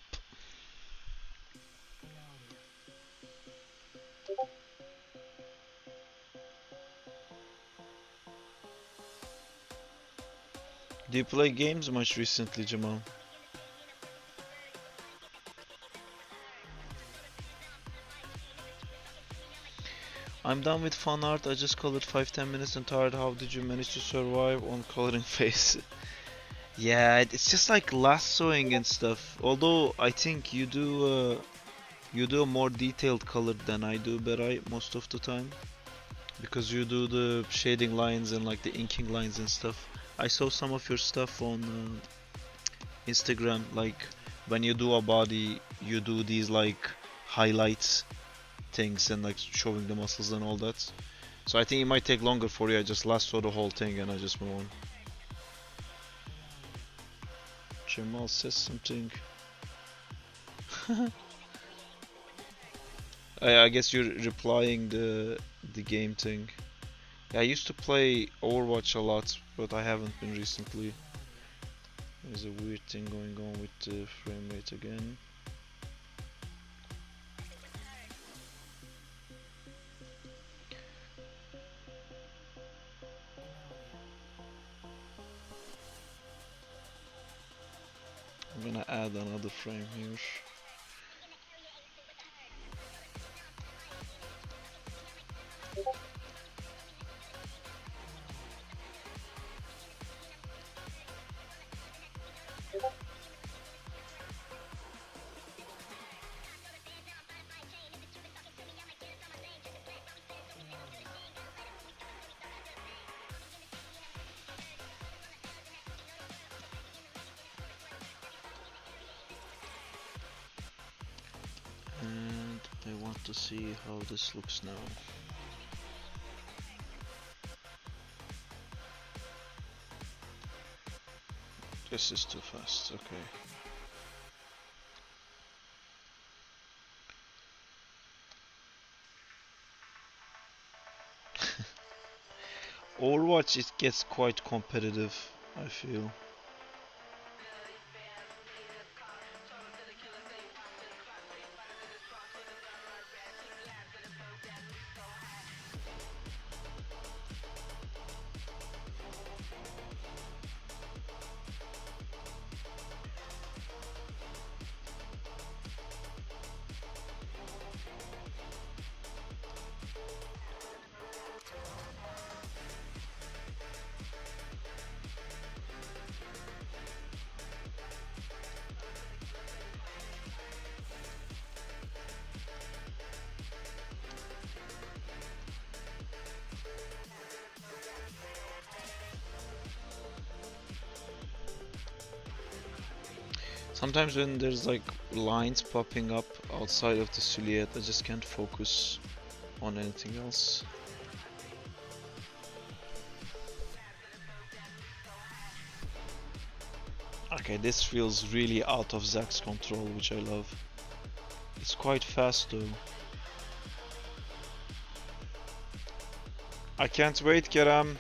Do you play games much recently, Jamal? I'm done with fan art. I just colored 5-10 minutes and tired. How did you manage to survive on coloring face? Yeah, it's just like lassoing and stuff. Although I think you do a more detailed color than I do, but I most of the time because you do the shading lines and like the inking lines and stuff. I saw some of your stuff on Instagram, like when you do a body, you do these like highlights things and like showing the muscles and all that. So I think it might take longer for you. I just lasso the whole thing and I just move on. Jamal says something. I guess you're replying the game thing. Yeah, I used to play Overwatch a lot, but I haven't been recently. There's a weird thing going on with the frame rate again. I'm gonna add another frame here. And I want to see how this looks now. This is too fast, okay. Overwatch, it gets quite competitive, I feel. Sometimes when there's like lines popping up outside of the silhouette, I just can't focus on anything else. Okay, this feels really out of Zach's control, which I love. It's quite fast though. I can't wait, Kerem.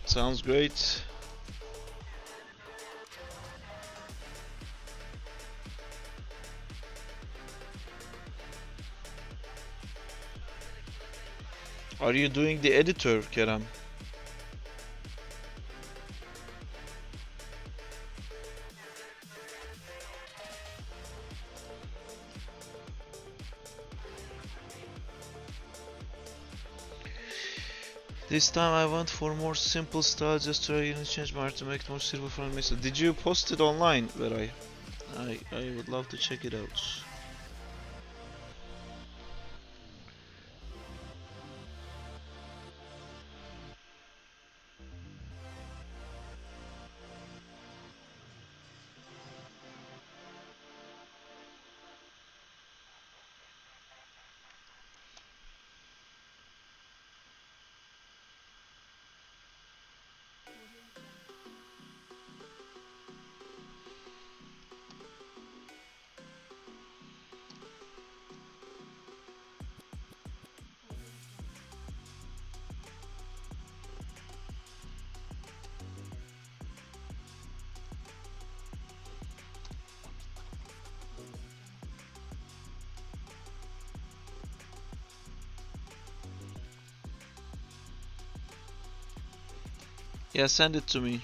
Sounds great. Are you doing the editor, Kerem? This time I went for more simple style, just try to change my art to make it more suitable for animation. Did you post it online, Veray? I would love to check it out. Yeah, send it to me.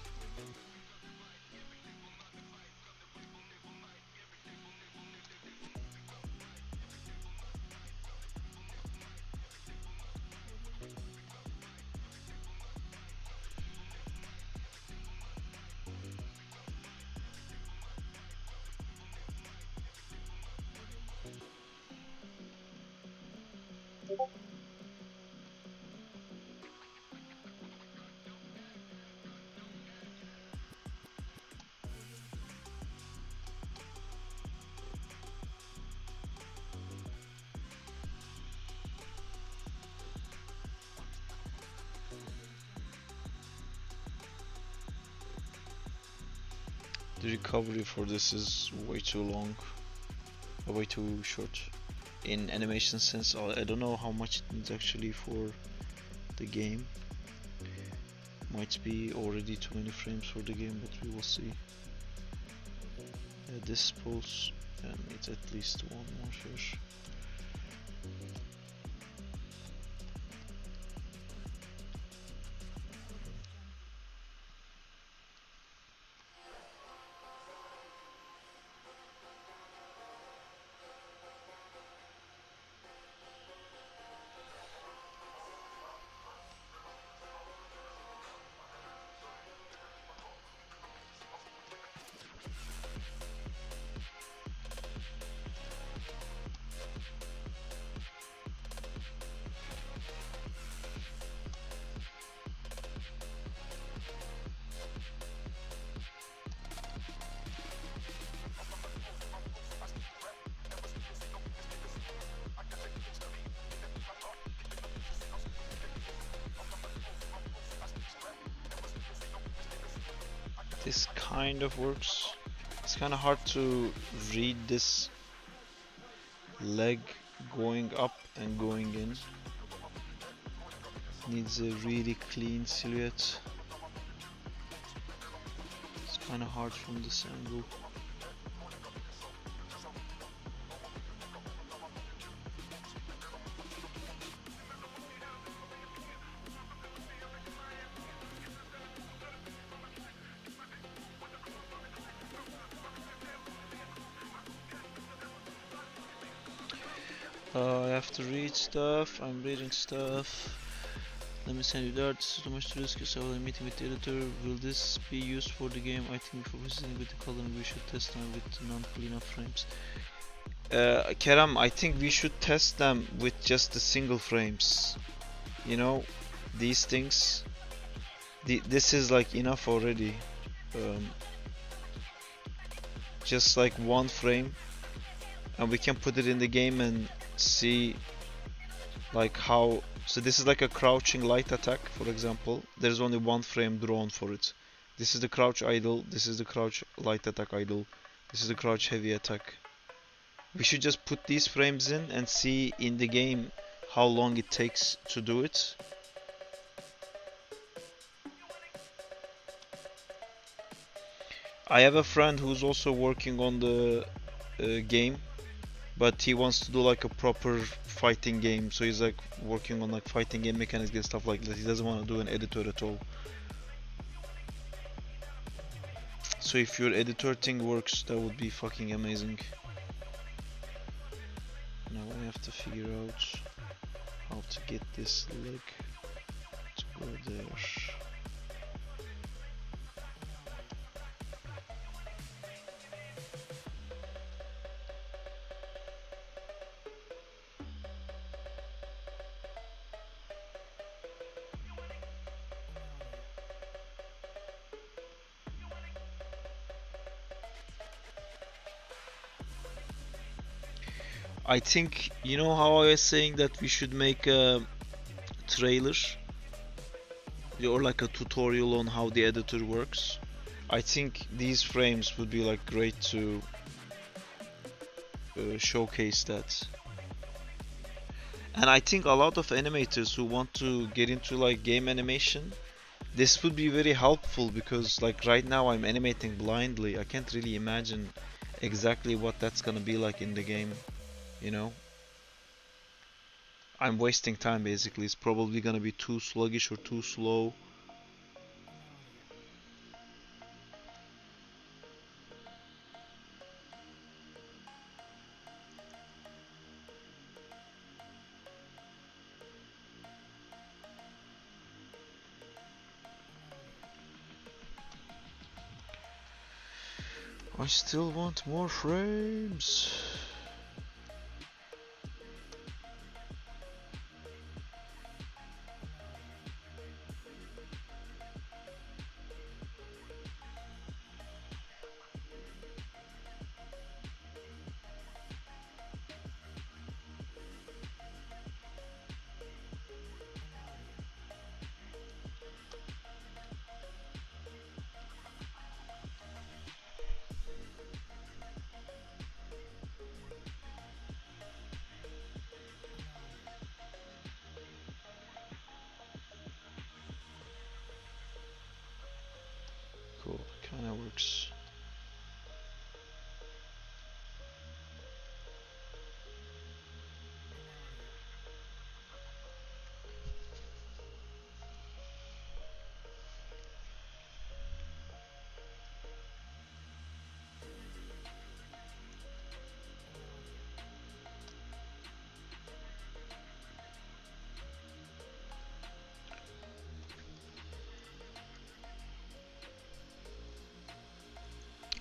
The recovery for this is way too long, way too short. In animation sense, I don't know how much it needs actually for the game. Might be already too many frames for the game, but we will see. This pulse needs at least one more here. This kind of works. It's kind of hard to read this leg going up and going in. Needs a really clean silhouette. It's kind of hard from this angle. I have to read stuff. I'm reading stuff. Let me send you that. Too much to discuss. I will be meeting with the editor. Will this be used for the game? I think before visiting with the color, we should test them with non-clean up frames. Kerem, I think we should test them with just the single frames. You know, these things. This is like enough already. Just like one frame, and we can put it in the game and see like how. So this is like a crouching light attack, for example. There's only one frame drawn for it. This is the crouch idle, this is the crouch light attack idle, this is the crouch heavy attack. We should just put these frames in and see in the game how long it takes to do it. I have a friend who's also working on the game, but he wants to do like a proper fighting game, so he's like working on like fighting game mechanics and stuff like that. He doesn't want to do an editor at all. So if your editor thing works, that would be fucking amazing. Now I have to figure out how to get this leg to go there. I think, you know how I was saying that we should make a trailer or like a tutorial on how the editor works. I think these frames would be like great to showcase that. And I think a lot of animators who want to get into like game animation, this would be very helpful, because like right now I'm animating blindly. I can't really imagine exactly what that's gonna be like in the game, you know? I'm wasting time basically. It's probably gonna be too sluggish or too slow. I still want more frames. Cool, kinda works.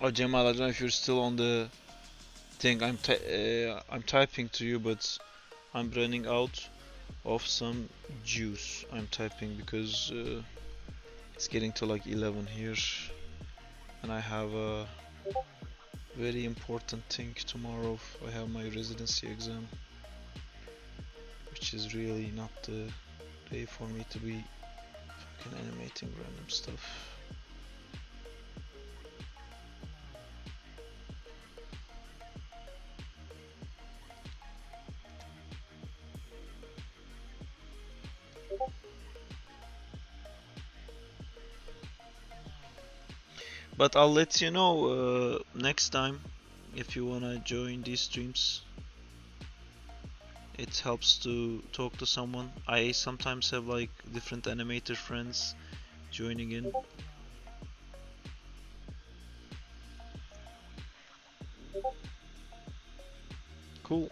Oh, Jamal, I don't know if you're still on the thing. I'm typing to you, but I'm running out of some juice. I'm typing because it's getting to like 11 here, and I have a very important thing tomorrow. I have my residency exam, which is really not the day for me to be fucking animating random stuff. But I'll let you know next time if you wanna join these streams. It helps to talk to someone. I sometimes have like different animator friends joining in. Cool.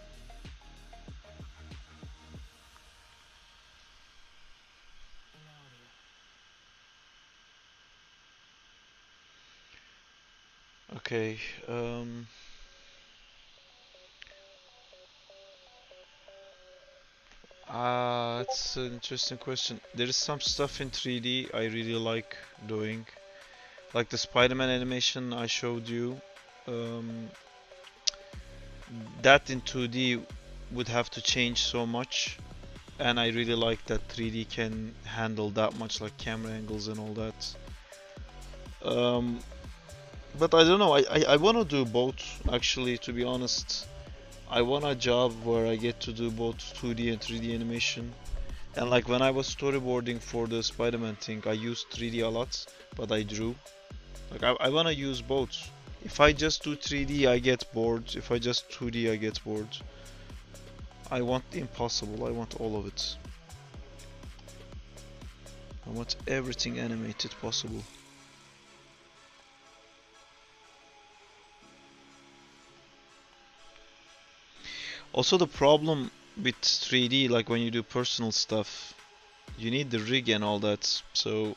Okay. It's an interesting question. There is some stuff in 3D I really like doing, like the Spider-Man animation I showed you. Um, that in 2D would have to change so much, and I really like that 3D can handle that much, like camera angles and all that. Um, but I don't know. I want to do both, actually. To be honest, I want a job where I get to do both 2D and 3D animation. And like when I was storyboarding for the Spider-Man thing, I used 3D a lot, but I drew. Like I wanna use both. If I just do 3D, I get bored. If I just 2D, I get bored. I want the impossible. I want all of it. I want everything animated possible. Also, the problem with 3D, like when you do personal stuff, you need the rig and all that. So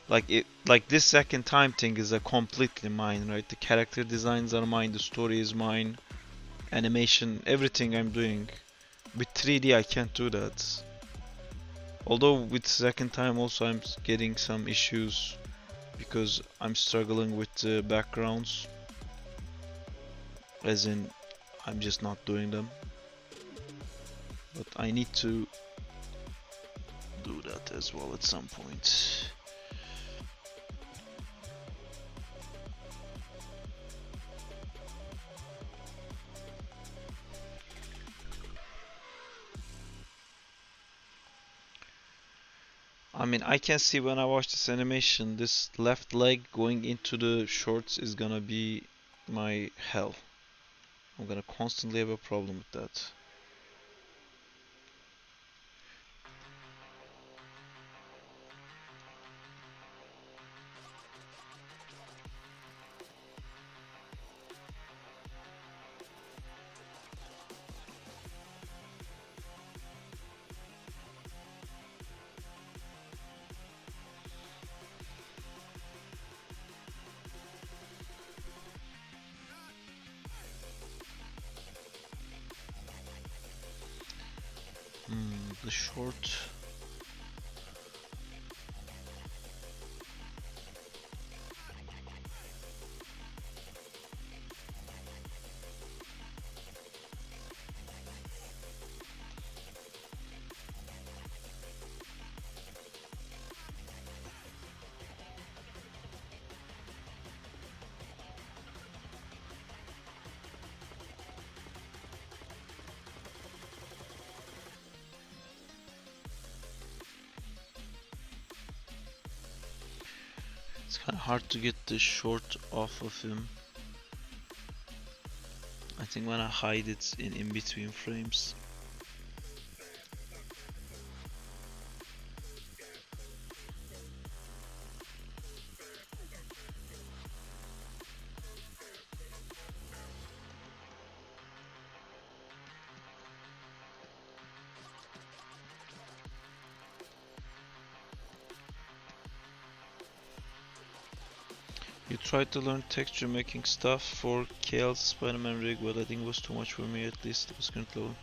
like this second time thing is a completely mine, right? The character designs are mine, the story is mine, animation, everything I'm doing. With 3D I can't do that. Although with second time also I'm getting some issues because I'm struggling with the backgrounds, as in I'm just not doing them. But I need to do that as well at some point. I mean, I can see when I watch this animation, this left leg going into the shorts is gonna be my hell. I'm gonna constantly have a problem with that. The short. It's kind of hard to get the short off of him. I think when I hide it in between frames. You tried to learn texture making stuff for KL's Spider-Man rig, but I think it was too much for me, at least it was current level.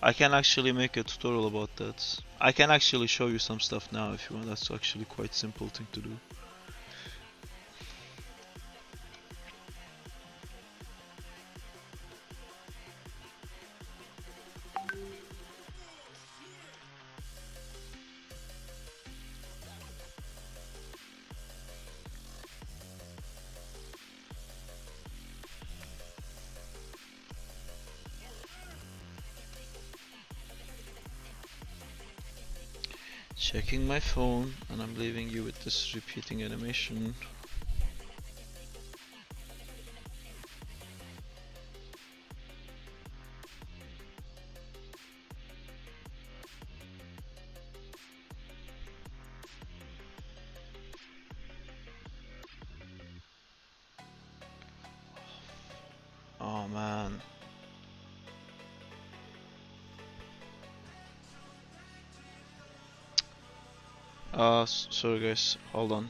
I can actually make a tutorial about that. I can actually show you some stuff now if you want. That's actually quite simple thing to do. Checking my phone, and I'm leaving you with this repeating animation. Oh man. Sorry guys, hold on.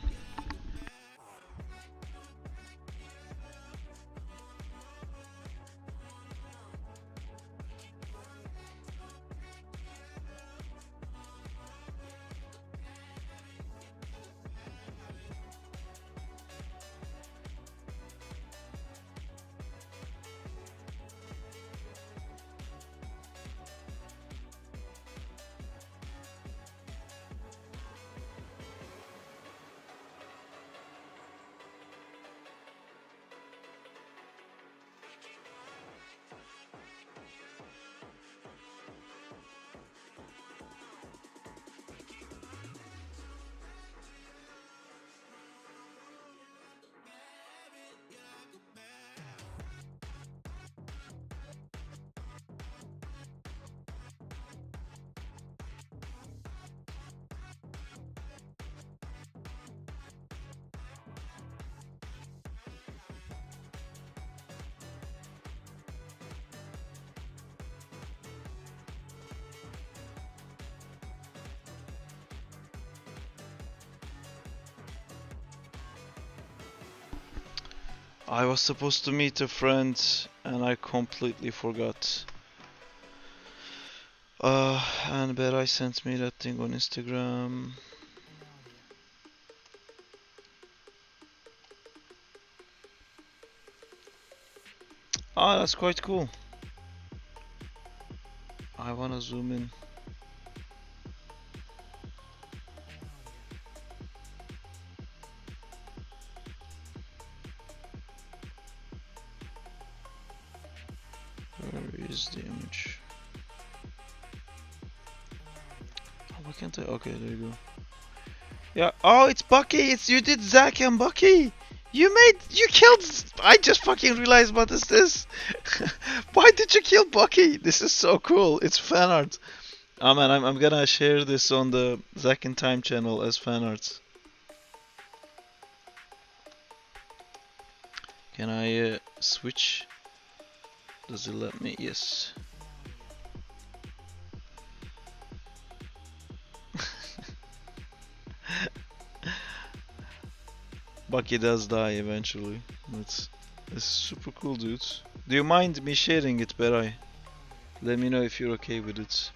I was supposed to meet a friend and I completely forgot. And Berai sent me that thing on Instagram. Ah, that's quite cool. I wanna zoom in. Where is the image? Oh, why can't I? Okay, there you go. Yeah. Oh, it's Bucky. It's you did Zack and Bucky. You killed. I just fucking realized what is this. Why did you kill Bucky? This is so cool. It's fan art. Oh man, I'm gonna share this on the Zack in Time channel as fan art. Can I switch? Does it let me? Yes. Bucky does die eventually. It's super cool, dude. Do you mind me sharing it, Berai? Let me know if you're okay with it.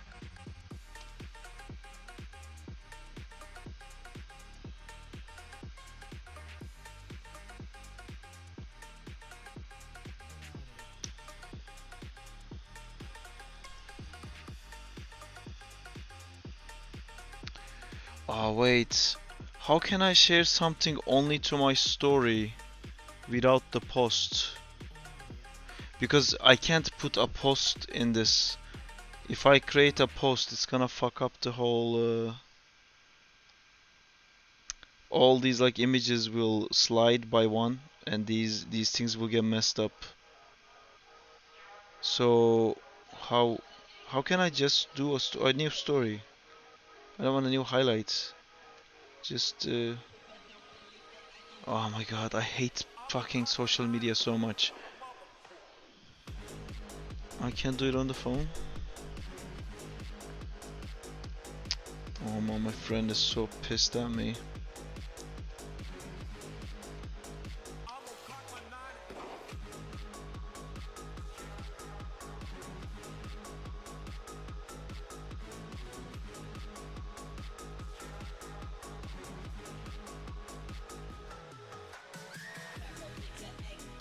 Oh wait, how can I share something only to my story without the post? Because I can't put a post in this. If I create a post, it's gonna fuck up the whole. All these like images will slide by one, and these things will get messed up. So how how can I just do a new story? I don't want a new highlight. Just oh my god, I hate fucking social media so much. I can't do it on the phone. Oh man, my friend is so pissed at me.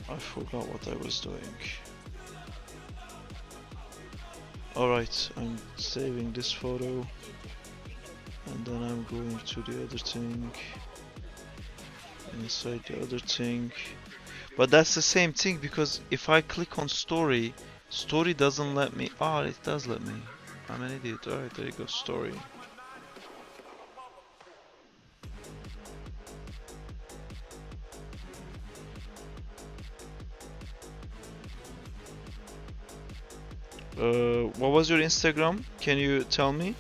I forgot what I was doing. Alright, I'm saving this photo and then I'm going to the other thing, inside the other thing. But that's the same thing because if I click on story, story doesn't let me. Ah, it does let me. I'm an idiot. Alright, there you go, story. What was your Instagram? Can you tell me?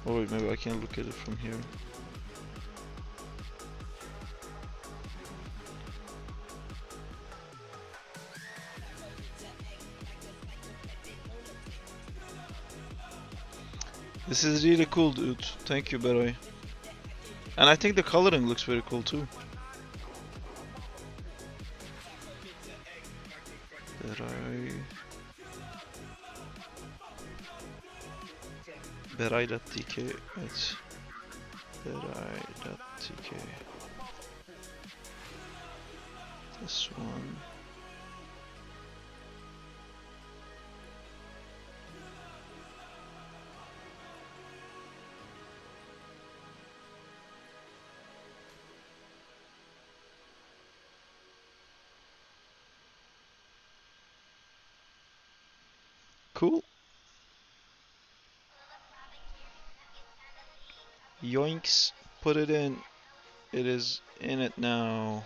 Oh wait, maybe I can look at it from here. This is really cool, dude. Thank you, Beroy. And I think the coloring looks very cool too. Beroy. Beray.tk. It's Beray.tk. This one. Cool. Yoinks. Put it in. It is in it now.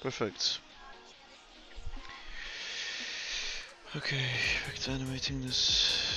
Perfect. Okay, back to animating this.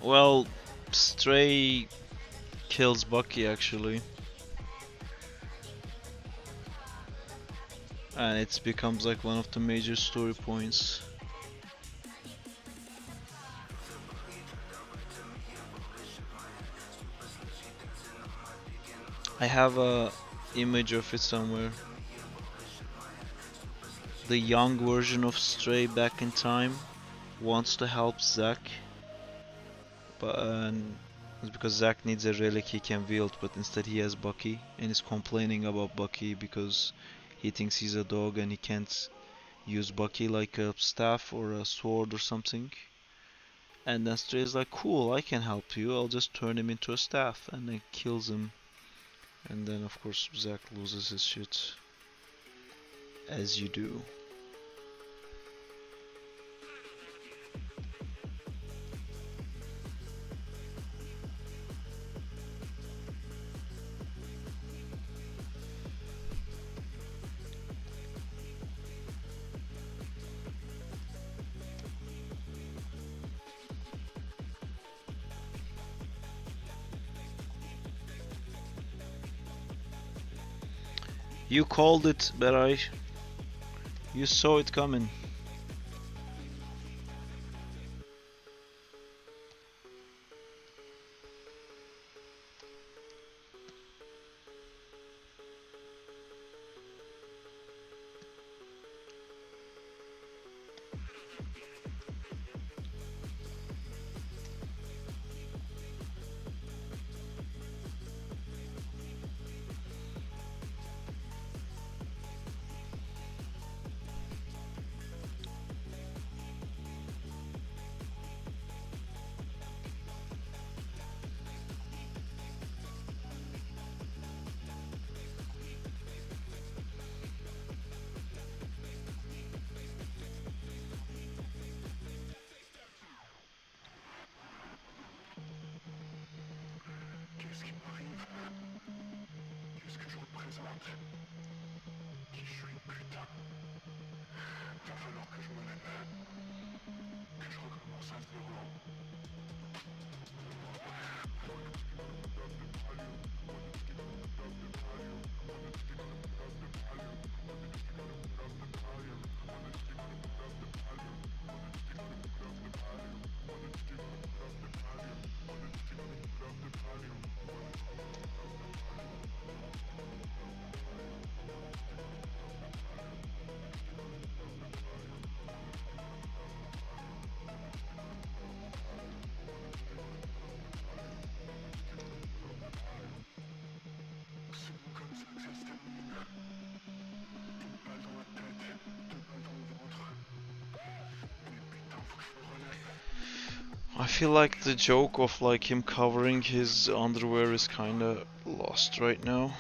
Well, Stray kills Bucky actually. And it becomes like one of the major story points. I have a image of it somewhere. The young version of Stray back in time wants to help Zack, but it's because Zack needs a relic he can wield, but instead he has Bucky and is complaining about Bucky because he thinks he's a dog and he can't use Bucky like a staff or a sword or something. And then Stray is like, cool, I can help you, I'll just turn him into a staff, and then kills him. And then of course Zack loses his shit. as you do. You called it, Beray. You saw it coming. I feel like the joke of like him covering his underwear is kinda lost right now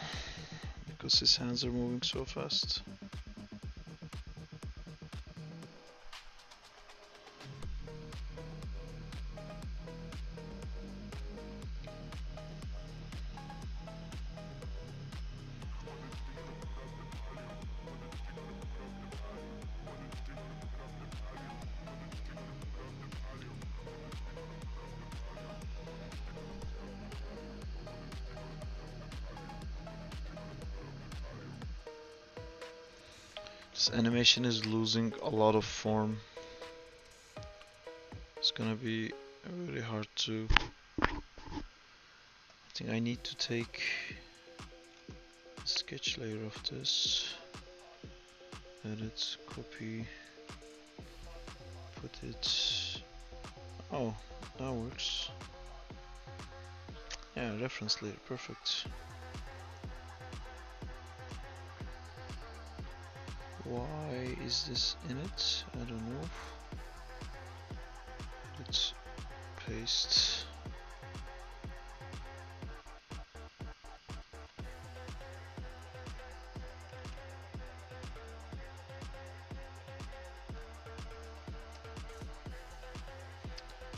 because his hands are moving so fast. This animation is losing a lot of form. It's gonna be really hard to... I think I need to take a sketch layer of this, edit, copy, put it... Oh, that works. Yeah, reference layer, perfect. Why is this in it? I don't know. Let's paste.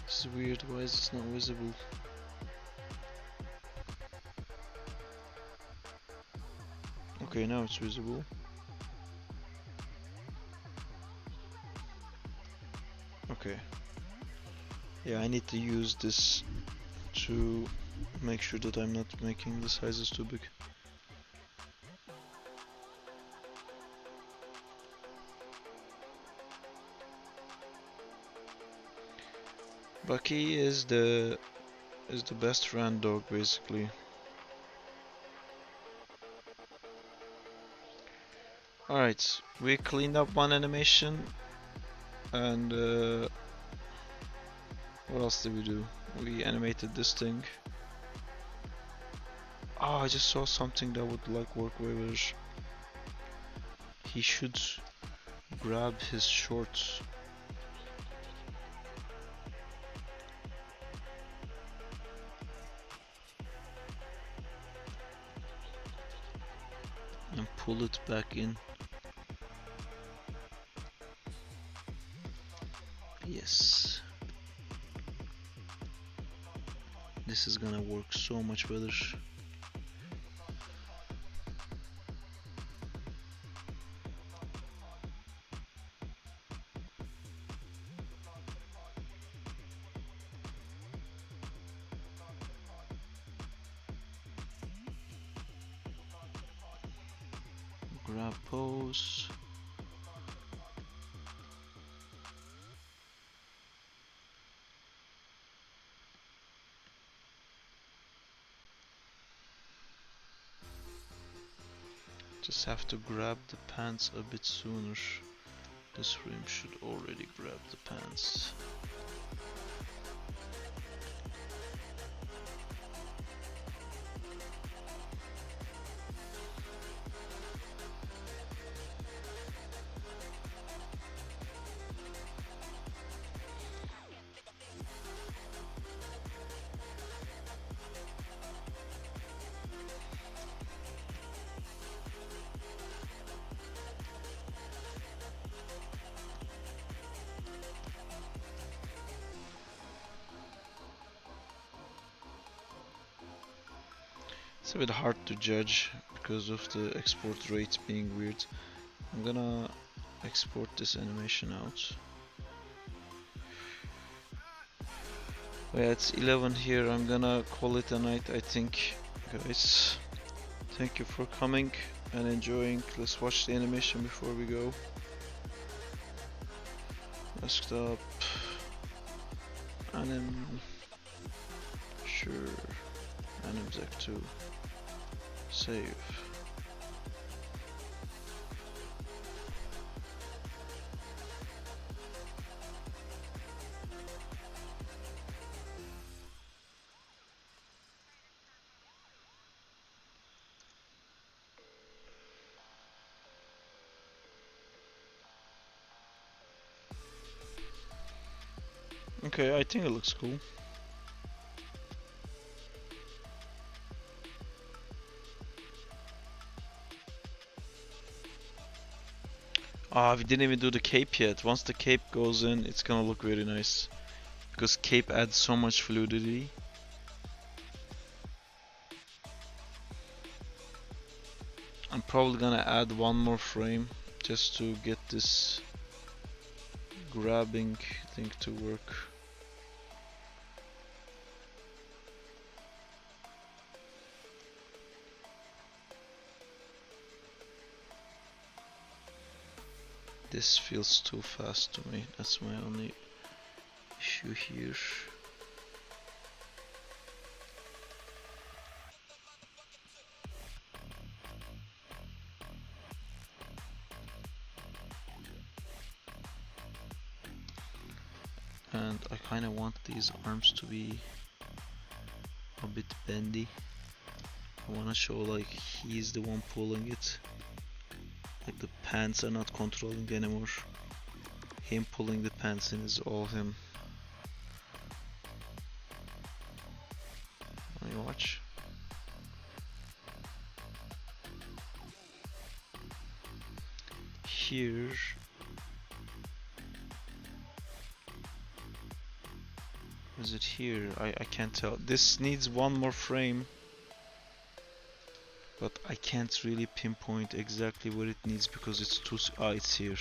This is weird, why is this not visible? Okay, now it's visible. Okay. Yeah, I need to use this to make sure that I'm not making the sizes too big. Bucky is the best friend dog basically. Alright, we cleaned up one animation and what else did we do? We animated this thing. Oh, I just saw something that would like work way better. He should grab his shorts. And pull it back in. this is gonna work so much better. Grab pose. Just have to grab the pants a bit sooner. This frame should already grab the pants. It's a bit hard to judge because of the export rate being weird. I'm gonna export this animation out. Yeah, it's 11 here. I'm gonna call it a night, I think, guys. Thank you for coming and enjoying. Let's watch the animation before we go. Desktop. Anim. Sure. Animzec 2. Save. Okay, I think it looks cool. Ah, we didn't even do the cape yet. Once the cape goes in, it's gonna look very nice. Because cape adds so much fluidity. I'm probably gonna add one more frame just to get this grabbing thing to work. This feels too fast to me. That's my only issue here. And I kind of want these arms to be a bit bendy. I want to show like he's the one pulling it. Like the pants are not controlling anymore. Him pulling the pants in is all him. Let me watch. Here. Is it here? I can't tell. This needs one more frame. But I can't really pinpoint exactly where it needs because it's too... Ah, it's here.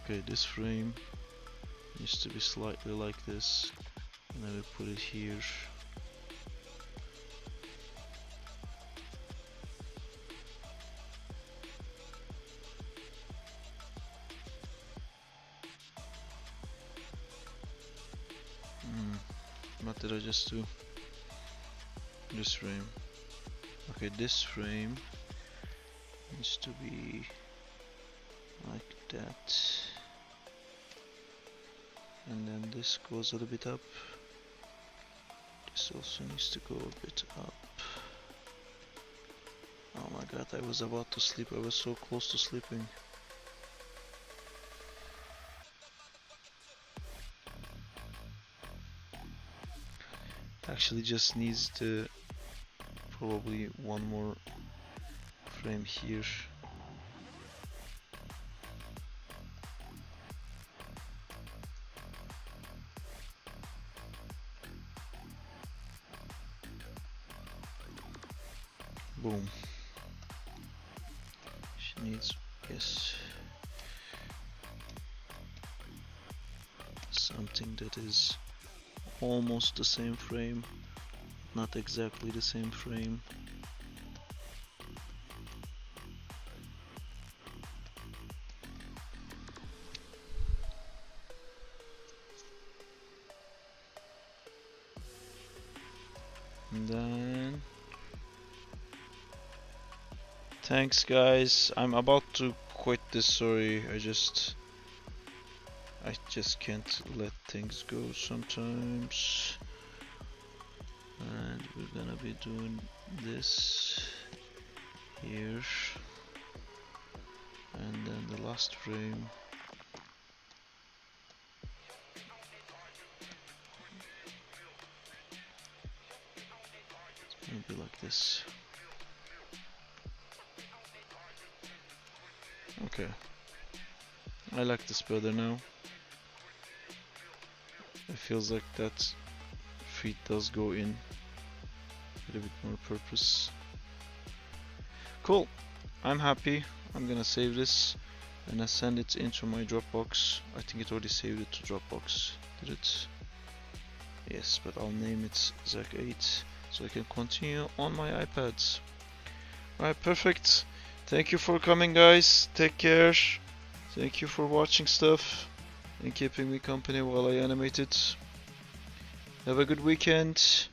Okay, this frame needs to be slightly like this. And I will put it here. What did I just do? This frame. Okay, this frame needs to be like that. And then this goes a little bit up. This also needs to go a bit up. Oh my god, I was about to sleep. I was so close to sleeping. Actually just needs the probably one more frame here. Boom. She needs, yes, something that is almost the same frame, not exactly the same frame. And then thanks guys, I'm about to quit this, sorry, I just can't let things go sometimes. And we're gonna be doing this here, and then the last frame. It's gonna be like this. Okay, I like this better now. It feels like that feet does go in with a bit more purpose. Cool, I'm happy. I'm gonna save this and I send it into my Dropbox. I think it already saved it to Dropbox. Did it? Yes, but I'll name it Zach8 so I can continue on my iPad. Alright, perfect. Thank you for coming guys. Take care. Thank you for watching stuff and keeping me company while I animate it. Have a good weekend.